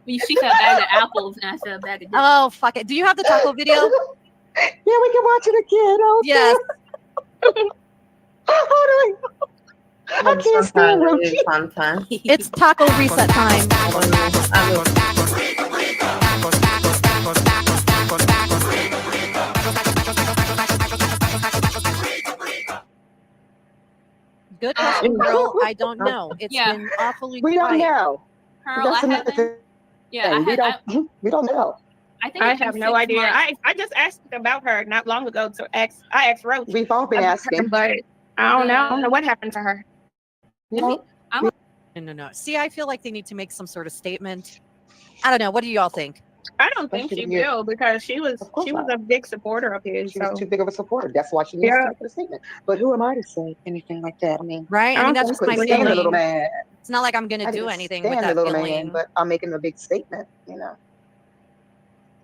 She said a bag of apples, and I said a bag of. Oh, fuck it. Do you have the taco video? Yeah, we can watch it again. Okay. Yes. Hold on. I can't stand Rochi. It's taco reset time. Good question, girl. I don't know. It's been awfully We don't know. Pearl, That's another thing. Yeah, we don't know. I have no idea. I just asked about her not long ago. I asked Roach. We've all been asking, but I don't know. I don't know what happened to her. No. See, I feel like they need to make some sort of statement. I don't know. What do y'all think? I don't think she will, because she was a big supporter of his. She was too big of a supporter. That's why she needs to make a statement. But who am I to say anything like that? I mean, right? I mean, that's just my feeling. The little man. It's not like I'm going to do anything with that the little feeling. Man, but I'm making a big statement.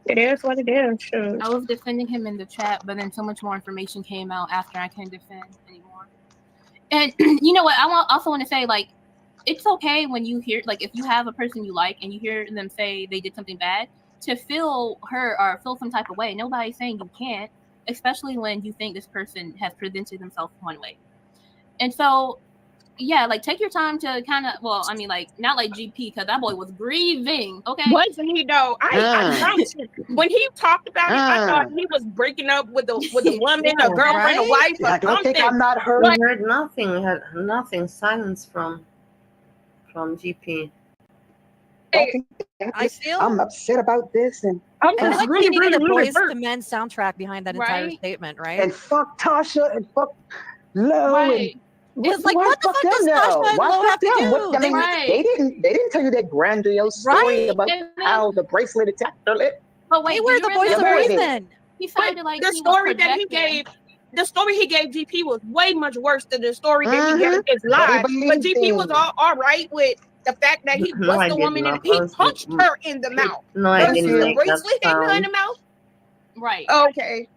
It is what it is. Sure. I was defending him in the chat, but then so much more information came out after I couldn't defend anymore. And you know what? I also want to say, it's okay when you hear, if you have a person you like and you hear them say they did something bad, to feel hurt or feel some type of way. Nobody's saying you can't. especially when you think this person has presented themselves one way. And so, yeah, like take your time to kind of, well, I mean, like not like GP because that boy was grieving. Okay, wasn't he though? I promise you. When he talked about it, I thought he was breaking up with the woman, a girlfriend, a wife, or I don't something. think I'm not heard. We heard nothing. We had nothing. Silence from GP. I feel I'm upset about this, and I'm And just like really, he needed really, a Boys to Men soundtrack behind that entire Right? statement, right? and fuck Tasha and fuck Low Right. and It's like, why what the fuck does Tasha and Why Lo fuck have to them? do? What, I mean, Right. they didn't tell you that grandiose story Right? about And then- how the bracelet attacked her lip. But They wait, were do you the voice really of boy did. reason. He But sounded like the he story was that he projecting. gave, the story he gave GP was way much worse than the story that he gave his But he live. But believed GP was him. all right with the fact that he No, I busted the did woman not. and he Honestly, punched her in the mouth. No, I Versus didn't the make that bracelet hitting her in sound. the mouth. Right. Okay.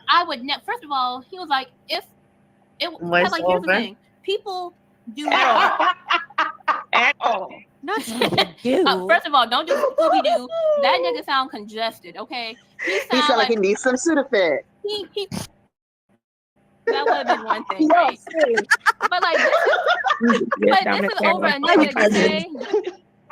I would first of all, he was like, if it Voice like here's the over. thing. People do not At all. Not Scooby-Doo. first of all, don't do Scooby-Doo. That nigga sound congested, okay? He sound like he needs some Sudafed. He that would have been one thing, Yes. right? But like this is over a nigga you say.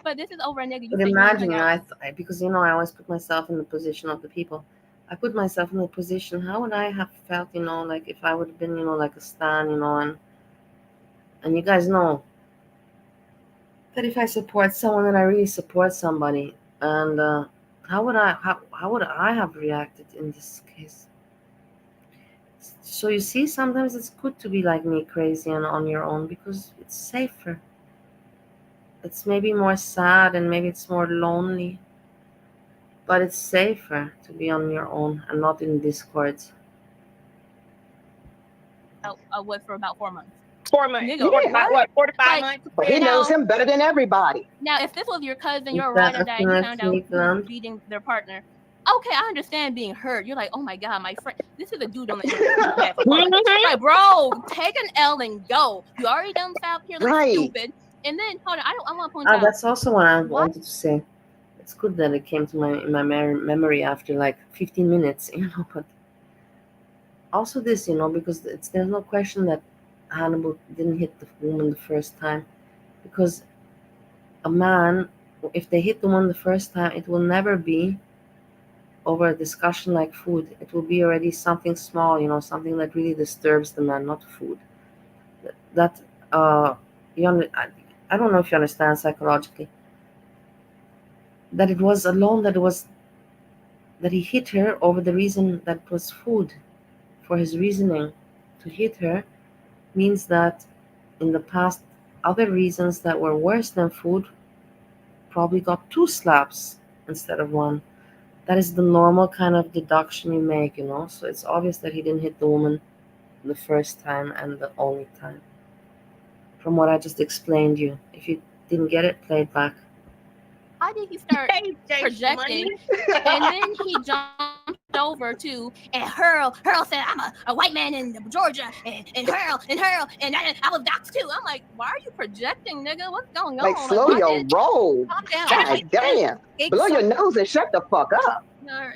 But this is over a nigga you But say you imagine, hung you know, out. because you know, I always put myself in the position of the people. I put myself in the position. How would I have felt, you know, like if I would have been, you know, like a stan, you know, and you guys know that if I support someone, then I really support somebody. And how would I have reacted in this case? So you see, sometimes it's good to be like me, crazy and on your own, because it's safer. It's maybe more sad and maybe it's more lonely, but it's safer to be on your own and not in discords. What for about 4 months? 4 months. Nigga, what? 4 to 5 Like, months. But he knows him better than everybody. Now, if this was your cousin, Is you're a that ride or a die, you found out phonetic who was land? beating their partner. Okay, I understand being hurt. You're like, oh my god, my friend. This is a dude on the internet. Like, bro, take an L and go. You already done found here look Right. stupid. And then hold on, I want to point out. That's also what I wanted to say. It's good that it came to my memory after like 15 minutes, you know. But also this, you know, because there's no question that Hannibal didn't hit the woman the first time, because a man, if they hit the woman the first time, it will never be over a discussion like food. It will be already something small, you know, something that really disturbs the man, not food. That I don't know if you understand psychologically. That it was alone, that he hit her over the reason that it was food. For his reasoning to hit her means that in the past, other reasons that were worse than food probably got 2 slaps instead of 1. That is the normal kind of deduction you make, you know. So it's obvious that he didn't hit the woman the first time and the only time. From what I just explained you. If you didn't get it, play it back. How did he start projecting? And then he jumped over to and Hurl said, I'm a white man in Georgia, and Hurl, and I was doxxed too. I'm like, why are you projecting, nigga? What's going on? Like, slow your roll. Calm down. God damn. Blow your nose and shut the fuck up.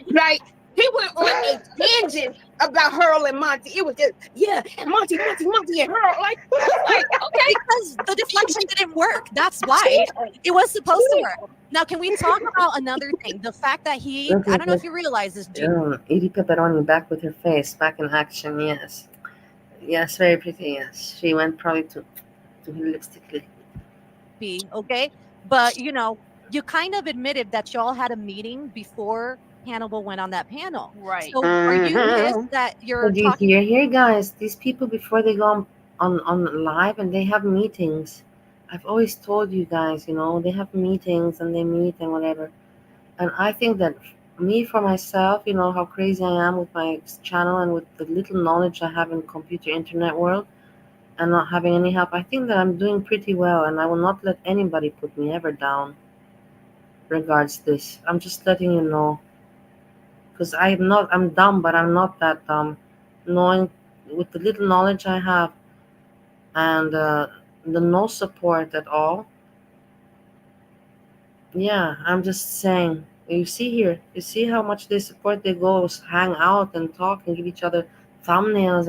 Like, he went on a tangent about Hurl and Monty. It was just, yeah, and Monty and Hurl. Like, okay, because the deflection didn't work. That's why. It was supposed to work. Now, can we talk about another thing? The fact that I don't know if you realize this, Edie Pepperoni back with her face, back in action, yes. Yes, very pretty, yes. She went probably to holistically. Okay? But, you know, you kind of admitted that y'all had a meeting before Hannibal went on that panel. Right. So are you pissed that you're talking? Here, guys, these people, before they go on live and they have meetings, I've always told you guys, you know, they have meetings and they meet and whatever. And I think that me, for myself, you know, how crazy I am with my channel and with the little knowledge I have in computer internet world and not having any help, I think that I'm doing pretty well, and I will not let anybody put me ever down regards this. I'm just letting you know. Because I'm dumb, but I'm not that dumb. Knowing with the little knowledge I have and the no support at all. Yeah, I'm just saying, You see here, you see how much they support. They go hang out and talk and give each other thumbnails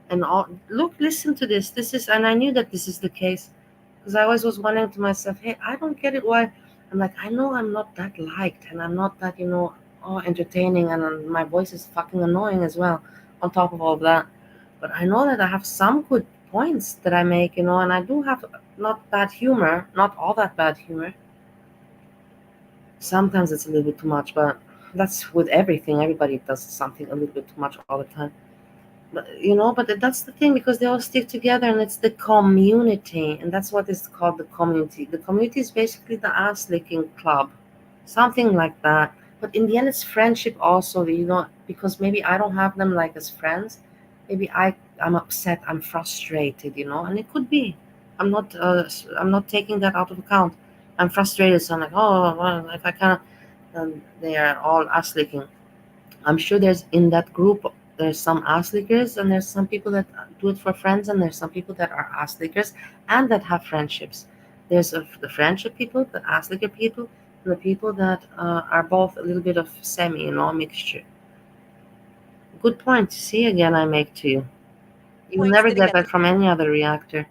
and all. Look, listen to this. This is, and I knew that this is the case because I always was wondering to myself, hey, I don't get it. Why? I'm like, I know I'm not that liked and I'm not that, entertaining, and my voice is fucking annoying as well. On top of all of that, but I know that I have some good points that I make, and I do have not bad humor, not all that bad humor. Sometimes it's a little bit too much, but that's with everything. Everybody does something a little bit too much all the time. But that's the thing, because they all stick together, and it's the community, and that's what is called the community. The community is basically the ass licking club, something like that. But in the end, it's friendship also. Because maybe I don't have them like as friends. Maybe I'm upset, I'm frustrated, and it could be. I'm not taking that out of account. I'm frustrated, so I'm like, oh, well, if I kind of, they are all ass licking. I'm sure in that group there's some ass lickers, and there's some people that do it for friends, and there's some people that are ass lickers and that have friendships. There's the friendship people, the ass licker people, and the people that are both a little bit of semi, mixture. Good point. See, again, I make to you. You'll never get that from any other reactor.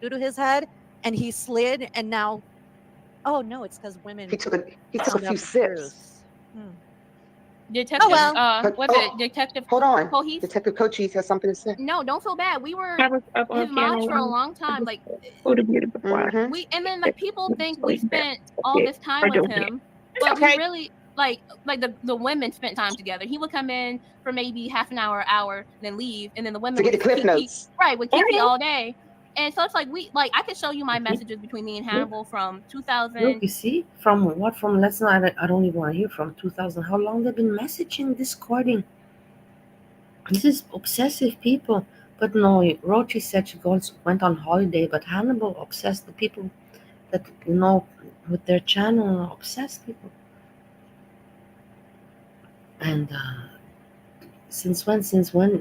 Due to his head, and he slid, and now, oh no, it's because women. He took a few sips. Detective, Detective. Hold on. Cohese? Detective Cochise has something to say. No, don't feel bad. We were up on his mods for a long time. Like and then like people think we spent all this time with him, but we really like the women spent time together. He would come in for maybe half an hour, then leave, and then the women to get the cliff notes. Would keep all day. And so it's like I could show you my messages between me and Hannibal from 2000. Look, you see, from let's not. I don't even want to hear from 2000. How long they've been messaging, discording. This is obsessive people. But no, Rochi said she went on holiday, but Hannibal obsessed the people that with their channel, obsessed people. And since when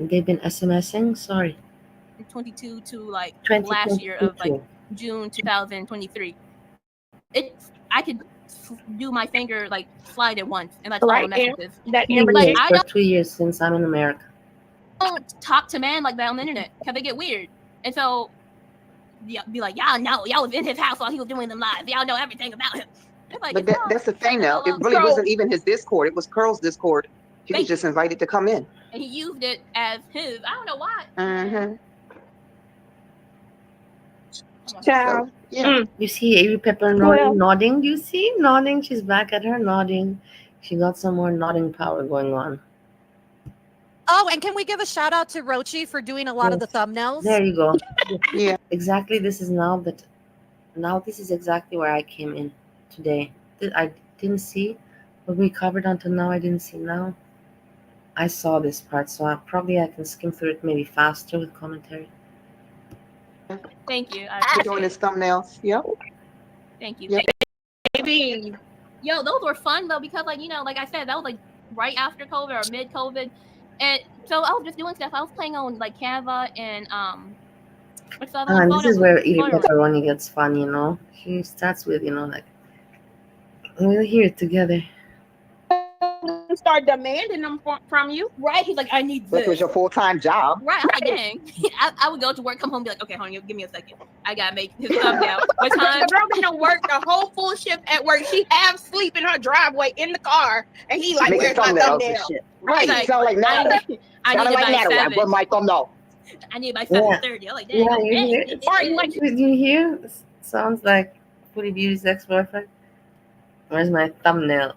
they've been SMSing? Sorry. 22 to last year of June 2023. I could do my finger slide it once, and that's all the messages. For 2 years since I'm in America. I don't talk to men like that on the internet because they get weird, and so be like, y'all know, y'all was in his house while he was doing them live. Y'all know everything about him. But that's the thing now. It really wasn't even his Discord. It was Curl's Discord. He was just invited to come in. And he used it as his. I don't know why. Mm-hmm. Ciao. So, yeah. You see Avery Pepper nodding? You see? Nodding. She's back at her nodding. She got some more nodding power going on. Oh, and can we give a shout out to Rochi for doing a lot of the thumbnails? There you go. Yeah. Exactly. This is now this is exactly where I came in today. I didn't see what we covered until now. I didn't see now. I saw this part, so I can skim through it maybe faster with commentary. Thank you. We're doing his thumbnails. Yep. Thank you. Yep. Baby. Yo, those were fun though, because like I said, that was right after COVID or mid COVID. And so I was just doing stuff. I was playing on Canva and what's the other one? This is where Edie Pepperoni gets fun, She starts with, we'll hear it together. Start demanding them from you, right? He's like, I need this. It was your full-time job, right? I'm like, dang. I would go to work, come home, be like, okay, honey, give me a second. I gotta make his thumbnail. What time? The girl been to work the whole full shift at work. She half sleep in her driveway in the car, and he like, where's my thumbnail? Right? Like, sound like Natalie. I need it by my thumbnail. I need by 7:30. I'm like, dang. Yeah, you hear? Sounds like Putty Beauty's ex-boyfriend. Where's my thumbnail?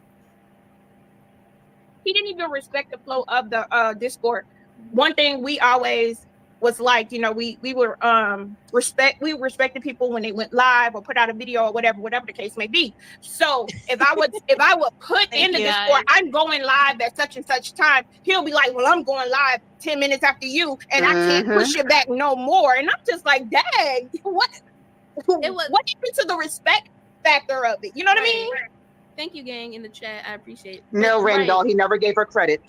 He didn't even respect the flow of the Discord. One thing we always was like, we respected people when they went live or put out a video or whatever the case may be. So if I would put in the Discord, I'm going live at such and such time, he'll be like, well, I'm going live 10 minutes after you, and I can't push it back no more. And I'm just like, dang, what happened to the respect factor of it? You know what I mean? Thank you, gang, in the chat. I appreciate it. No, Randall, he never gave her credit.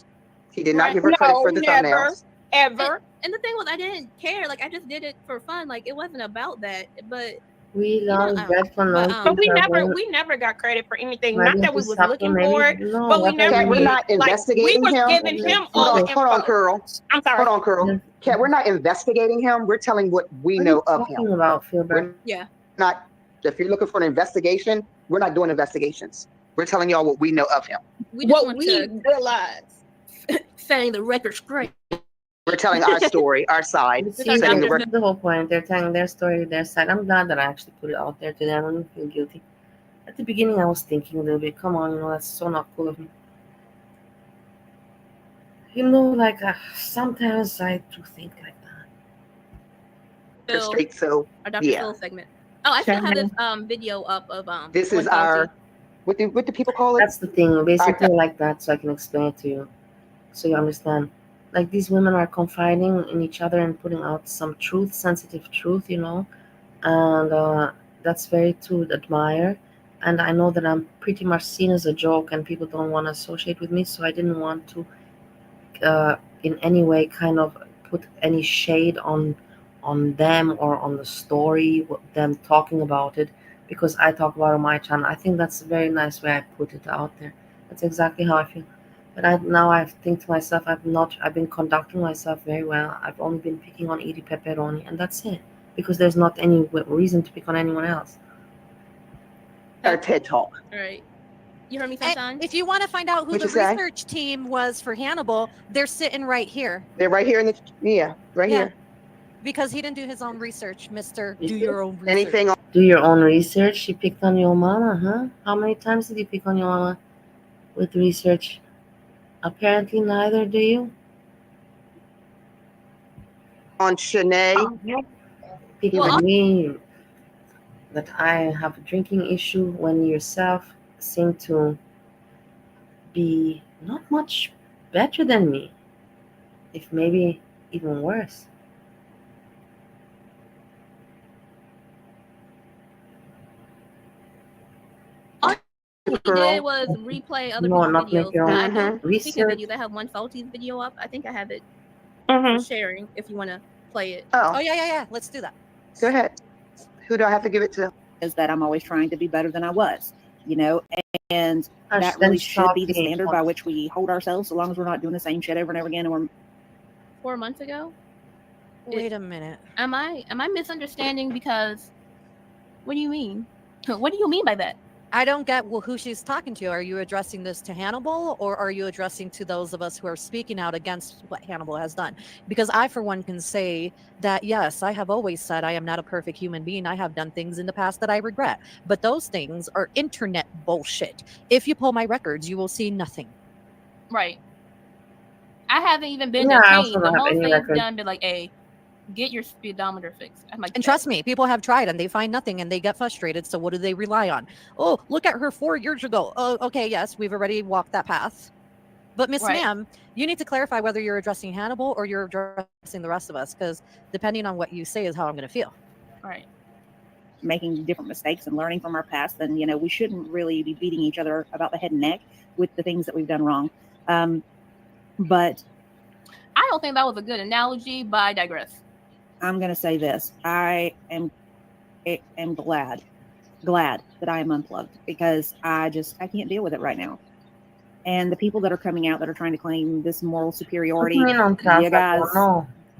He did not give her credit for the thumbnails. Ever. And the thing was, I didn't care. I just did it for fun. It wasn't about that. But We love bread for no but we never got credit for anything. Not that we was looking for it, but we never. Kat, we're not investigating we was him. giving him all the info. Hold on, Curl. I'm sorry. Hold on, Curl. Kat, we're not investigating him. We're telling what we know of him. About yeah. Not. If you're looking for an investigation, we're not doing investigations. We're telling y'all what we know of him. We just want to realize setting the record straight. We're telling our story, our side. See, that's the whole point. They're telling their story, their side. I'm glad that I actually put it out there today. I don't feel guilty. At the beginning, I was thinking a little bit, come on, that's so not cool of me. Like sometimes I do think like that. Straight, so our Dr. Phil segment. Oh, I still have this video up of This is our what do people call it? That's the thing, basically like that, so I can explain it to you, so you understand. Like these women are confiding in each other and putting out some truth, sensitive truth, and that's very to admire. And I know that I'm pretty much seen as a joke, and people don't want to associate with me, so I didn't want to, in any way, kind of put any shade on them or on the story, them talking about it, because I talk about it on my channel. I think that's a very nice way I put it out there. That's exactly how I feel. But I think to myself, I've been conducting myself very well. I've only been picking on Edie Pepperoni, and that's it, because there's not any reason to pick on anyone else. Our TED Talk. All right. You heard me sometimes? If you want to find out who the research team was for Hannibal, they're sitting right here. They're right here in the here. Because he didn't do his own research, Mr. Do your own research. Anything? Do your own research. She picked on your mama, huh? How many times did you pick on your mama with research? Apparently neither do you. On Shanae. Picking on me that I have a drinking issue when yourself seem to be not much better than me, if maybe even worse. All he did was replay other people's videos. Speaking of videos, I have one Salty's video up. I think I have it for sharing if you want to play it. Oh yeah. Let's do that. Go ahead. Who do I have to give it to? Is that I'm always trying to be better than I was, and that really should be the standard by which we hold ourselves, so long as we're not doing the same shit over and over again. And we're 4 months ago. Wait a minute. Am I misunderstanding? Because what do you mean? What do you mean by that? I don't get who she's talking to. Are you addressing this to Hannibal, or are you addressing to those of us who are speaking out against what Hannibal has done? Because I, for one, can say that, yes, I have always said I am not a perfect human being. I have done things in the past that I regret. But those things are internet bullshit. If you pull my records, you will see nothing. Right. I haven't even been detained. The most they've done been like, hey, get your speedometer fixed. I'm like, and trust me, people have tried and they find nothing and they get frustrated. So what do they rely on? Oh, look at her 4 years ago. Oh, okay, yes, we've already walked that path. But Miss Ma'am, you need to clarify whether you're addressing Hannibal or you're addressing the rest of us, because depending on what you say is how I'm going to feel. Right. Making different mistakes and learning from our past, then we shouldn't really be beating each other about the head and neck with the things that we've done wrong. But I don't think that was a good analogy, but I digress. I'm going to say this. I am glad that I am unplugged, because I can't deal with it right now. And the people that are coming out that are trying to claim this moral superiority, you guys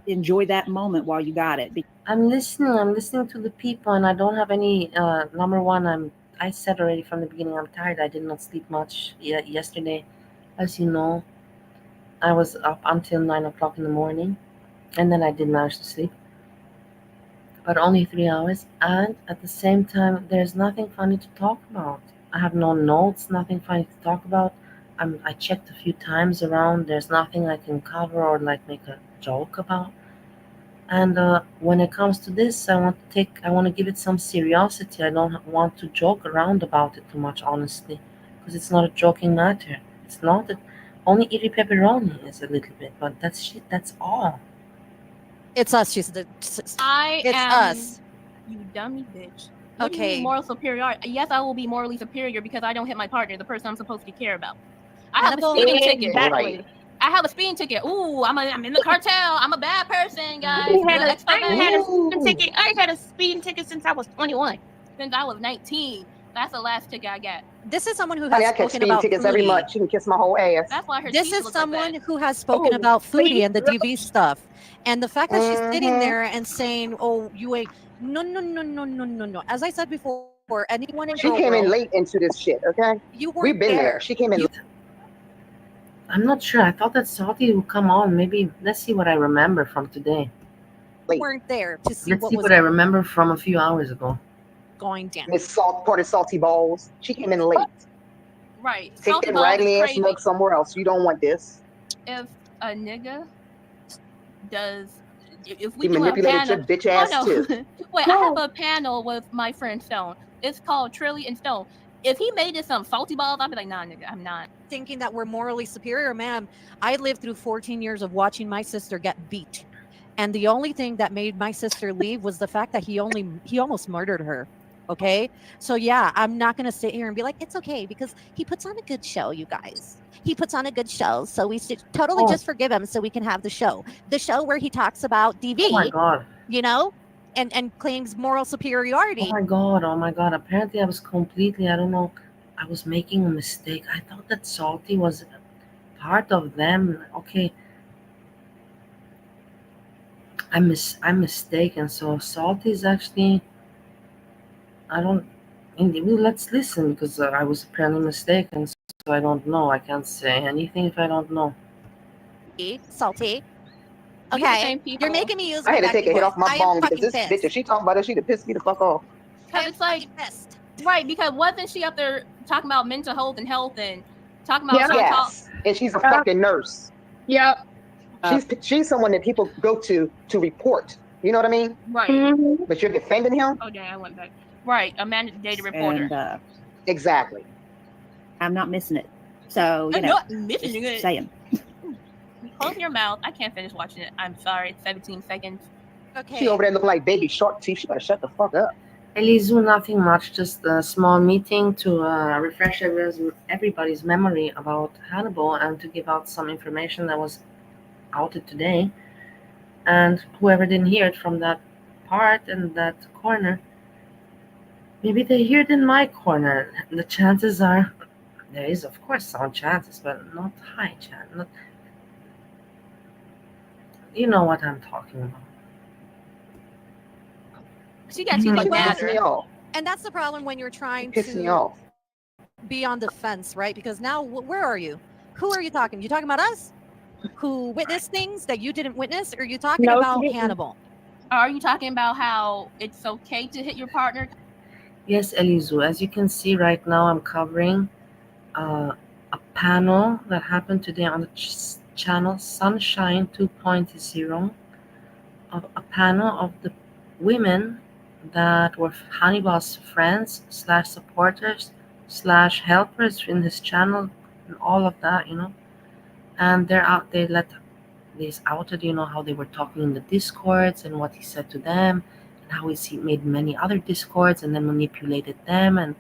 enjoy that moment while you got it. I'm listening to the people, and I don't have any, number one, I said already from the beginning, I'm tired. I did not sleep much yesterday. As you know, I was up until 9 o'clock in the morning, and then I did manage to sleep. But only 3 hours, and at the same time, there's nothing funny to talk about. I have no notes, nothing funny to talk about. I checked a few times around. There's nothing I can cover or make a joke about. And when it comes to this, I want to give it some seriousity. I don't want to joke around about it too much, honestly, because it's not a joking matter. It's not. Only Edie Pepperoni is a little bit, but that's all. It's us. She said. It's us. You dummy bitch. What do you mean moral superiority? Yes, I will be morally superior because I don't hit my partner, the person I'm supposed to care about. I have a speeding ticket. Right. I have a speeding ticket. Ooh, I'm in the cartel. I'm a bad person, guys. I had a speeding ticket since I was 21. Since I was 19. That's the last ticket I got. This is someone who Honey, has I catch spoken speeding about tickets every foodie. month. She can kiss my whole ass. That's why her This teeth is look someone like that. who has spoken about foodie and the DV stuff. And the fact that she's sitting Mhm. there and saying, "Oh, you ain't no." As I said before, anyone in She girl came in world, late into this shit, okay? you weren't We've been there. She came in late. I'm not sure. I thought that Salty would come on. Maybe let's see what I remember from today. You weren't there to see Let's what see was what I remember from a few hours ago. going down. Miss Salt, part of Salty Balls. She came in late. Right. Take Salty that Balls is raggedy ass crazy. mug somewhere else. You don't want this. If a nigga does, if we He do a manipulated panel, your bitch ass too. Wait, I have a panel with my friend Stone. It's called Trilly and Stone. If he made it some Salty Balls, I'd be like, nah, nigga, I'm not. Thinking that we're morally superior, ma'am. I lived through 14 years of watching my sister get beat. And the only thing that made my sister leave was the fact that he almost murdered her. Okay. So yeah, I'm not gonna sit here and be like, it's okay, because he puts on a good show, you guys. He puts on a good show. So we should totally just forgive him so we can have the show. The show where he talks about DV. Oh my god. You know? And claims moral superiority. Oh my god. Apparently I was completely, I don't know, I was making a mistake. I thought that Salty was part of them. Okay. I'm mistaken. So Salty is actually, I don't, well, let's listen, because I was apparently mistaken. So I don't know. I can't say anything if I don't know. Salty. These are the same people. You're making me use I had to take a hit off my bong because fucking this pissed. bitch, if she talking about it, she'd have pissed me the fuck off. Because it's like, right, because wasn't she up there talking about mental health and talking about Yes, and she's a fucking nurse. Yep. She's someone that people go to report. You know what I mean? Right. But you're defending him? Oh, dang, I went back. Right, a mandated reporter. And exactly. I'm not missing it. So, you I'm know, not missing just it. saying. Close your mouth. I can't finish watching it. I'm sorry. It's 17 seconds. Okay. She over there looking like Baby Shark teeth. She better shut the fuck up. Elizu, nothing much. Just a small meeting to refresh everybody's memory about Hannibal and to give out some information that was outed today. And whoever didn't hear it from that part and that corner, maybe they hear it in my corner. The chances are, there is of course some chances, but not high chance. Not, you know what I'm talking about. She got you like Piss me off. And that's the problem when you're trying Piss me to off. be on the fence, right? Because now, where are you? Who are you talking? You talking about us, who witnessed things that you didn't witness, or are you talking about Hannibal? Are you talking about how it's okay to hit your partner? Yes, Elizu. As you can see right now, I'm covering a panel that happened today on the channel Sunshine 2.0 of a panel of the women that were Hannibal's friends / supporters / helpers in his channel and all of that, you know. And they outed, you know, how they were talking in the discords and what he said to them, and how he made many other discords and then manipulated them, and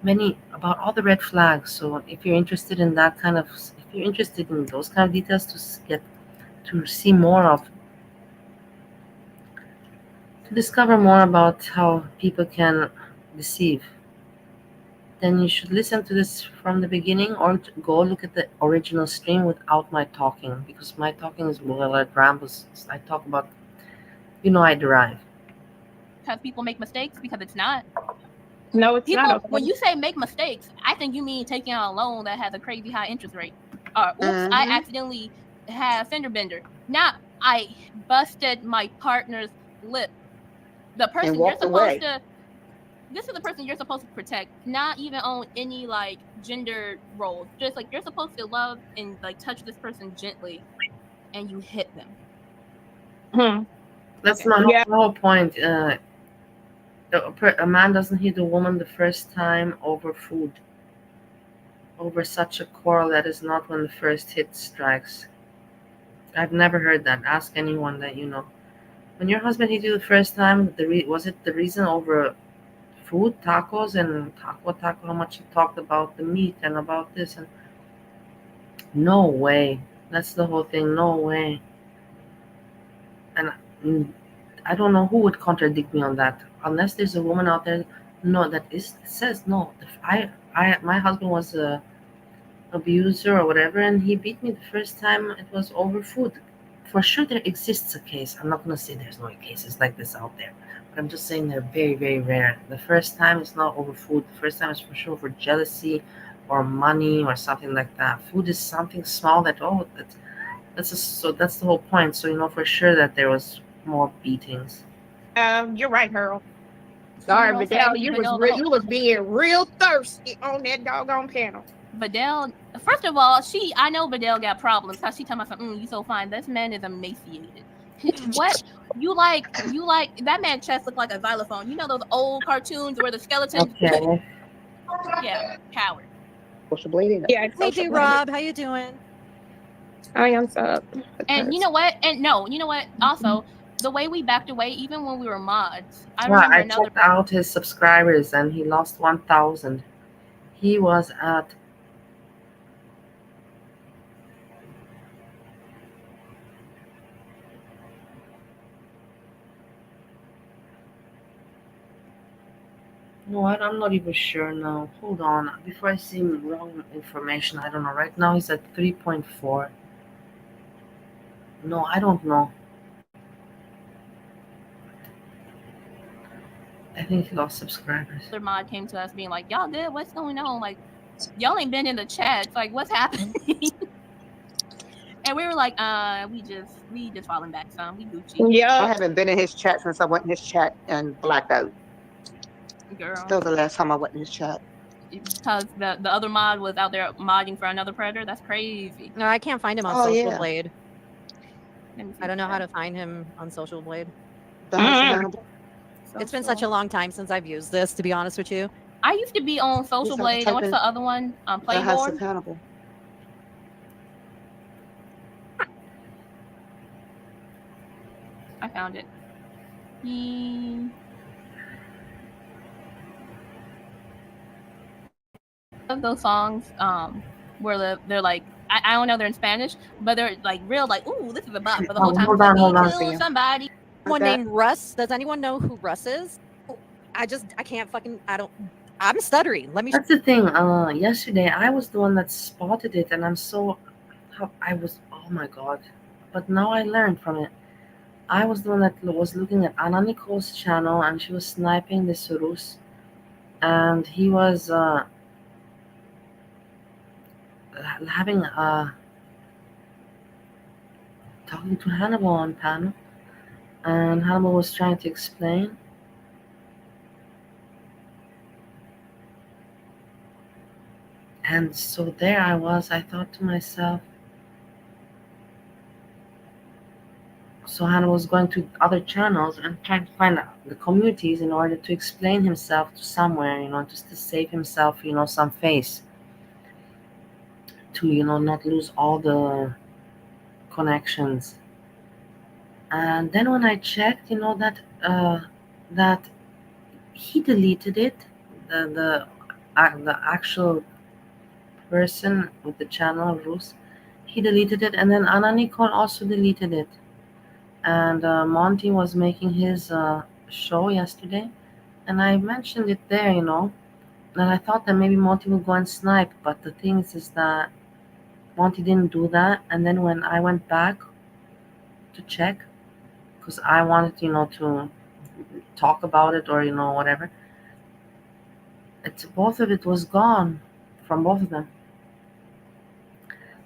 many about all the red flags. So if you're interested in that kind of, if you're interested in those kind of details to see more of, to discover more about how people can deceive, then you should listen to this from the beginning or go look at the original stream without my talking, because my talking is more like rambles. I talk about, you know, I derive. Because people make mistakes, because it's not. No, it's people, not. Okay. When you say make mistakes, I think you mean taking out a loan that has a crazy high interest rate. Or, oops, I accidentally had a fender bender. Not, I busted my partner's lip. The person you're supposed to, this is the person you're supposed to protect, not even on any like gender roles. Just like you're supposed to love and like touch this person gently, and you hit them. That's my whole point. A man doesn't hit a woman the first time over food, over such a quarrel. That is not when the first hit strikes. I've never heard that. Ask anyone that you know. When your husband hit you the first time, was it the reason over food, tacos, and taco, how much he talked about the meat and about this? And no way. That's the whole thing. No way. And I don't know who would contradict me on that, unless there's a woman out there. No, that is says no. If my husband was a abuser or whatever, and he beat me the first time. It was over food. For sure, there exists a case. I'm not gonna say there's no cases like this out there, but I'm just saying they're very, very rare. The first time is not over food. The first time is for sure for jealousy, or money, or something like that. Food is something small that so that's the whole point. So for sure that there was more beatings. You're right, Harold. Sorry, Vidal, you was being real thirsty on that doggone panel. Vidal, first of all, I know Vidal got problems because she talking about something. You so fine. This man is emaciated. What you like that man chest looked like a xylophone. You know those old cartoons where the skeletons. Okay. Yeah, coward. Social bleeding. Yeah. Hey, D Rob, how you doing? I am up. And you know what? And no, you know what? Also, the way we backed away, even when we were mods, I Well, remember I checked out his subscribers, and he lost 1,000. He was at. No, I'm not even sure now. Hold on. Before I see wrong information, I don't know. Right now he's at 3.4. No, I don't know. I think he lost subscribers. Their mod came to us being like, y'all good? What's going on? Like, y'all ain't been in the chat. Like, what's happening? And we were like, we just falling back some. We Gucci. Yeah. I haven't been in his chat since I went in his chat and blacked out. Girl. Still the last time I went in his chat. Because the other mod was out there modding for another predator. That's crazy. No, I can't find him on Social Blade. I don't know how to find him on Social Blade. It's been such a long time since I've used this, to be honest with you. I used to be on Social Blade. And what's the other one? Playboard. Hannibal. I found it. Of those songs, where they're like, I don't know, they're in Spanish, but they're like real, like, ooh, this is a bop. But the whole time, hold on. Somebody. Someone named Russ. Does anyone know who Russ is? I can't fucking. I'm stuttering. Let me. That's the thing. Yesterday I was the one that spotted it, and oh my god. But now I learned from it. I was the one that was looking at Anna Nicole's channel, and she was sniping the Rus, and he was having talking to Hannibal on panel, and Hannibal was trying to explain. And so there I was. I thought to myself, so Hannibal was going to other channels and trying to find out the communities in order to explain himself to somewhere, just to save himself, some face. To, not lose all the connections. And then when I checked, that he deleted it, the actual person with the channel, Rus, he deleted it, and then Anna Nicole also deleted it. And Monty was making his show yesterday, and I mentioned it there, and I thought that maybe Monty would go and snipe, but the thing is that Monty didn't do that. And then when I went back to check, because I wanted, to talk about it or, whatever, both of it was gone from both of them.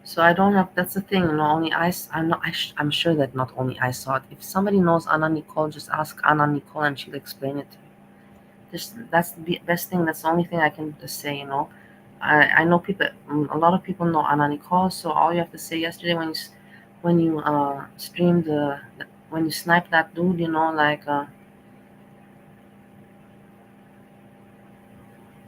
So I don't have. That's the thing. Only I'm sure that not only I saw it. If somebody knows Anna Nicole, just ask Anna Nicole, and she'll explain it to you. That's the best thing. That's the only thing I can just say. I know people. A lot of people know Anna Nicole. So all you have to say yesterday when you streamed when you sniped that dude,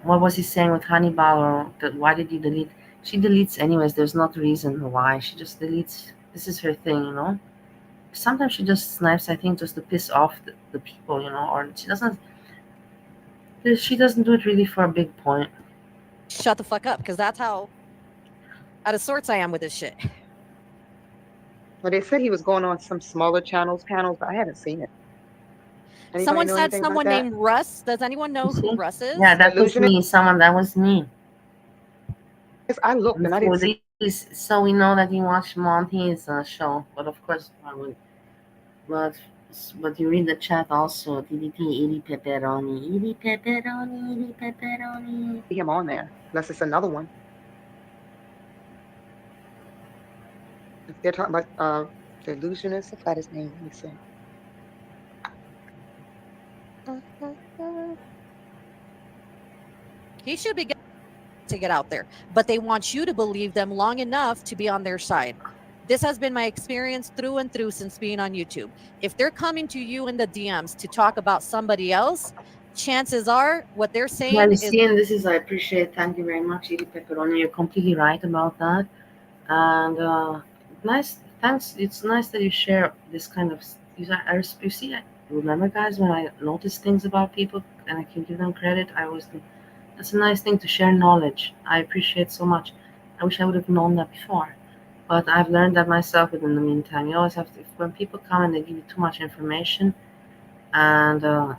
what was he saying with hannibal, or why did you delete? She deletes anyways. There's not a reason why. She just deletes. This is her thing, Sometimes she just snipes, I think, just to piss off the people, or she doesn't do it really for a big point. Shut the fuck up, because that's how out of sorts I am with this shit. Well, they said he was going on some smaller panels, but I haven't seen it. Anybody Someone know said anything about someone that? named Russ. Does anyone know You who see? Russ is? Yeah, that was Illusionist? me. That was me. Yes, I looked and I didn't see. So we know that he watched Monty's show, but of course, but you read the chat also. DDP, Edie Pepperoni, Edie Pepperoni, Edie Pepperoni. See him on there, unless it's another one. If they're talking about the illusionist, I forgot his name. Let me see. He should be to get out there, but they want you to believe them long enough to be on their side. This has been my experience through and through since being on YouTube. If they're coming to you in the DMs to talk about somebody else, chances are what they're saying Yeah, you is. see, and this is, I appreciate, thank you very much, Edie Pepperoni. You're completely right about that. And nice, thanks. It's nice that you share this kind of, you see, remember guys, when I notice things about people and I can give them credit, I always think, that's a nice thing to share knowledge. I appreciate so much. I wish I would have known that before. But I've learned that myself within the meantime. You always have to, when people come and they give you too much information, and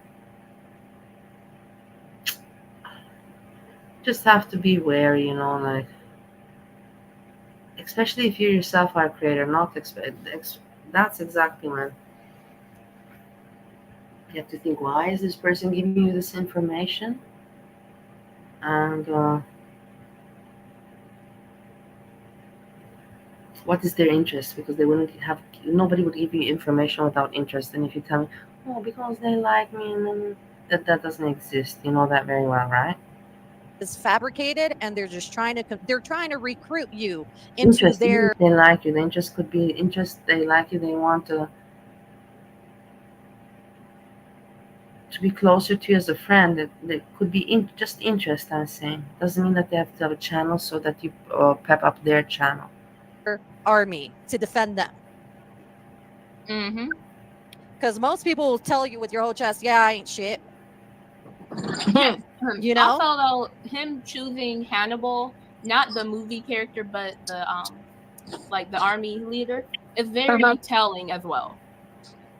just have to be wary, like, especially if you yourself are a creator, not that's exactly when you have to think, why is this person giving you this information? And what is their interest? Because they wouldn't have, nobody would give you information without interest. And if you tell me, oh, because they like me, and then that doesn't exist. You know that very well, right? Is fabricated, and they're just trying to recruit you into interest. Even their. if they like you, the interest could be interest. They like you. They want to be closer to you as a friend. That could be just interest. I'm saying doesn't mean that they have to have a channel so that you pep up their channel. Army to defend them. Because most people will tell you with your whole chest, yeah, I ain't shit. You know. Also, though, him choosing Hannibal, not the movie character, but the like the army leader, is very telling as well.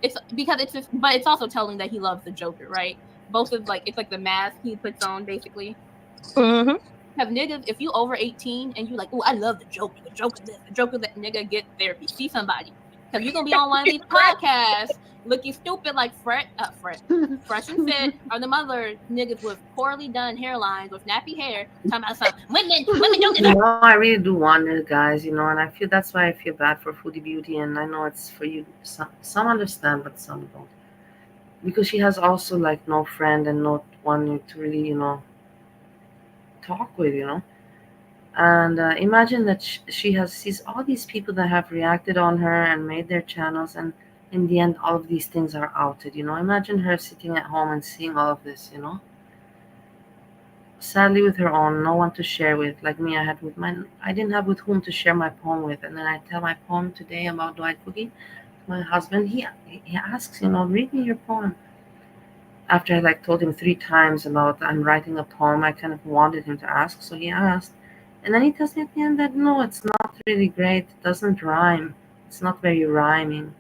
It's because it's just, but it's also telling that he loves the Joker, right? Both of it's like the mask he puts on, basically. Have niggas, if you over 18 and you like, oh, I love the Joker this, the Joker that, nigga, get therapy, see somebody, because you're gonna be on one of these podcasts looking stupid like Fresh and Fit, or the other niggas with poorly done hairlines with nappy hair talking about something. Women do this. I really do wonder, guys. And I feel that's why I feel bad for Foodie Beauty, and I know it's for you. Some understand, but some don't, because she has also no friend and not one to really talk with, and imagine that she sees all these people that have reacted on her and made their channels, and in the end all of these things are outed. Imagine her sitting at home and seeing all of this, sadly with her own, no one to share with. Like me, I didn't have with whom to share my poem with, and then I tell my poem today about Dwight Cookie. My husband, he asks, read me your poem. After I told him 3 times about I'm writing a poem, I kind of wanted him to ask, so he asked. And then he tells me at the end that no, it's not really great. It doesn't rhyme. It's not very rhyming.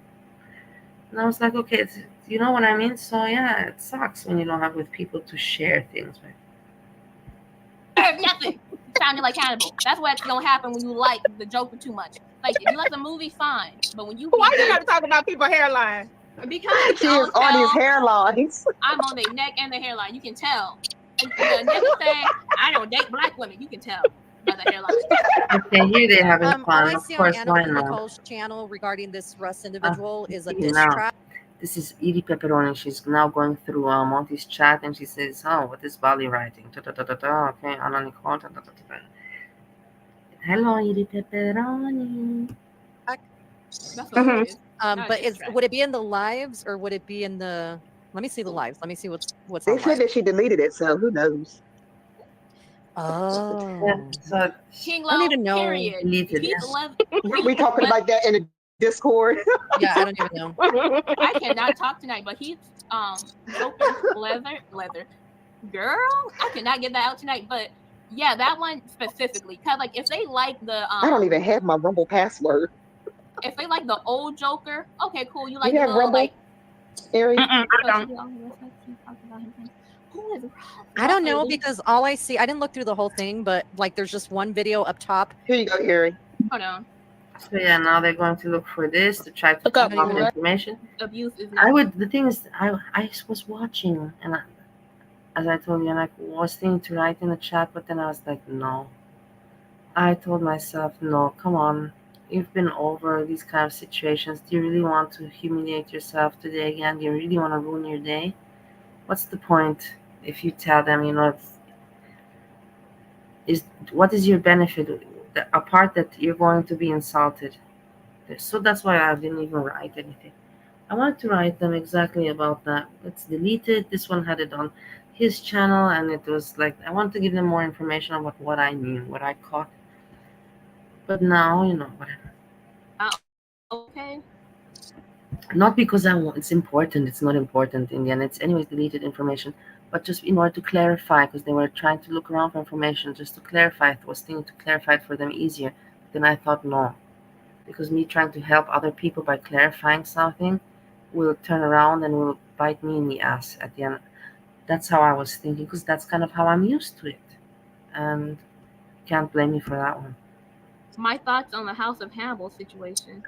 And I was like, okay, you know what I mean? So yeah, it sucks when you don't have with people to share things with. Nothing. Sounded like Hannibal. That's what's gonna happen when you like the Joker too much. Like, if you like the movie, fine. But when you why you gotta talk about people's hairline? Because she is on his hairlines. I'm on their neck and the hairline. You can tell. And the nigga saying, I don't date black women. You can tell by the hairline. Okay, here they having fun. All I Of see course, on why Anna not? Nicole's channel regarding this Russ individual is a diss Now, track. this is Edie Pepperoni. She's now going through Monty's chat, and she says, "Oh, what is Bali writing?" Okay, Anna Nicole. Hello, Edie Pepperoni. But would it be in the lives or would it be in the? Let me see the lives. Let me see what's They on said live. that she deleted it, so who knows? Oh, yeah, so King I don't even know. Period. We talking about that in the Discord. Yeah, I don't even know. I cannot talk tonight, but he's leather girl. I cannot get that out tonight, but yeah, that one specifically, because if they like the I don't even have my Rumble password. if they like the old Joker, okay, cool. You like You the have little Rumble, like. Aries? I don't. Who is? I don't know because all I see, I didn't look through the whole thing, but like there's just one video up top. Here you go, Erie. Hold on. So yeah, now they're going to look for this to try to Look up. find out the information. Abuse is I would. The thing is, I was watching, and as I told you, and I was thinking to write in the chat, but then I was like, no. I told myself, no, come on. You've been over these kind of situations. Do you really want to humiliate yourself today again? Do you really want to ruin your day? What's the point if you tell them, what is your benefit apart that you're going to be insulted? So that's why I didn't even write anything. I wanted to write them exactly about that. Let's delete it. This one had it on his channel, and it was like I wanted to give them more information about what I knew, what I caught. But now, whatever. Okay. Not because it's important. It's not important in the end. It's anyways deleted information. But just in order to clarify, because they were trying to look around for information, just to clarify. I was thinking to clarify it for them easier. Then I thought, no. Because me trying to help other people by clarifying something will turn around and will bite me in the ass at the end. That's how I was thinking, because that's kind of how I'm used to it. And can't blame me for that one. My thoughts on the House of Hannibal situation.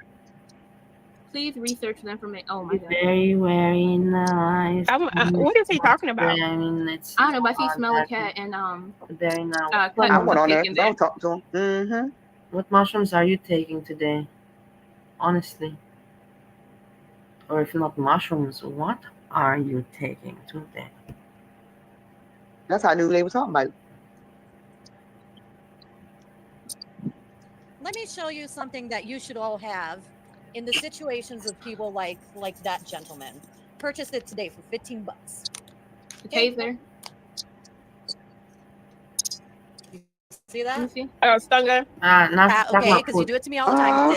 Please research the information. Oh my god. Very, very nice. What is he talking about? I mean, it's. I don't know, but I see Smelly Cat and Very nice. I went on there. I was talking to him. Mm-hmm. What mushrooms are you taking today? Honestly. Or if not mushrooms, what are you taking today? That's how I knew they were talking about it. Let me show you something that you should all have in the situations of people like that gentleman. Purchased it today for $15. Taser. You see that? Stun gun. Okay, because you do it to me all the time.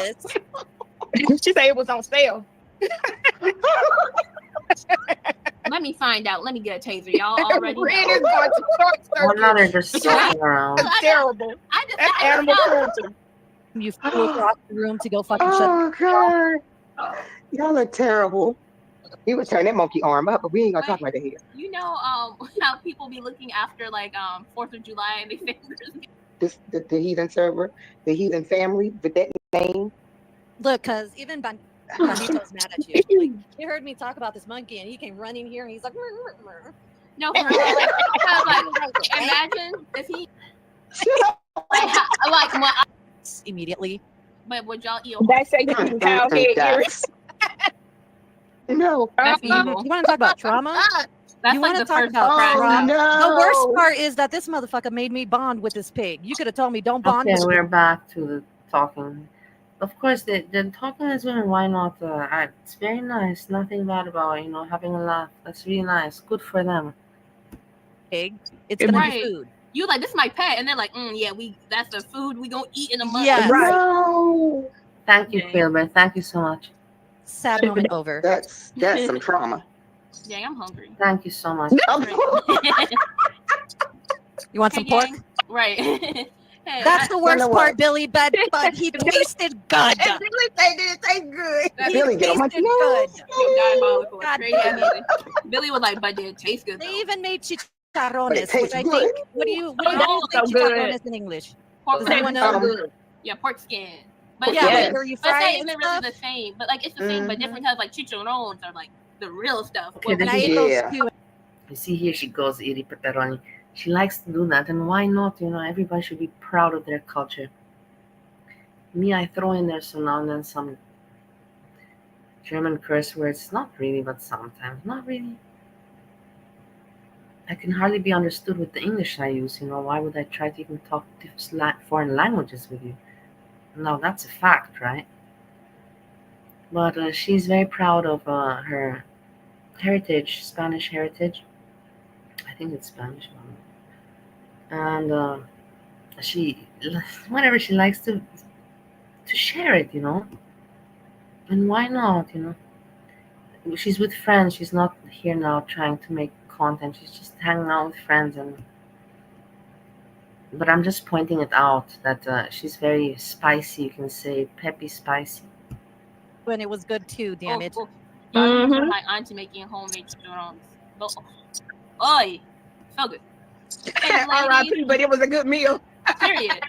She said it was on sale. Let me find out. Let me get a taser. Y'all already know. Well, now they're just circling around. That's terrible. That's animal cruelty. You flew across the room to go fucking shut. Oh god, y'all are terrible. He was turning that monkey arm up, but we ain't gonna talk about that here. You know, how people be looking after like 4th of July and they fingers. The heathen server, the heathen family with that name. Look, because even Bandito's mad at you. Like, he heard me talk about this monkey, and he came running here, and he's like, no, for real. Like, imagine if he like immediately. But would y'all eat? That's a cow head. No, that's you want to talk about trauma? That's you like want to the talk first about trauma? no. The worst part is that this motherfucker made me bond with this pig. You could have told me don't bond. Okay, with we're me. back to the talking. Of course, the talking as women. Why not? It's very nice. Nothing bad about having a laugh. That's really nice. Good for them. Pig. It's gonna be food. You like, this is my pet, and they're like, yeah, that's the food we gonna eat in a month. Yes. Right. No. Thank you, Quilbert. Thank you so much. Sad moment over. That's some trauma. Dang, I'm hungry. Thank you so much. You want some pork? Right. Hey, that's the worst part, Billy. But he tasted good. Billy didn't taste good. Billy get on my tasted good. Diabolical. God Crazy amazing. Billy was like, but did it taste good? They though? even made chicharrones, which I think. What do you say so chicharrones in English? Pork Does anyone know? Yeah, pork skin. But yeah, where you but fry say it it's and really stuff. the same. But like it's the same, but different types. Like chicharrones are like the real stuff. Okay, And I ate those too. You see, here she goes, eating pepperoni. She likes to do that, and why not? Everybody should be proud of their culture. Me, I throw in there so now and then some German curse words. Not really, but sometimes. Not really. I can hardly be understood with the English I use. Why would I try to even talk foreign languages with you? No, that's a fact, right? But she's very proud of her heritage, Spanish heritage. I think it's Spanish. And she, whenever she likes to share it, And why not, She's with friends. She's not here now trying to make content. She's just hanging out with friends. But I'm just pointing it out that she's very spicy. You can say peppy spicy. and it was good too. Damn it. Y'all remember my auntie making homemade chicharrones? Oi, so good. R.I.P. But it was a good meal. Period.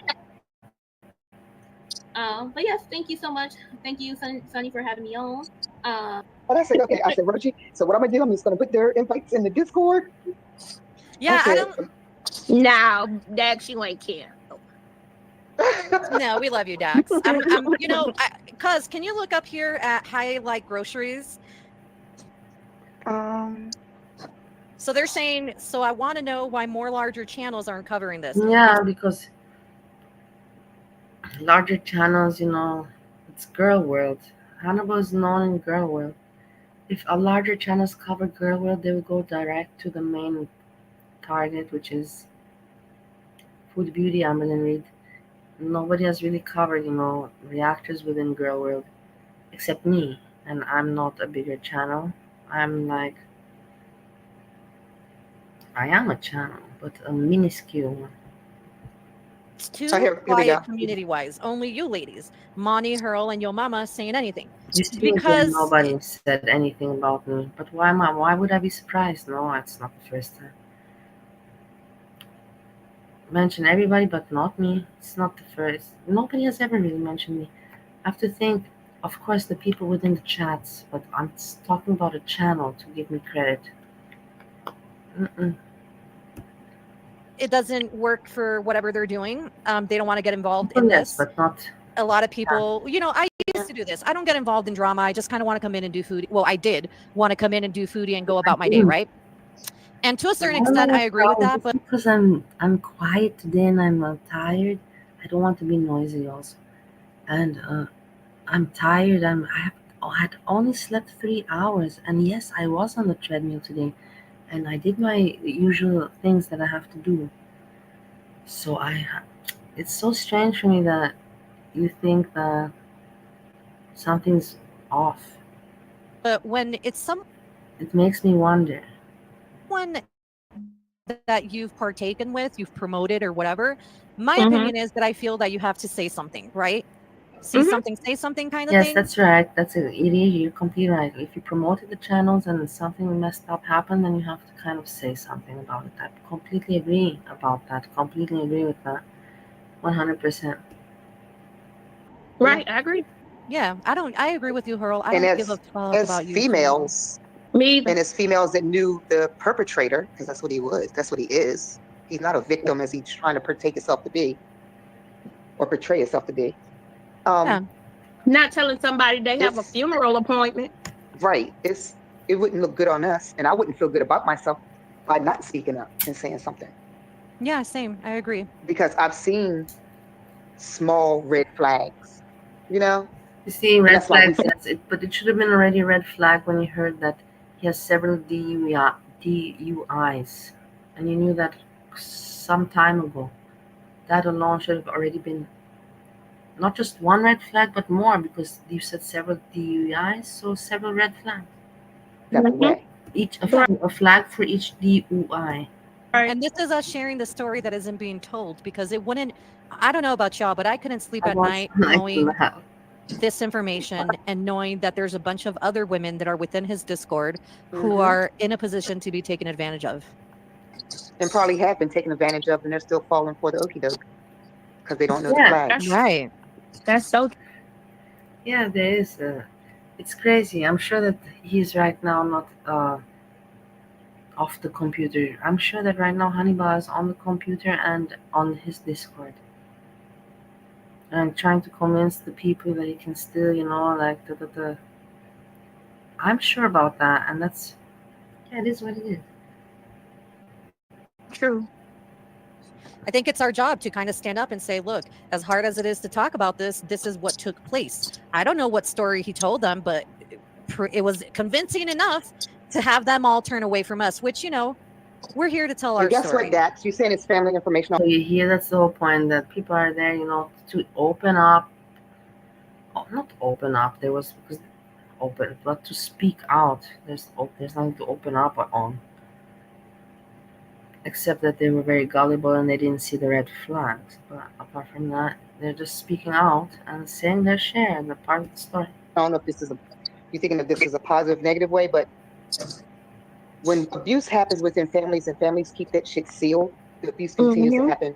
But yes, thank you so much. Thank you, Sunny, for having me on. And I said, okay. I said, Reggie, so what I'm gonna do? I'm just gonna put their invites in the Discord. Yeah, I don't. No, Dax, you ain't care. No, we love you, Dax. You know, cuz can you look up here at Highlight Groceries? So they're saying, so I want to know why more larger channels aren't covering this. Yeah, because larger channels, you know, it's girl world. Hannibal is known in girl world. If a larger channels cover girl world, they will go direct to the main target, which is food beauty. I'm gonna read. Nobody has really covered, you know, reactors within girl world except me, and I'm not a bigger channel. I'm like, I am a channel, but a minuscule one. It's too quiet community-wise. Only you ladies, Monty, Hurl, and your mama saying anything. You think that nobody said anything about me, but why would I be surprised? No, it's not the first time. Mention everybody, but not me. It's not the first. Nobody has ever really mentioned me. I have to think, of course, the people within the chats, but I'm talking about a channel to give me credit. It doesn't work for whatever they're doing. They don't want to get involved in Yes, this. but not. A lot of people, you know, I used to do this. I don't get involved in drama. I just kind of want to come in and do foodie. Well, I did want to come in and do foodie and go about my day, right? And to a certain extent, I agree with that. But because I'm quiet today and I'm tired, I don't want to be noisy also. And I'm tired. I had only slept 3 hours, and yes, I was on the treadmill today, and I did my usual things that I have to do. So it's so strange for me that you think that something's off. But when it's someone, it makes me wonder. That you've partaken with, you've promoted or whatever, my opinion is that I feel that you have to say something, right? See something, say something kind of thing. Yes, that's right. That's it. You're completely right. If you promoted the channels and something messed up happened, then you have to kind of say something about it. I completely agree about that. Completely agree with that. 100%. Right, I agree. Yeah, I agree with you, Hurl. I don't give a fuck about you. Females, me and as females that knew the perpetrator, because that's what he was, that's what he is. He's not a victim as he's trying to partake himself to be, or portray himself to be. Not telling somebody they have a funeral appointment. Right. It wouldn't look good on us, and I wouldn't feel good about myself by not speaking up and saying something. Yeah, same. I agree. Because I've seen small red flags, you know? You see, red flags, yes, but it should have been already a red flag when you heard that he has several DUIs, and you knew that some time ago. That alone should have already been not just one red flag, but more, because you said several DUIs, so several red flags. Each a flag for each DUI. And this is us sharing the story that isn't being told, because it wouldn't. I don't know about y'all, but I couldn't sleep at night knowing this information and knowing that there's a bunch of other women that are within his Discord who are in a position to be taken advantage of. And probably have been taken advantage of, and they're still falling for the okie doke because they don't know the flag. Right. That's so. Yeah, there is. It's crazy. I'm sure that he's right now not off the computer. I'm sure that right now Hannibal is on the computer and on his Discord. And trying to convince the people that he can still, you know, like I'm sure about that, and that's it is what it is. True. I think it's our job to kind of stand up and say, look, as hard as it is to talk about this, this is what took place. I don't know what story he told them, but it was convincing enough to have them all turn away from us, which, you know, we're here to tell our guess story. what, Dax? You're saying it's family information. So you hear, that's the whole point, that people are there, you know, to open up. Oh, not open up. There was open, but to speak out. There's nothing to open up on. Except that they were very gullible and they didn't see the red flags. But apart from that, they're just speaking out and saying their share, the part of the story. I don't know if you're thinking of this as a positive, negative way, but when abuse happens within families and families keep that shit sealed, the abuse continues to happen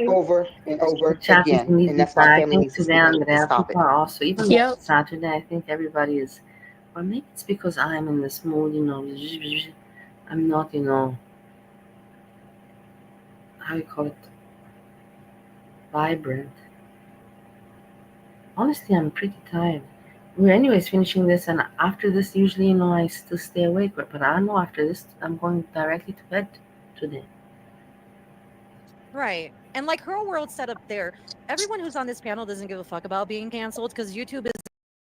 over and over again. And that's why family needs to speak up and stop it. People are also, even Saturday, I think everybody is, or maybe it's because I'm in this mood, I'm not, how you call it, vibrant. Honestly, I'm pretty tired. We're anyways finishing this, and after this, usually, I still stay awake. But I know after this, I'm going directly to bed today. Right. And like her world set up there, everyone who's on this panel doesn't give a fuck about being canceled because YouTube is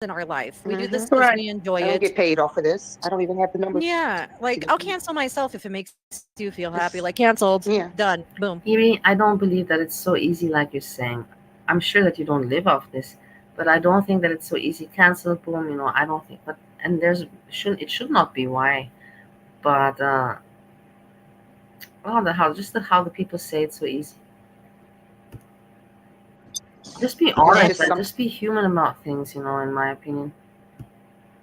in our life. We do this because we enjoy it. I don't get paid off of this. I don't even have the numbers. Yeah. Like, I'll cancel myself if it makes you feel happy. Like, canceled. Yeah. Done. Boom. Iri, I don't believe that it's so easy like you're saying. I'm sure that you don't live off this. But I don't think that it's so easy. Cancel, boom, I don't think. But and it should not be why. But how the people say it's so easy. Just be honest. Just be human about things, in my opinion.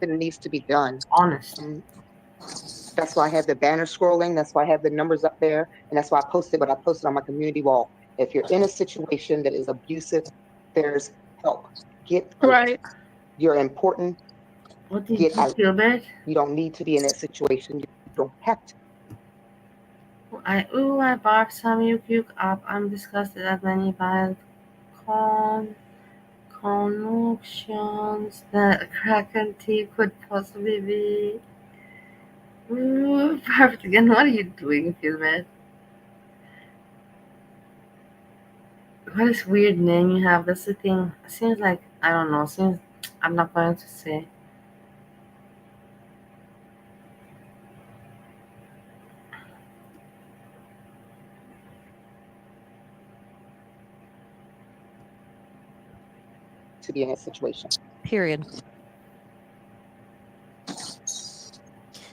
It needs to be done. Honest. That's why I have the banner scrolling. That's why I have the numbers up there, and that's why I posted what I posted on my community wall. If you're in a situation that is abusive, there's help. Get out. You're important. What did you feel bad? You don't need to be in that situation. You don't have to. I barked some yuk up. I'm disgusted at many bad connections that crack and tea could possibly be. Perfect again. What are you doing, feel bad? What is weird name you have? That's the thing. Seems like I don't know. I'm not going to say. To be in that situation. Period.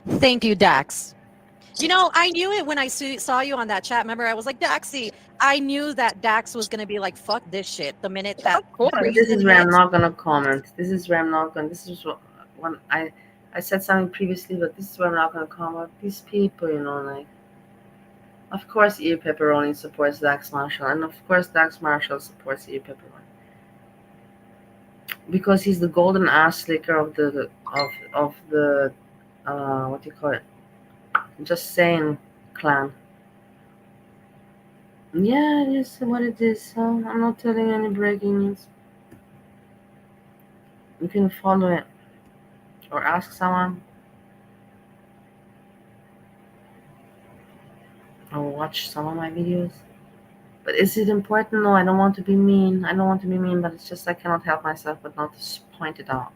Thank you, Dax. I knew it when I saw you on that chat. Remember, I was like, Daxy. I knew that Dax was going to be like, fuck this shit. The minute that. This is where I'm not going to comment. This is when I said something previously, but this is where I'm not going to comment. These people, Of course, E. Pepperoni supports Dax Marshall, and of course, Dax Marshall supports E. Pepperoni. Because he's the golden ass slicker of the what do you call it? Just saying, clan. Yeah, it is what it is. I'm not telling any breaking news. You can follow it or ask someone or watch some of my videos. But is it important? No, I don't want to be mean. But it's just I cannot help myself but not to point it out.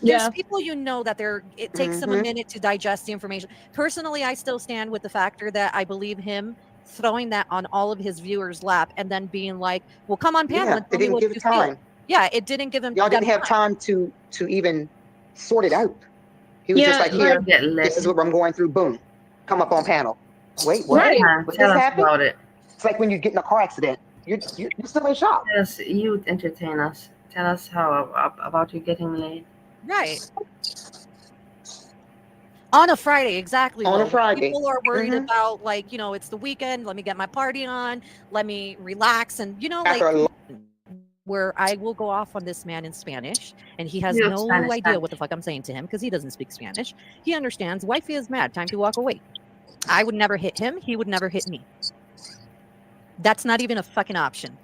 There's people that it takes them a minute to digest the information. Personally, I still stand with the factor that I believe him throwing that on all of his viewers' lap and then being like, well, come on panel and tell me what you feel. Yeah, it didn't give him. Y'all didn't have time to even sort it out. He was just like, here, this is what I'm going through. Boom. Come up on panel. Wait, what? What just happened? About it. It's like when you get in a car accident. You're still in shock. Yes, you entertain us. Tell us how about you getting laid. Right. On a Friday, exactly. On a Friday. People are worried about, it's the weekend. Let me get my party on. Let me relax. And, where I will go off on this man in Spanish, and he has no idea what the fuck I'm saying to him because he doesn't speak Spanish. He understands. Wifey is mad. Time to walk away. I would never hit him. He would never hit me. That's not even a fucking option.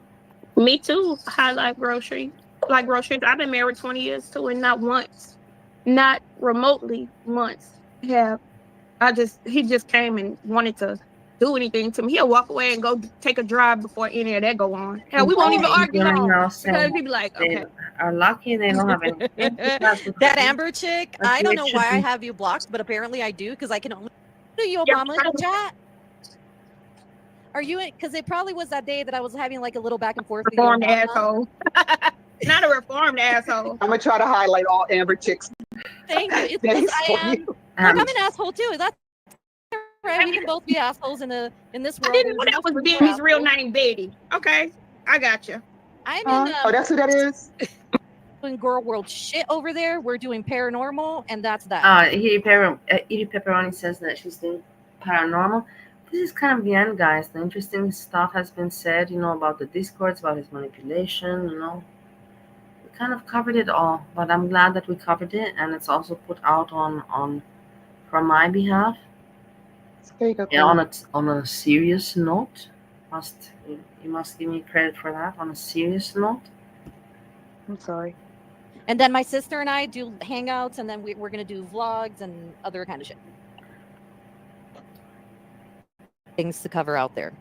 Me too. I like groceries. I've been married 20 years too, and not once, not remotely once. He just came and wanted to do anything to me. He'll walk away and go take a drive before any of that go on. Hell, we won't even argue because he'd be like, okay. Are lucky they don't have anything. That Amber chick, I don't know why I have you blocked, but apparently I do because I can only do you Obama in the chat. Are you in? Because it probably was that day that I was having like a little back and forth. Reformed asshole. Not a reformed asshole. I'm gonna try to highlight all Amber chicks. Thank you. It's because I'm an asshole too. That's right. We can both be assholes in this world. I didn't know that was Betty's real name, Betty. Okay, I got you. I'm in. Oh, that's who that is. doing girl world shit over there. We're doing paranormal, and that's that. Edie Pepperoni says that she's doing paranormal. This is kind of the end, guys. The interesting stuff has been said, about the discords, about his manipulation, We kind of covered it all, but I'm glad that we covered it, and it's also put out on from my behalf. There you go, Yeah, on a serious note. You must give me credit for that. On a serious note. I'm sorry. And then my sister and I do hangouts, and then we're gonna do vlogs and other kind of shit. Things to cover out there.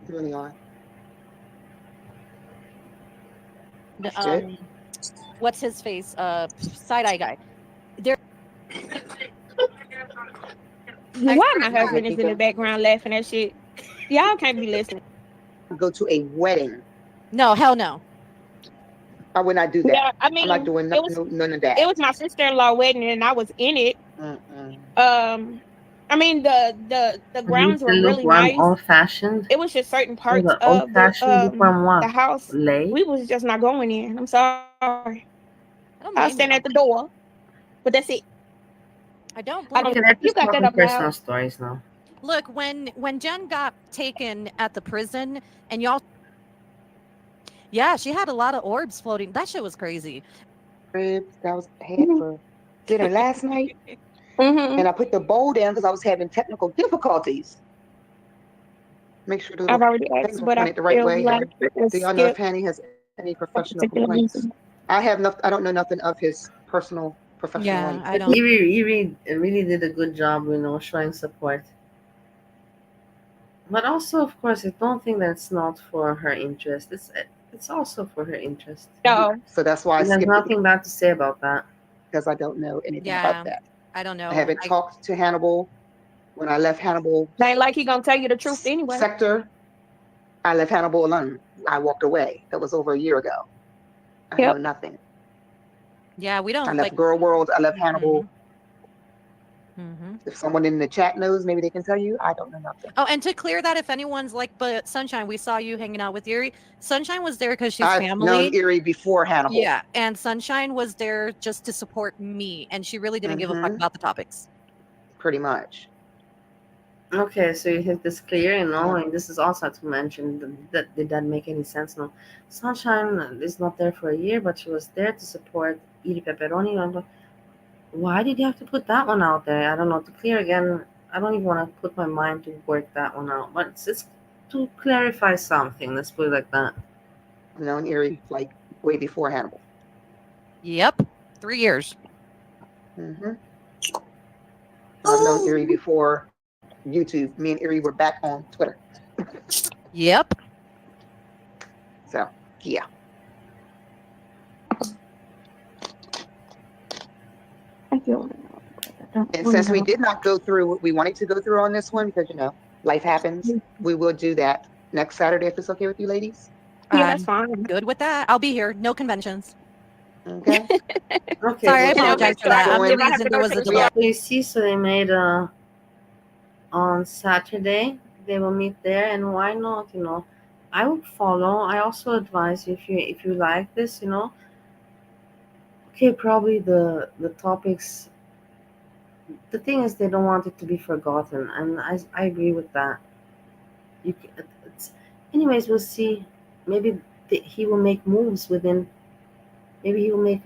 You really are. What's his face? Side eye guy. There. Why my husband is in the background laughing at shit? Y'all can't be listening. Go to a wedding. No, hell no. I would not do that. Yeah, I mean, I'm not doing none of that. It was my sister-in-law wedding, and I was in it. I mean, the grounds were really nice. Old-fashioned. It was just certain parts of the house we was just not going in. I'm sorry. I was standing at the door, but that's it. I don't. You got that up personal stories now. Look, when Jen got taken at the prison, and y'all. Yeah, she had a lot of orbs floating. That shit was crazy. Ribs that was had for dinner last night. And I put the bowl down because I was having technical difficulties. Make sure the things are pointed the right way. Do y'all know if Hanny has any professional complaints? I don't know nothing of his personal professional life. I don't. He really did a good job, showing support. But also, of course, I don't think that's not for her interest. It's also for her interest. No. So that's why I skipped. There's nothing bad to say about that. Because I don't know anything about that. I don't know. I haven't talked to Hannibal. When I left Hannibal, ain't like he gonna tell you the truth anyway. Sector, I left Hannibal alone. I walked away. That was over a year ago. I know nothing. Yeah, we don't. I left Girl World. I left Hannibal. If someone in the chat knows, maybe they can tell you. I don't know nothing. Oh, and to clear that, if anyone's like, but Sunshine, we saw you hanging out with Erie. Sunshine was there because she's family. I've known Erie before Hannibal. Yeah, and Sunshine was there just to support me, and she really didn't give a fuck about the topics. Pretty much. Okay, so you hit this clear, and this is also to mention that did that make any sense? No, Sunshine is not there for a year, but she was there to support Edie Pepperoni. Why did you have to put that one out there? I don't know. To clear again, I don't even want to put my mind to work that one out, but it's to clarify something. Let's put it like that. I've known Erie like way before Hannibal. Yep, 3 years. I've known Erie before YouTube. Me and Erie were back on Twitter. Yep. So, yeah. And since we did not go through what we wanted to go through on this one, because life happens, we will do that next Saturday if it's okay with you, ladies. Yeah, that's fine. Good with that. I'll be here. No conventions. Okay. Okay. Sorry, I apologize for that. I'm the reason there was a delay. You see, so they made on Saturday they will meet there, and why not? I would follow. I also advise you if you like this, Okay, probably the topics. The thing is, they don't want it to be forgotten, and I agree with that. Anyways, we'll see. Maybe he will make moves within. Maybe he will make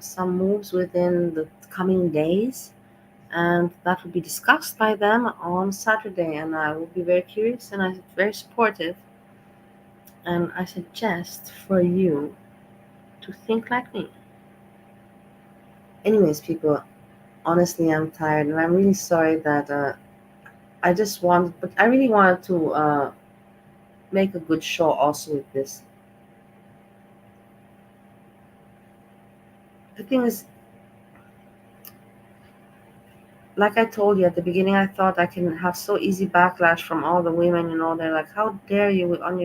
some moves within the coming days, and that will be discussed by them on Saturday. And I will be very curious, and I'm very supportive. And I suggest for you to think like me. Anyways, people, honestly, I'm tired, and I'm really sorry that but I really wanted to make a good show also with this. The thing is, like I told you at the beginning, I thought I can have so easy backlash from all the women, they're like, how dare you on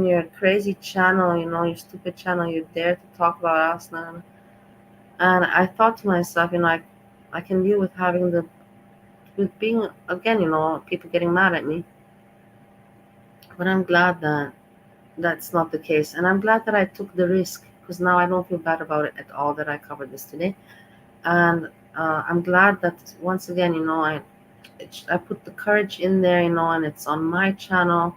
your crazy channel, your stupid channel, you dare to talk about us now. And I thought to myself, I can deal with with being, again, people getting mad at me. But I'm glad that that's not the case. And I'm glad that I took the risk, because now I don't feel bad about it at all that I covered this today. And I'm glad that once again, I put the courage in there, and it's on my channel.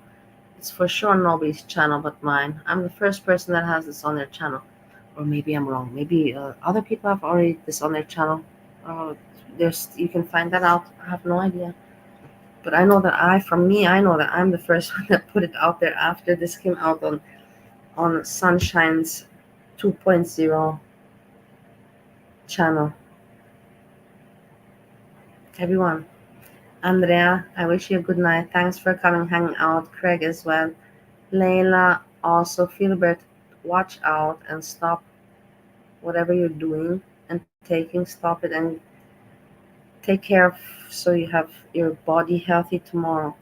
It's for sure nobody's channel but mine. I'm the first person that has this on their channel. Or maybe I'm wrong. Maybe other people have already this on their channel. You can find that out. I have no idea. But I know that I know that I'm the first one that put it out there after this came out on Sunshine's 2.0 channel. Everyone, Andrea, I wish you a good night. Thanks for coming, hanging out. Craig as well. Layla, also Philbert, watch out and stop whatever you're doing and stop it and take care of, so you have your body healthy tomorrow.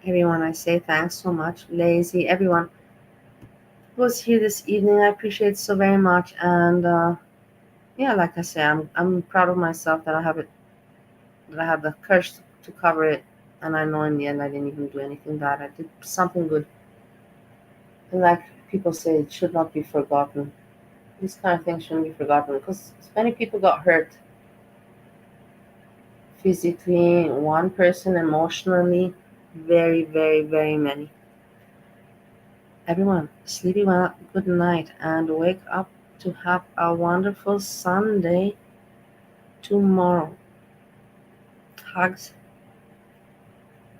Everyone, I say thanks so much. Lazy, everyone who was here this evening, I appreciate so very much. And yeah, like I say, I'm proud of myself that I have the courage to cover it. And I know in the end I didn't even do anything bad. I did something good. And like people say, it should not be forgotten. These kind of things shouldn't be forgotten, because many people got hurt physically, one person emotionally, very, very, very many. Everyone, sleepy well, good night, and wake up to have a wonderful Sunday tomorrow. Hugs,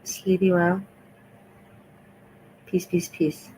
sleepy well, peace, peace, peace.